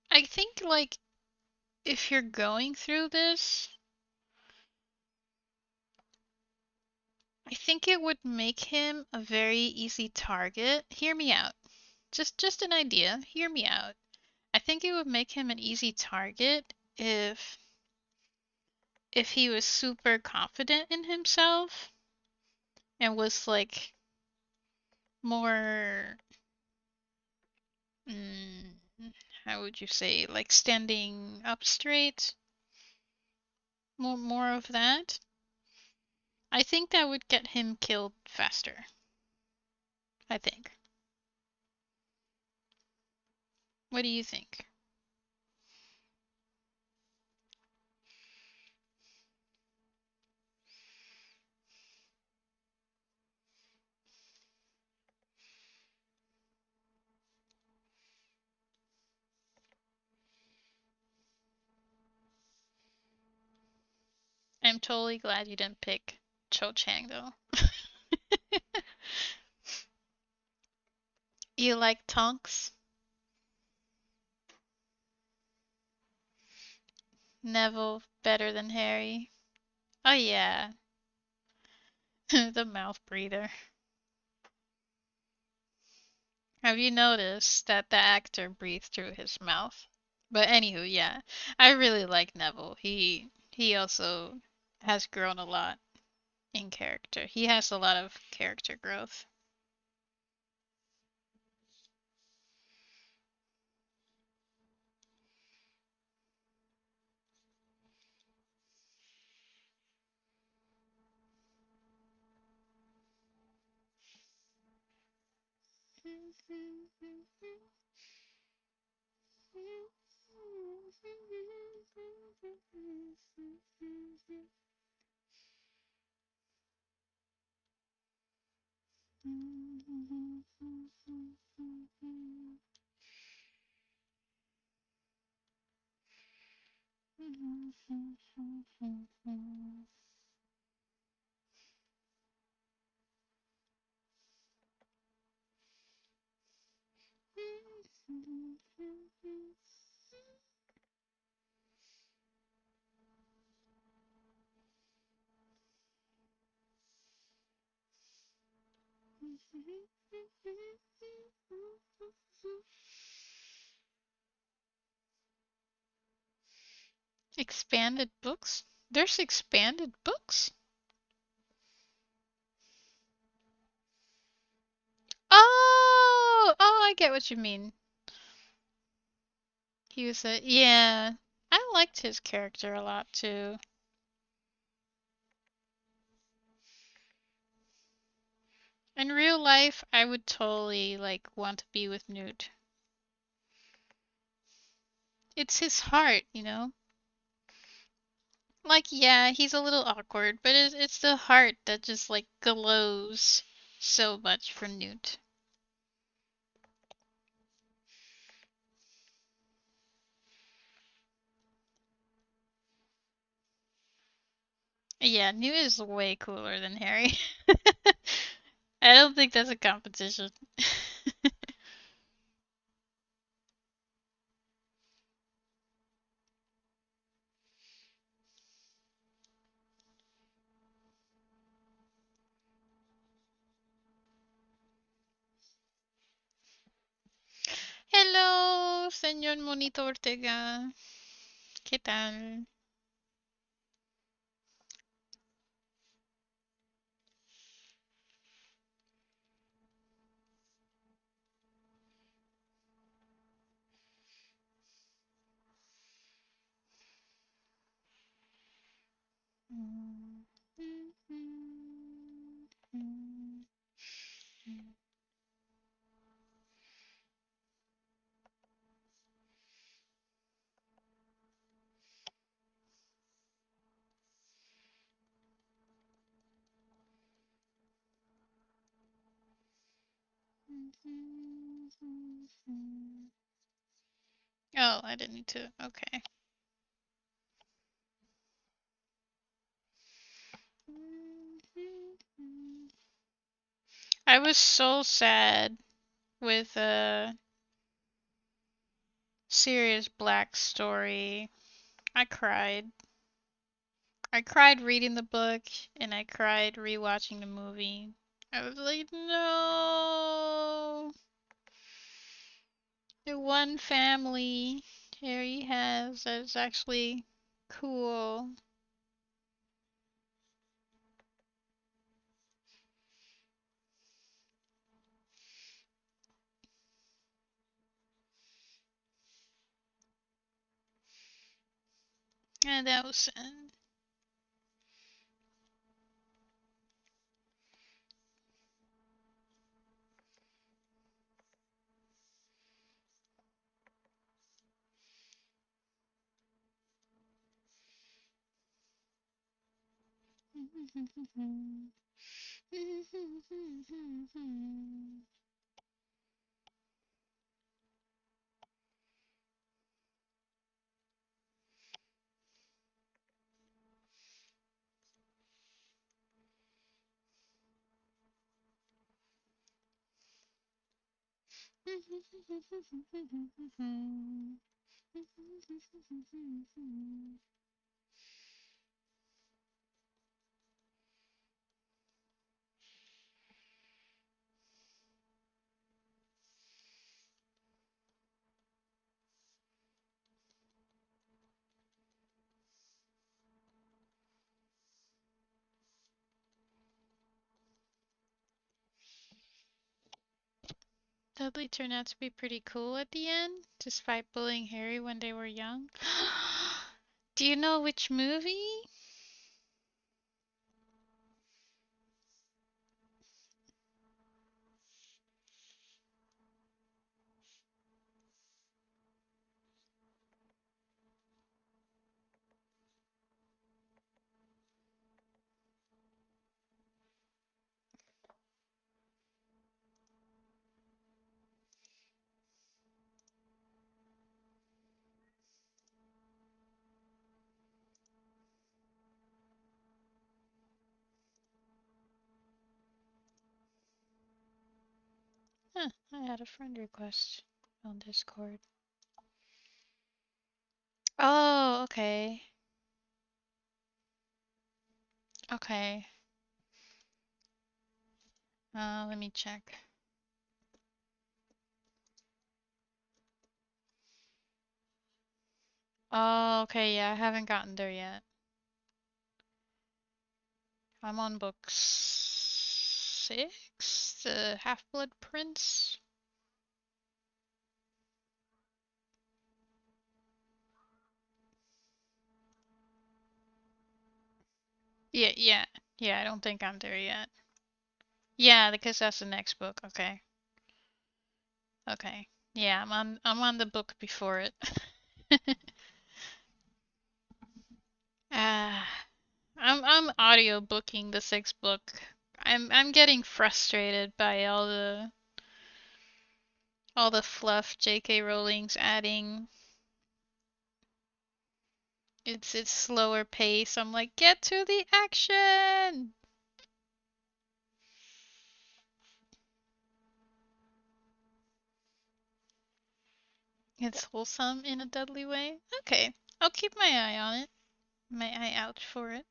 I think, like, if you're going through this, I think it would make him a very easy target. Hear me out. Just an idea. Hear me out. I think it would make him an easy target if he was super confident in himself and was like more mm, how would you say, like standing up straight, more of that. I think that would get him killed faster. I think. What do you think? I'm totally glad you didn't pick Cho Chang though. You like Tonks? Neville better than Harry. Oh yeah, the mouth breather. Have you noticed that the actor breathed through his mouth? But anywho, yeah, I really like Neville. He also has grown a lot in character. He has a lot of character growth. Expanded books? There's expanded books? Oh, I get what you mean. He was a, yeah. I liked his character a lot too. In real life, I would totally like want to be with Newt. It's his heart, you know? Like, yeah, he's a little awkward, but it's the heart that just like glows so much for Newt. Yeah, Newt is way cooler than Harry. I don't think that's a competition. Hello, señor Monito Ortega. ¿Qué tal? Oh, I didn't need to. Okay. I was so sad with Sirius Black's story. I cried. I cried reading the book and I cried rewatching the movie. I was like, no. The one family Harry has that is actually cool. And that was sad. Dudley turned out to be pretty cool at the end, despite bullying Harry when they were young. Do you know which movie? Huh, I had a friend request on Discord. Oh, okay. Okay. Let me check. Oh, okay, yeah, I haven't gotten there yet. I'm on book 6, the Half-Blood Prince. Yeah, yeah, yeah, I don't think I'm there yet. Yeah, because that's the next book. Okay. Okay. Yeah, I'm on the book before it. Ah, I'm audiobooking the sixth book. I'm getting frustrated by all the fluff J.K. Rowling's adding. It's slower pace. I'm like, get to the action. It's wholesome in a Dudley way. Okay, I'll keep my eye on it. My eye out for it.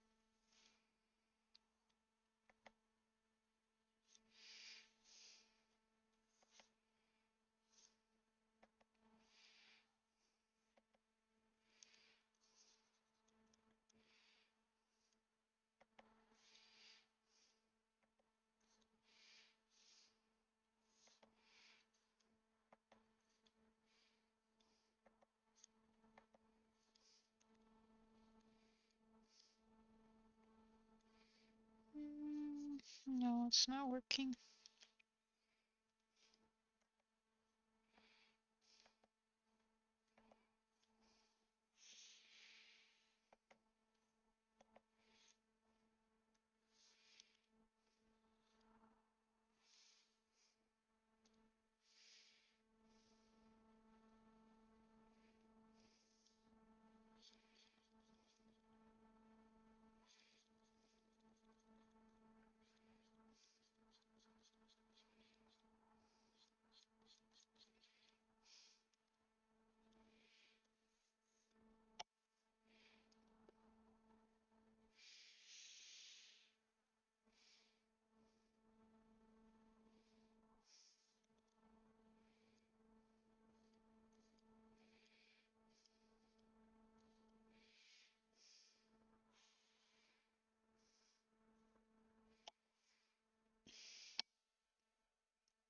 No, it's not working.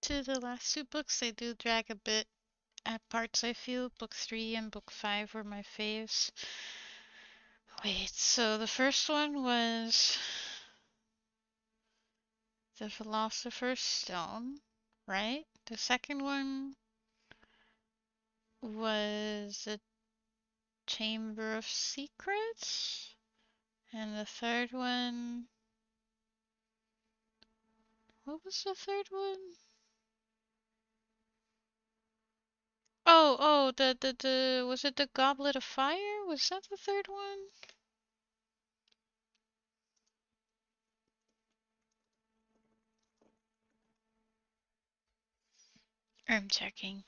To the last two books, they do drag a bit at parts, I feel. Book 3 and book 5 were my faves. Wait, so the first one was the Philosopher's Stone, right? The second one was the Chamber of Secrets. And the third one. What was the third one? Oh, the was it the Goblet of Fire? Was that the third one? I'm checking.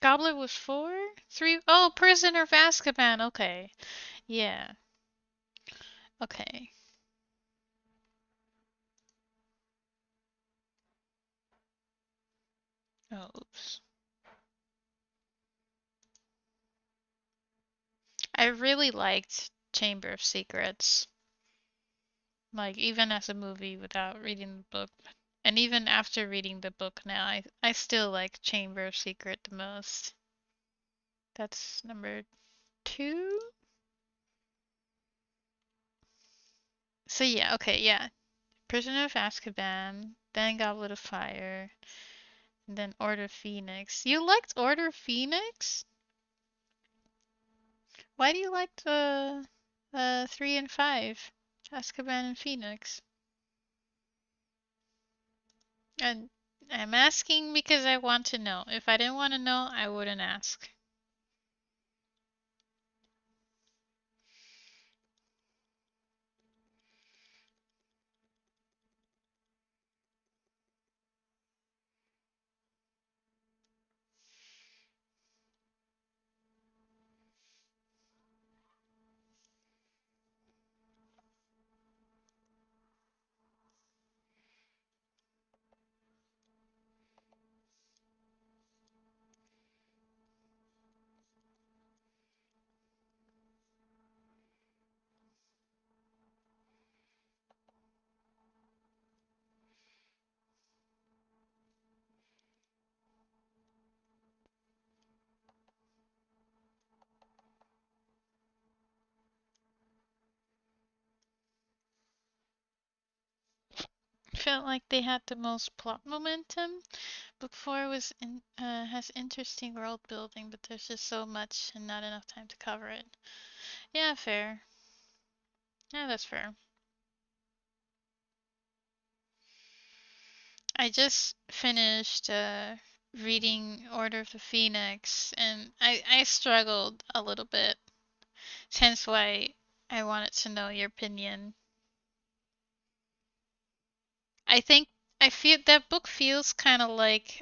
Goblet was 4? 3? Oh, Prisoner of Azkaban. Okay. Yeah. Okay. Oh, oops. I really liked Chamber of Secrets. Like, even as a movie without reading the book. And even after reading the book now, I still like Chamber of Secret the most. That's number 2? So yeah, okay, yeah. Prisoner of Azkaban, then Goblet of Fire, and then Order Phoenix. You liked Order Phoenix? Why do you like the 3 and 5? Azkaban and Phoenix. And I'm asking because I want to know. If I didn't want to know, I wouldn't ask. Felt like they had the most plot momentum. Book 4 has interesting world building, but there's just so much and not enough time to cover it. Yeah, fair. Yeah, that's fair. I just finished reading Order of the Phoenix, and I struggled a little bit. Hence why I wanted to know your opinion. I think I feel that book feels kind of like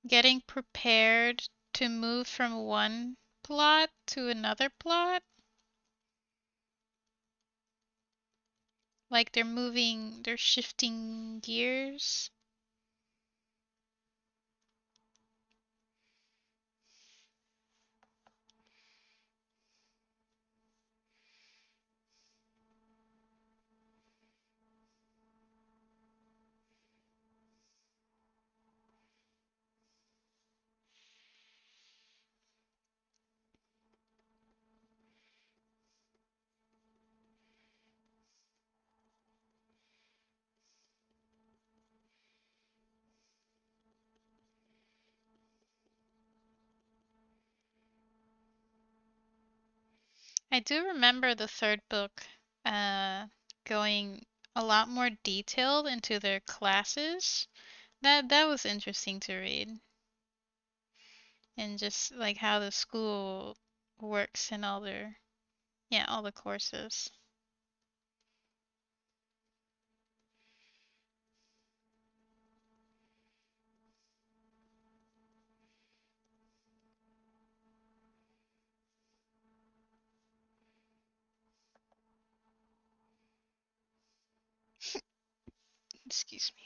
getting prepared to move from one plot to another plot. Like they're shifting gears. I do remember the third book uh, going a lot more detailed into their classes. That was interesting to read, and just like how the school works and all the courses. Excuse me.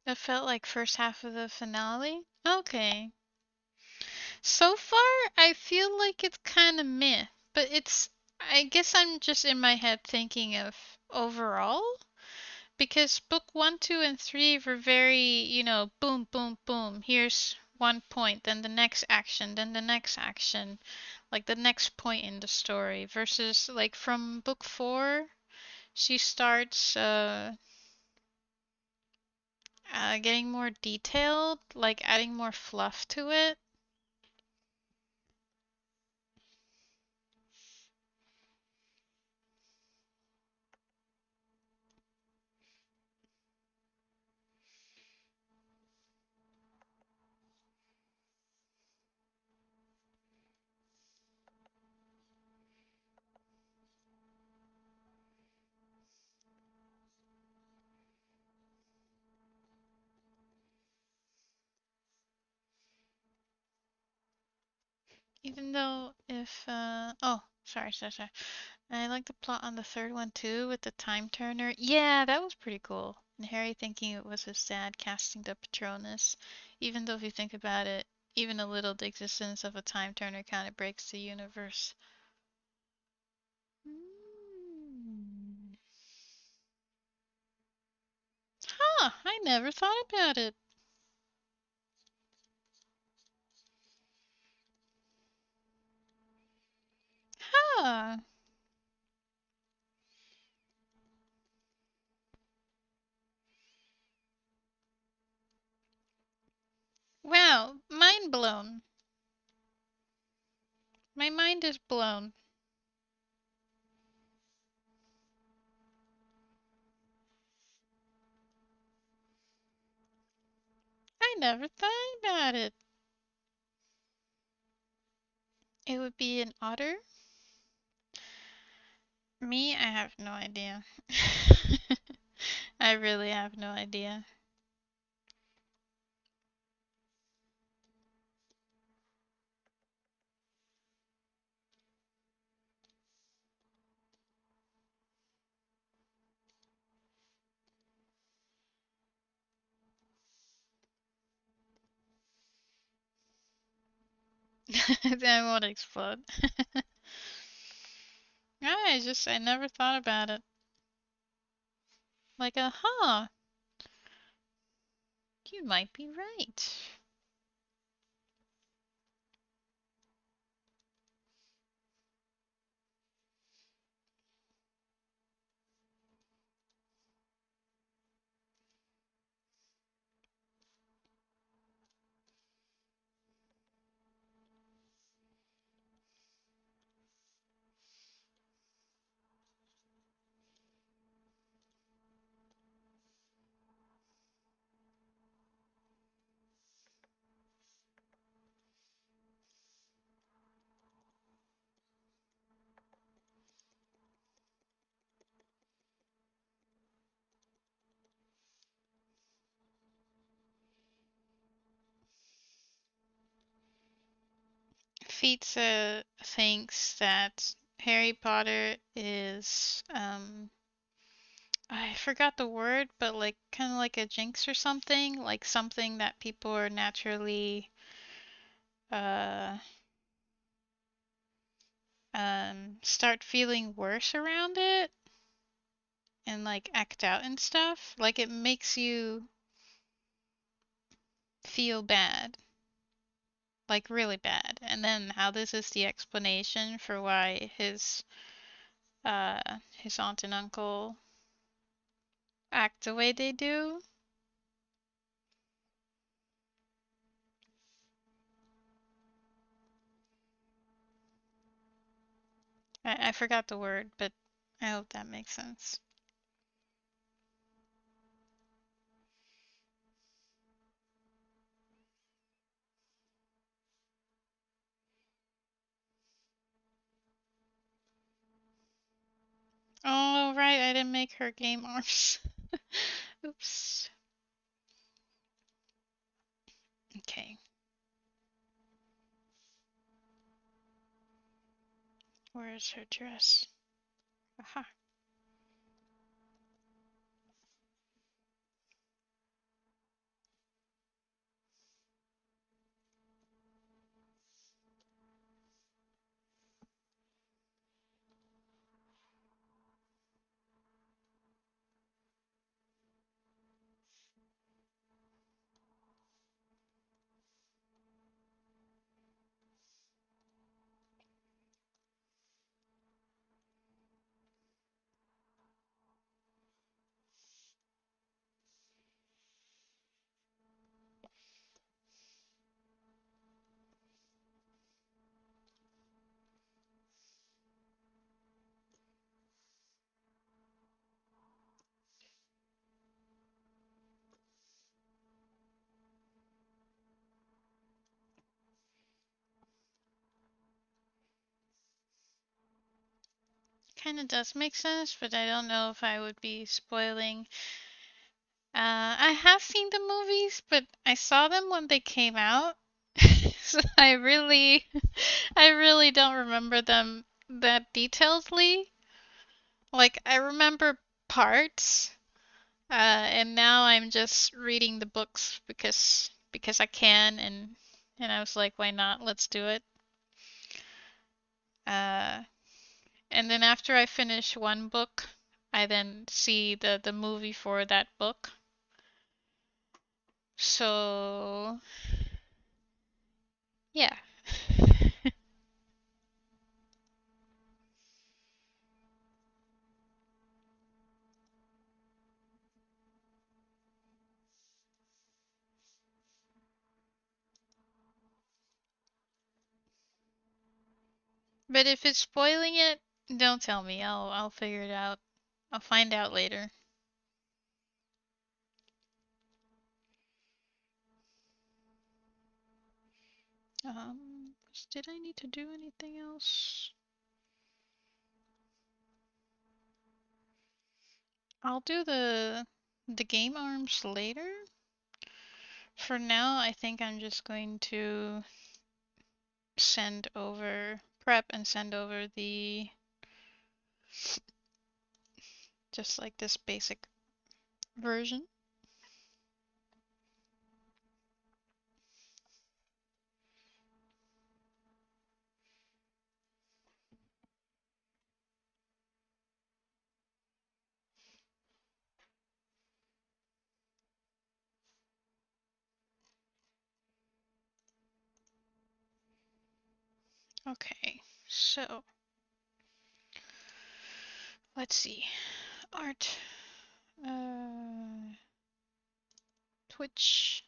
It felt like first half of the finale. Okay. So far, I feel like it's kind of meh, but I guess I'm just in my head thinking of overall, because book 1, 2, and 3 were very, boom, boom, boom. Here's one point, then the next action, then the next action, like the next point in the story, versus like from book 4, she starts getting more detailed, like adding more fluff to it. Even though if oh, sorry. I like the plot on the third one too with the time turner. Yeah, that was pretty cool. And Harry thinking it was his dad casting the Patronus. Even though if you think about it, even a little the existence of a time turner kind of breaks the universe. Hmm. Huh, I never thought about it. Huh. Wow, mind blown. My mind is blown. I never thought about it. It would be an otter? Me, I have no idea. I really have no idea. I won't explode. I never thought about it. Like a, huh, you might be right. Pizza thinks that Harry Potter is, I forgot the word, but like kind of like a jinx or something, like something that people are naturally, uh, start feeling worse around it and like act out and stuff. Like it makes you feel bad, like really bad. And then how this is the explanation for why his aunt and uncle act the way they do. I forgot the word, but I hope that makes sense. Oh, right, I didn't make her game arms. Oops. Okay, where is her dress? Aha. Kind of does make sense, but I don't know if I would be spoiling. I have seen the movies, but I saw them when they came out. I really, I really don't remember them that detailedly. Like I remember parts, and now I'm just reading the books because I can, and I was like, why not? Let's do it. Uh, and then after I finish one book, I then see the movie for that book. So yeah. But if it's spoiling it, don't tell me. I'll figure it out. I'll find out later. Did I need to do anything else? I'll do the game arms later. For now, I think I'm just going to prep and send over the just like this basic version. Okay, so let's see. Art, Twitch,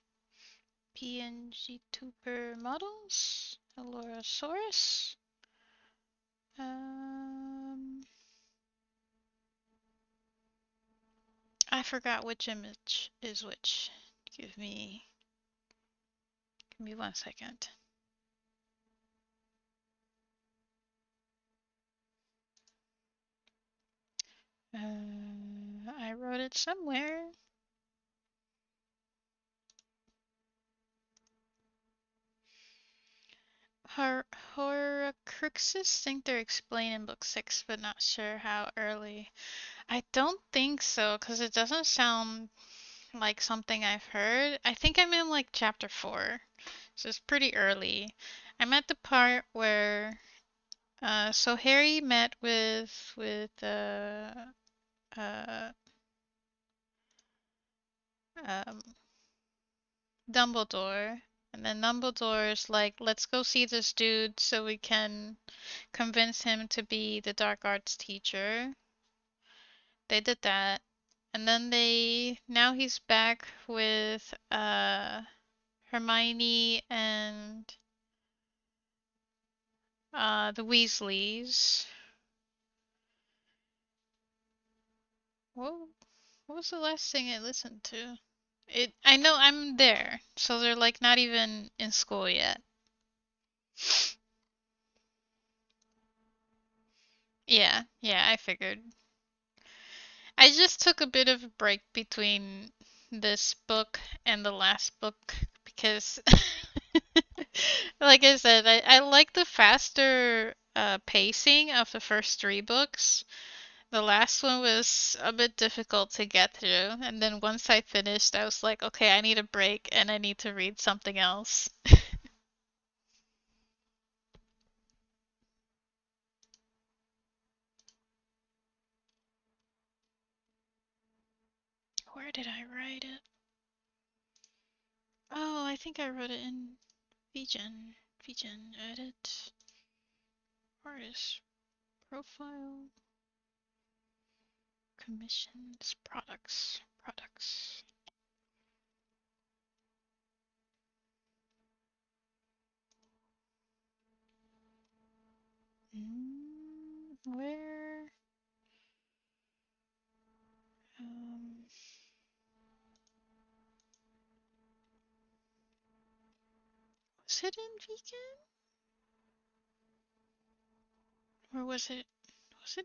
pngtuber models, Allosaurus. Um, I forgot which image is which. Give me 1 second. I wrote it somewhere. Horcruxes think they're explained in book 6, but not sure how early. I don't think so, because it doesn't sound like something I've heard. I think I'm in like chapter 4, so it's pretty early. I'm at the part where so Harry met with uh um Dumbledore, and then Dumbledore's like, let's go see this dude so we can convince him to be the dark arts teacher. They did that. And then now he's back with Hermione and the Weasleys. Whoa, what was the last thing I listened to? I know I'm there, so they're like not even in school yet. Yeah, yeah, I figured. I just took a bit of a break between this book and the last book because, like I said, I like the faster pacing of the first 3 books. The last one was a bit difficult to get through, and then once I finished, I was like, okay, I need a break and I need to read something else. Where did I write it? Oh, I think I wrote it in VGen. VGen edit. Artist profile. Commissions. Products. Products. Where? Um, was it in vegan? Or was it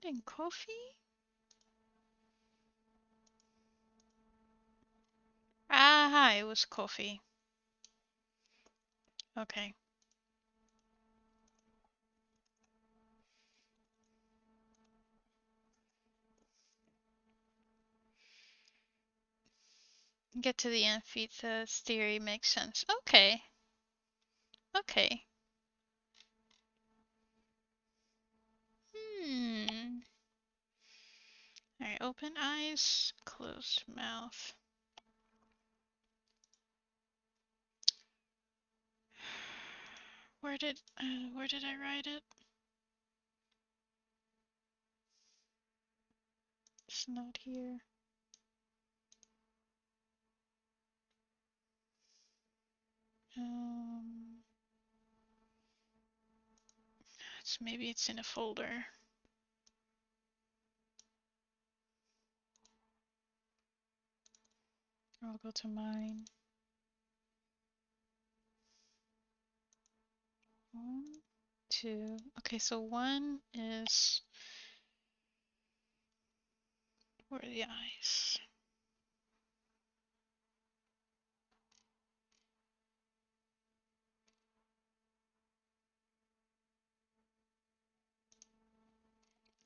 in coffee? Aha, it was coffee. Okay. Get to the amphithesis theory makes sense. Okay. Okay. Hmm. Alright, open eyes, closed mouth. Where did I write it? It's not here. Maybe it's in a folder. I'll go to mine. 1, 2. Okay, so 1 is where are the eyes?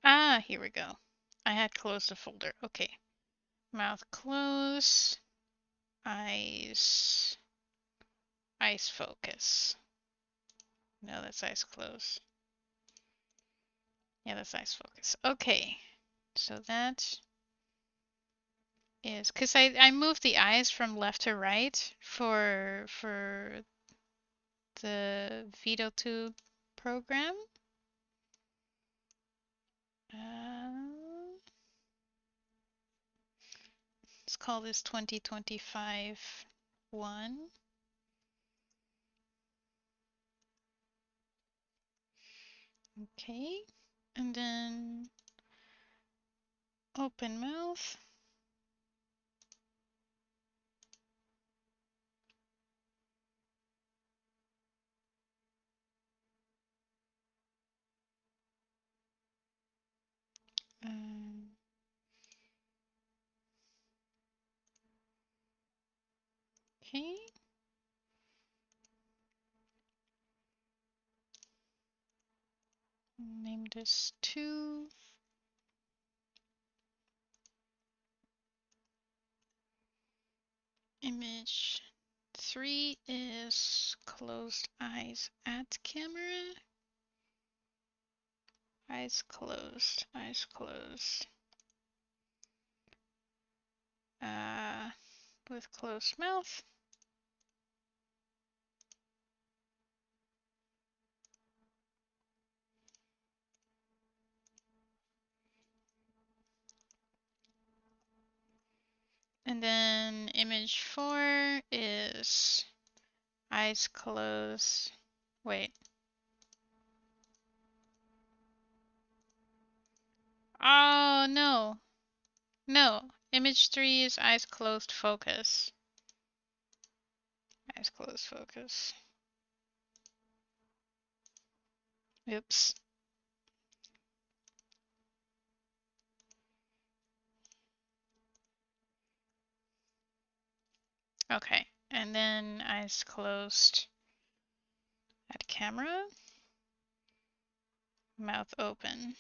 Ah, here we go. I had closed the folder. Okay. Mouth close. Eyes. Eyes focus. No, that's eyes close. Yeah, that's eyes focus. Okay. So that is because I moved the eyes from left to right for the VitoTube program. Let's call this 2025 1. Okay, and then open mouth. Okay. Name this 2. Image 3 is closed eyes at camera. Eyes closed, eyes closed. With closed mouth. And then image 4 is eyes closed. Wait. Oh, no. No. Image 3 is eyes closed focus. Eyes closed focus. Oops. Okay. And then eyes closed at camera. Mouth open.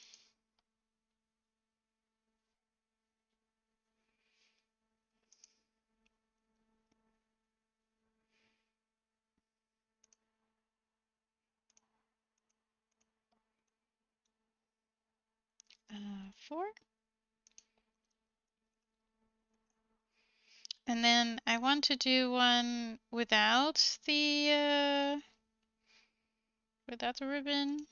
Four. And then I want to do one without the ribbon.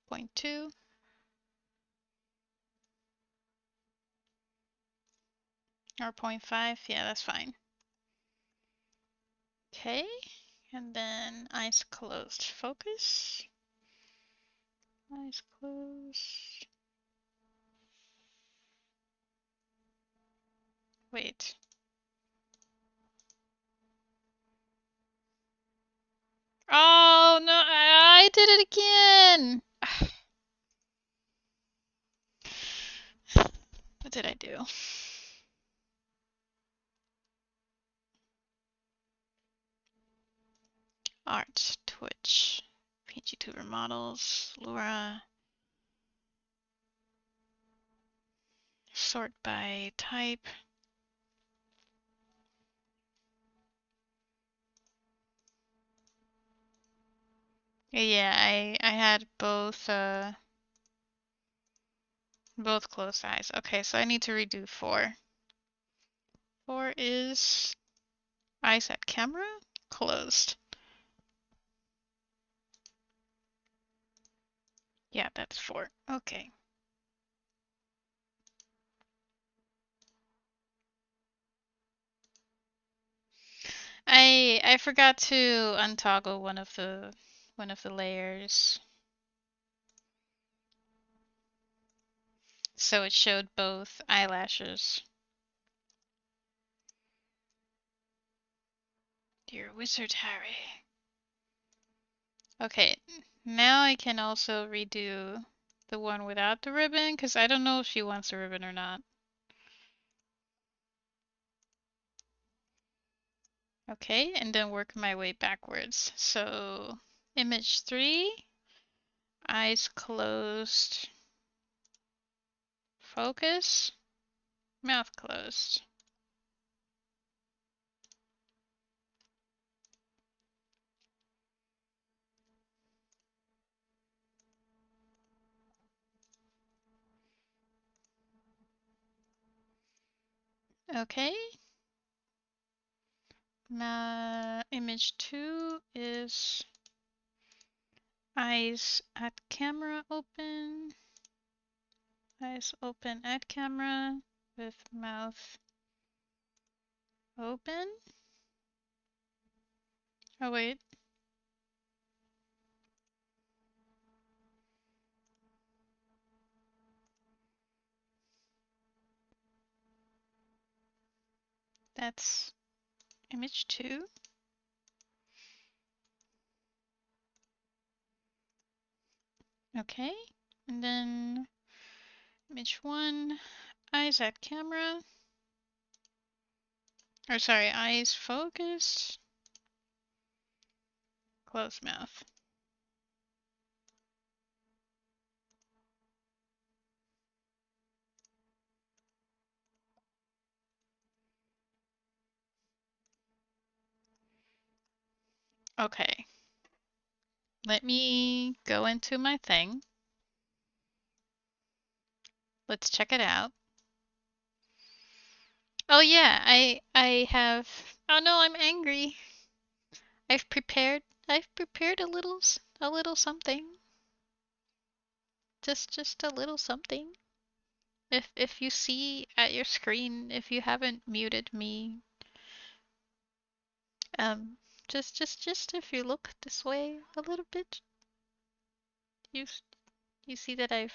Point 2. Or 0.5. Yeah, that's fine. Okay. And then eyes closed focus. Eyes closed. Wait. Oh no, I did it again. What did I do? Art which pngtuber models, Laura, sort by type. Yeah, I had both closed eyes. Okay, so I need to redo 4. 4 is eyes at camera, closed. Yeah, that's 4. Okay. I forgot to untoggle one of the layers. So it showed both eyelashes. Dear Wizard Harry. Okay, now I can also redo the one without the ribbon, because I don't know if she wants the ribbon or not. Okay, and then work my way backwards. So image 3, eyes closed, focus, mouth closed. Okay. Image 2 is eyes at camera open. Eyes open at camera with mouth open. Oh wait. That's image 2. Okay. And then image 1, eyes at camera. Or sorry, eyes focused. Closed mouth. Okay. Let me go into my thing. Let's check it out. Oh yeah, I have. Oh no, I'm angry. I've prepared a little something. Just a little something. If you see at your screen, if you haven't muted me, um, just if you look this way a little bit, you you see that I've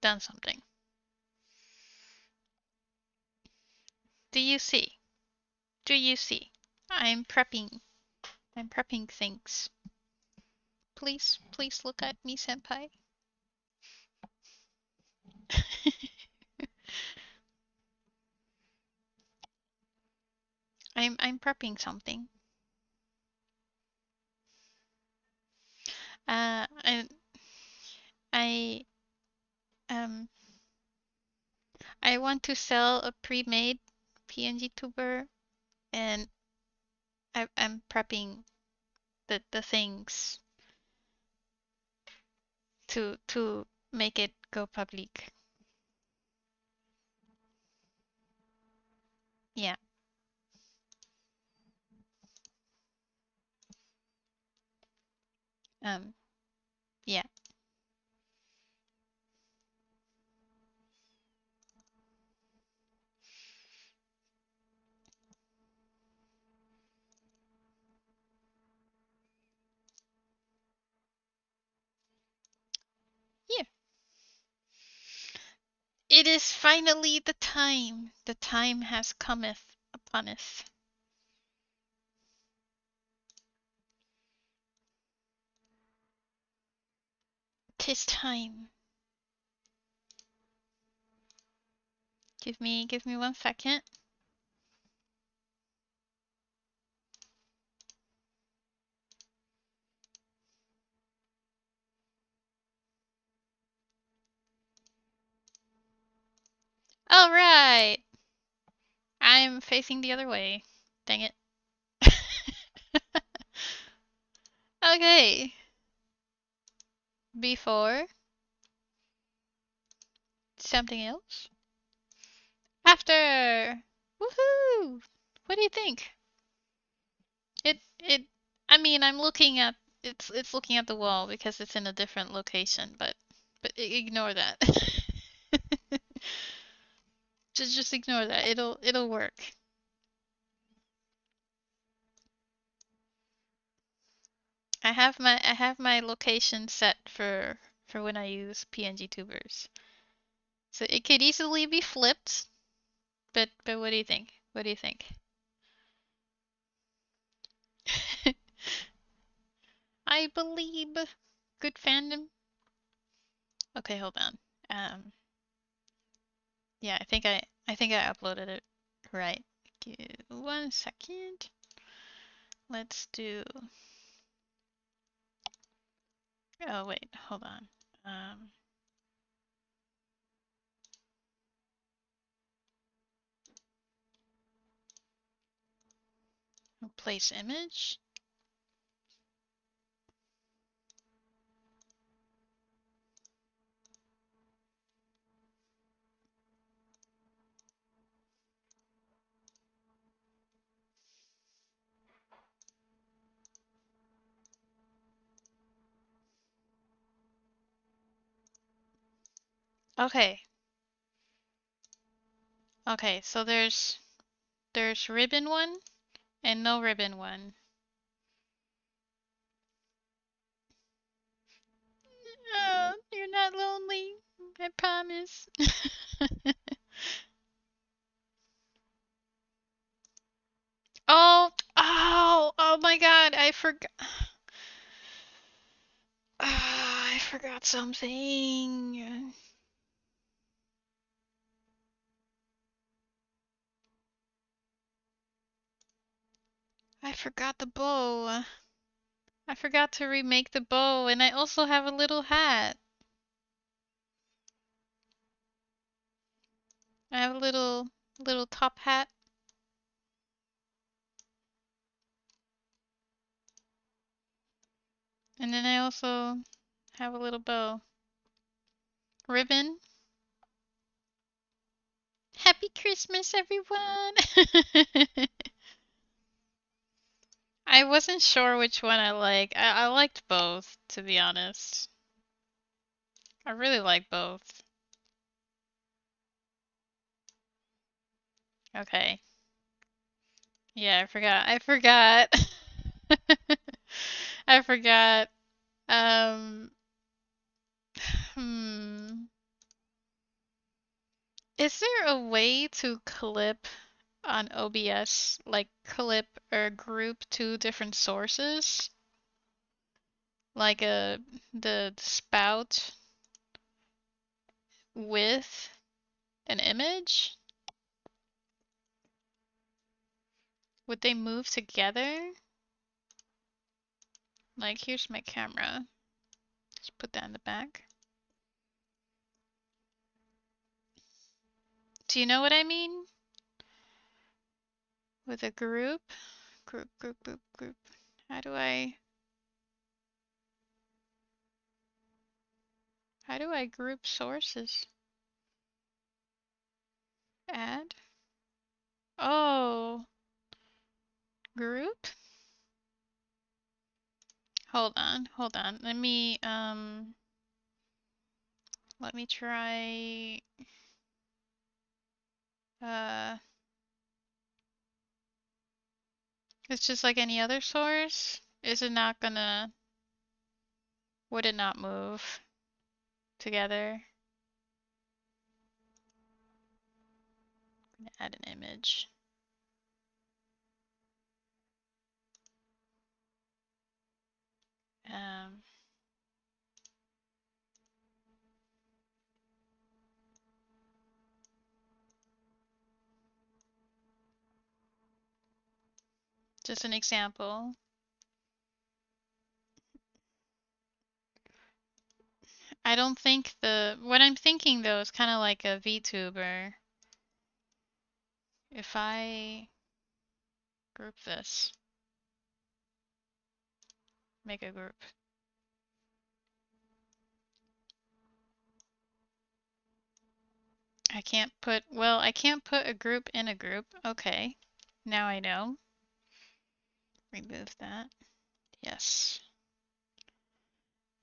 done something. Do you see? Do you see? I'm prepping. I'm prepping things. Please look at me, senpai. I'm prepping something. Uh, I I um I want to sell a pre-made pngtuber, and I'm prepping the things to make it go public. Yeah. Um. Yeah. Yeah. It is finally the time. The time has cometh upon us. 'Tis time. Give me 1 second. All right. I'm facing the other way. Dang it. Okay. Before something else. After. Woohoo! What do you think? It I mean, I'm looking at it's looking at the wall because it's in a different location, but ignore that. Just ignore that. It'll work. I have my location set for when I use pngtubers. So it could easily be flipped, but what do you think? What do you think? I believe good fandom. Okay, hold on. Um yeah, I think I uploaded it right. Give 1 second. Let's do. Oh wait, hold on. Um, place image. Okay. Okay, so there's ribbon one and no ribbon one. Oh, you're not lonely. I promise. Oh my God, I forgot. I forgot something. I forgot the bow. I forgot to remake the bow, and I also have a little hat. I have a little top hat, and then I also have a little bow. Ribbon. Happy Christmas, everyone! I wasn't sure which one I like. I liked both, to be honest. I really like both. Okay. Yeah, I forgot. I forgot. I forgot. Um, hmm. Is there a way to clip on OBS, like clip or group two different sources? Like the spout with an image? Would they move together? Like, here's my camera. Just put that in the back. Do you know what I mean? With a group? Group. How do I group sources? Add? Oh, group? Hold on. Let me try uh it's just like any other source. Is it not gonna would it not move together? I'm gonna add an image. Um just an example. I don't think what I'm thinking though is kind of like a VTuber. if I group this, make a group. I can't put, well, I can't put a group in a group. Okay, now I know. Remove that. Yes.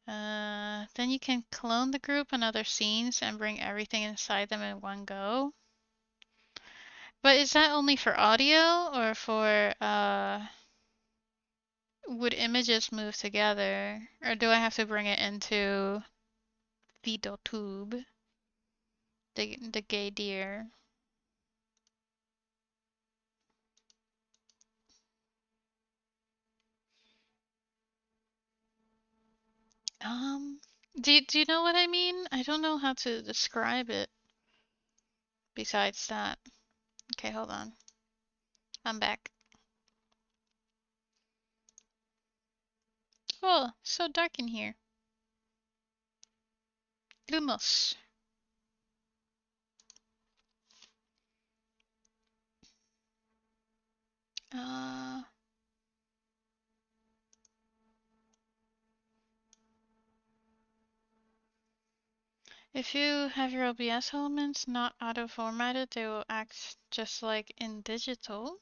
Then you can clone the group and other scenes and bring everything inside them in one go. But is that only for audio or for, would images move together? Or do I have to bring it into lit.tube, the gay deer? Do you know what I mean? I don't know how to describe it besides that. Okay, hold on. I'm back. Oh, so dark in here. Lumos. Uh, if you have your OBS elements not auto-formatted, they will act just like in digital.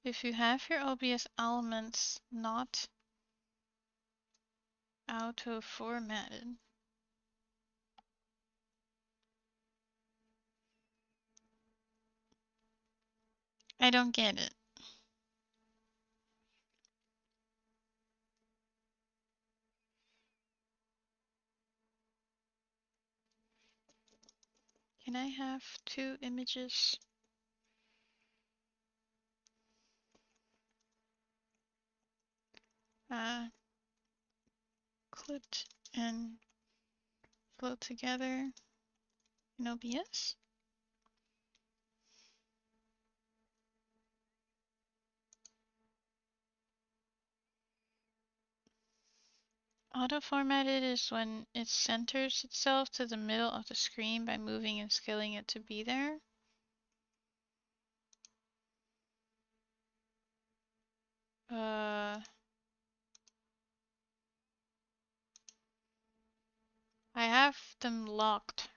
If you have your OBS elements not auto-formatted. I don't get it. Can I have 2 images? Clipped and float together in OBS? Auto-formatted is when it centers itself to the middle of the screen by moving and scaling it to be there. I have them locked.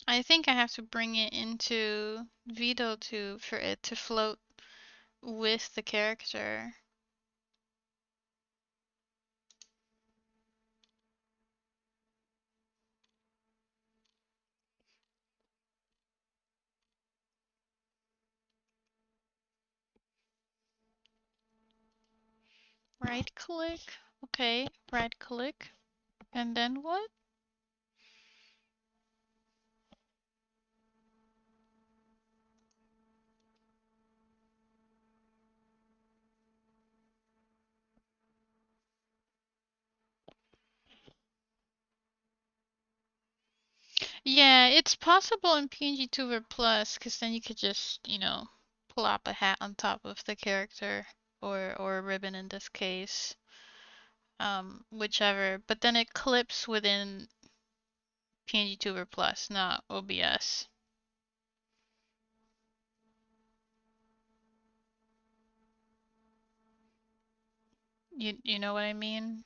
I think I have to bring it into Vito for it to float with the character. Right click. Okay, right click. And then what? Yeah, it's possible in pngtuber Plus, because then you could just, you know, plop a hat on top of the character or a ribbon in this case. Whichever. But then it clips within pngtuber Plus, not OBS. You know what I mean?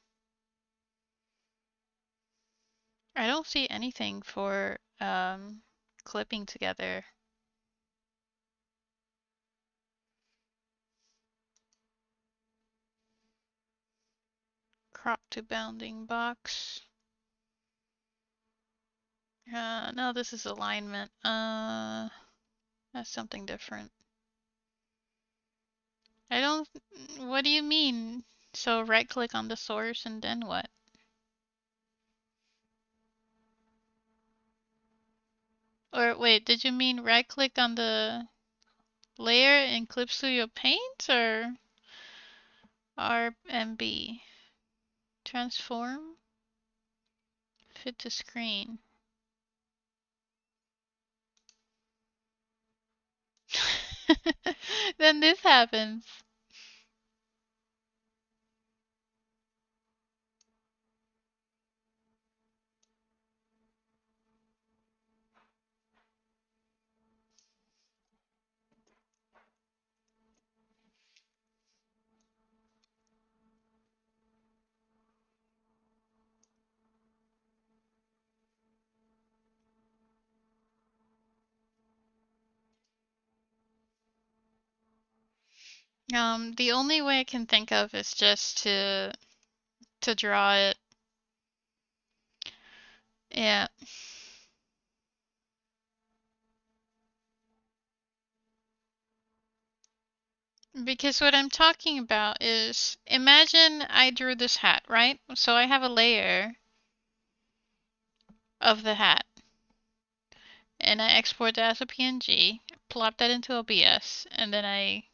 I don't see anything for clipping together. Crop to bounding box. No, this is alignment. That's something different. I don't, what do you mean? So right click on the source and then what? Or wait, did you mean right click on the layer in Clip Studio Paint or RMB? Transform? Fit to screen. Then this happens. The only way I can think of is just to draw it. Yeah. Because what I'm talking about is imagine I drew this hat, right? So I have a layer of the hat and I export that as a PNG, plop that into OBS, and then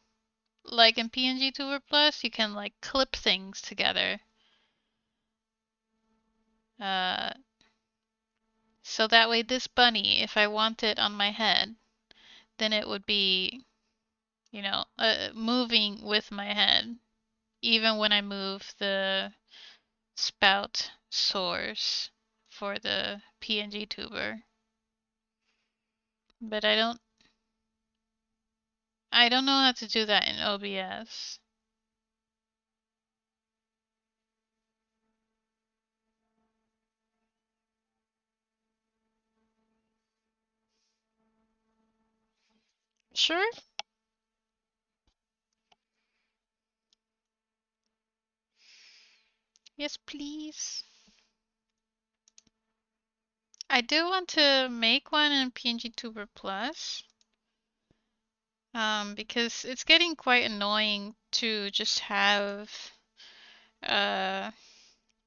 like in pngtuber Plus, you can like clip things together. Uh, so that way this bunny, if I want it on my head, then it would be, moving with my head, even when I move the spout source for the PNG tuber. But I don't know how to do that in OBS. Sure. Yes, please. I do want to make one in pngtuber Plus. Because it's getting quite annoying to just have uh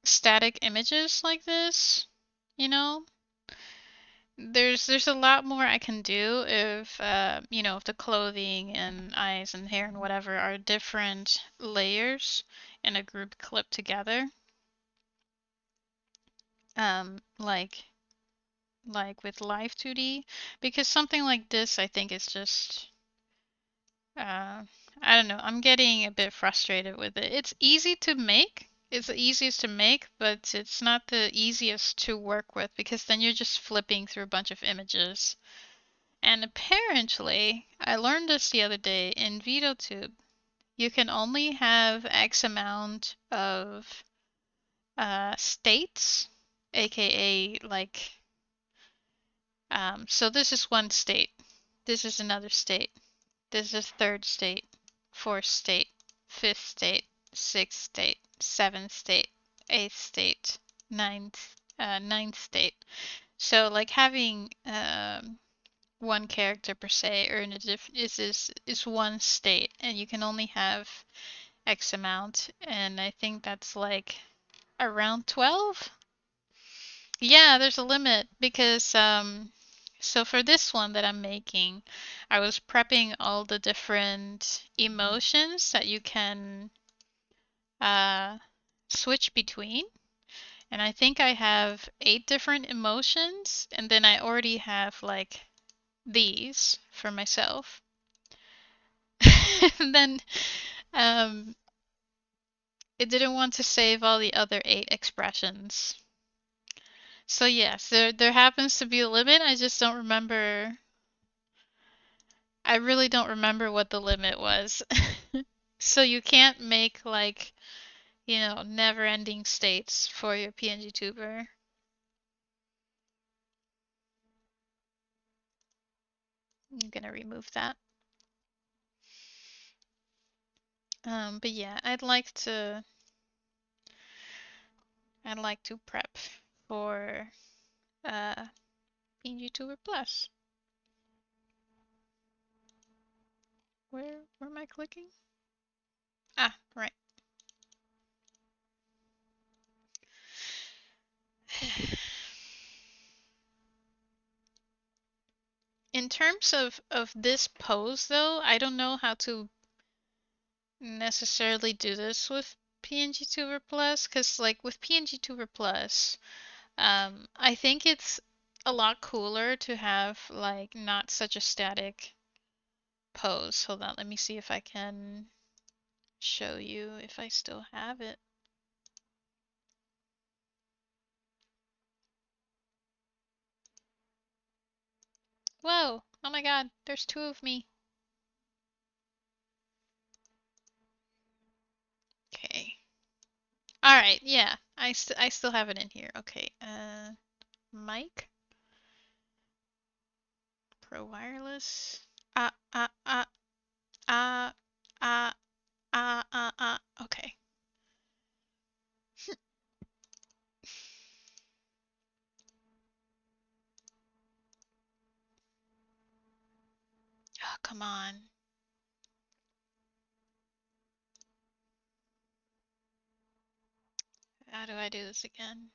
static images like this, you know? There's a lot more I can do if the clothing and eyes and hair and whatever are different layers in a group clipped together. Like with Live 2D, because something like this I think is just uh I don't know, I'm getting a bit frustrated with it. It's easy to make. It's the easiest to make, but it's not the easiest to work with because then you're just flipping through a bunch of images. And apparently, I learned this the other day in VideoTube, you can only have X amount of states, aka so this is one state, this is another state, this is third state, fourth state, fifth state, sixth state, seventh state, eighth state, ninth state. So like having one character per se, or in a is one state, and you can only have X amount, and I think that's like around 12. Yeah, there's a limit because so for this one that I'm making, I was prepping all the different emotions that you can uh switch between. And I think I have 8 different emotions, and then I already have like these for myself. And then um, it didn't want to save all the other 8 expressions. So yes, there happens to be a limit. I just don't remember. I really don't remember what the limit was. So you can't make like, never-ending states for your PNG tuber. I'm gonna remove that. But yeah, I'd like to prep for uh pngtuber Plus. Where am I clicking? Ah, right. In terms of this pose though, I don't know how to necessarily do this with pngtuber Plus, because like with pngtuber Plus, I think it's a lot cooler to have like not such a static pose. Hold on, let me see if I can show you if I still have it. Whoa! Oh my god, there's two of me. Okay. Alright, yeah. I still have it in here. Okay. Mic. Pro wireless. Ah ah ah ah ah ah. Okay. Oh, come on. How do I do this again?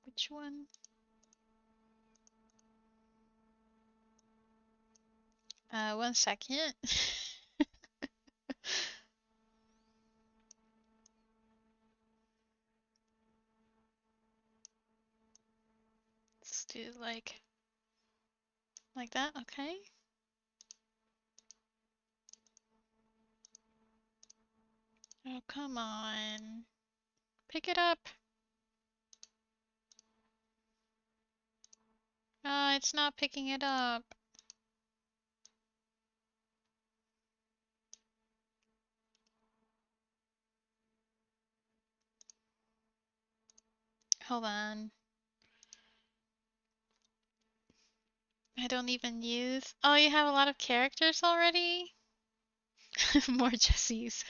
Which one? 1 second. Let's do like that. Okay. Oh, come on. Pick it up. It's not picking it up. Hold on. I don't even use. Oh, you have a lot of characters already? More Jessies.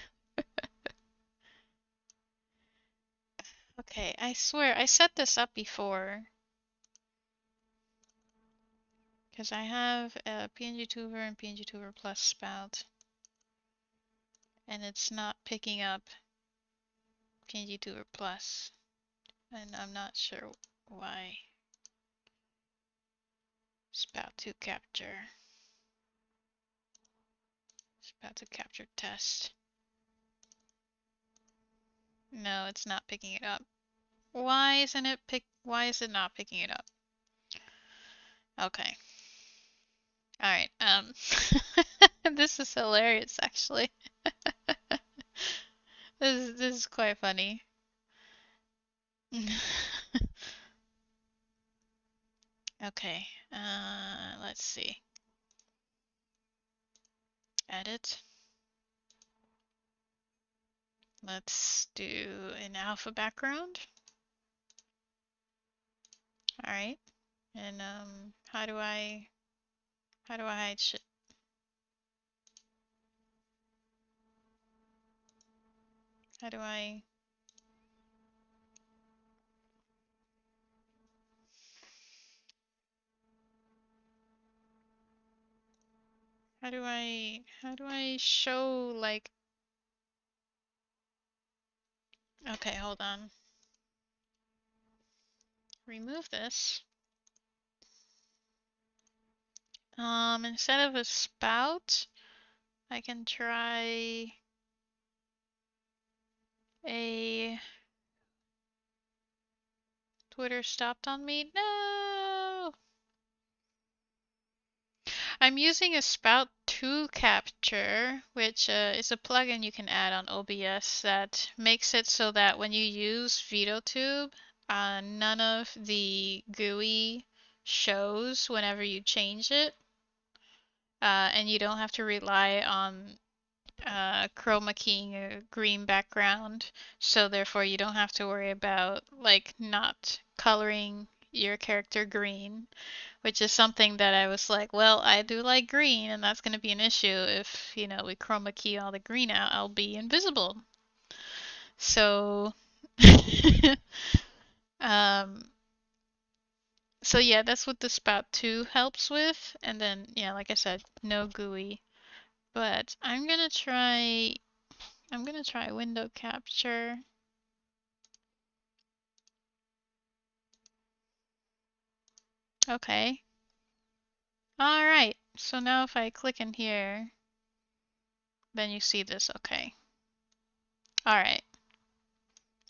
Okay, I swear I set this up before. Because I have a pngtuber and pngtuber plus spout. And it's not picking up pngtuber plus. And I'm not sure why. Spout to capture. Spout to capture test. No, it's not picking it up. Why is it not picking it up? Okay. Alright, this is hilarious actually. This is quite funny. Okay, let's see. Edit. Let's do an alpha background. Alright. And how do I hide shit? How do I how do I show like okay, hold on. Remove this. Instead of a spout, I can try a Twitter stopped on me. No! I'm using a spout to capture, which is a plugin you can add on OBS that makes it so that when you use VideoTube, none of the GUI shows whenever you change it, and you don't have to rely on chroma keying a green background, so therefore you don't have to worry about like not coloring your character green, which is something that I was like, well, I do like green, and that's going to be an issue if, you know, we chroma key all the green out, I'll be invisible. So, um, so yeah, that's what the Spout 2 helps with, and then, yeah, like I said, no GUI. But I'm gonna try window capture. Okay. All right. So now if I click in here, then you see this, okay. Alright.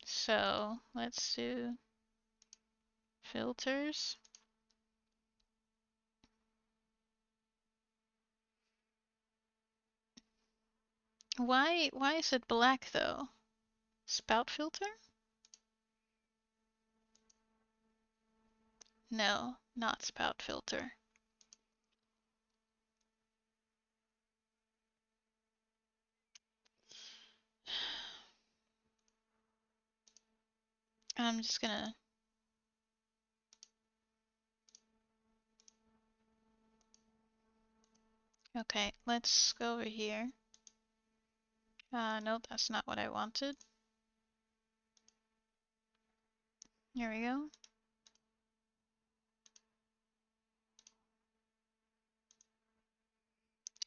So let's do filters. Why is it black though? Spout filter? No, not spout filter. I'm just gonna... Okay, let's go over here. No, that's not what I wanted. Here we go.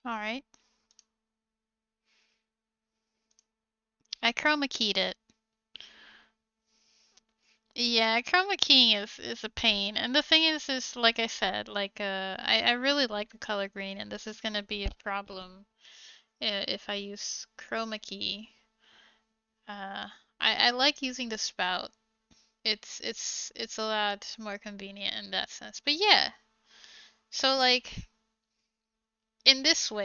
Alright. I chroma keyed it. Yeah, chroma keying is a pain. And the thing is like I said, like I really like the color green, and this is gonna be a problem if I use chroma key. I like using the spout. It's a lot more convenient in that sense. But yeah, so like in this way.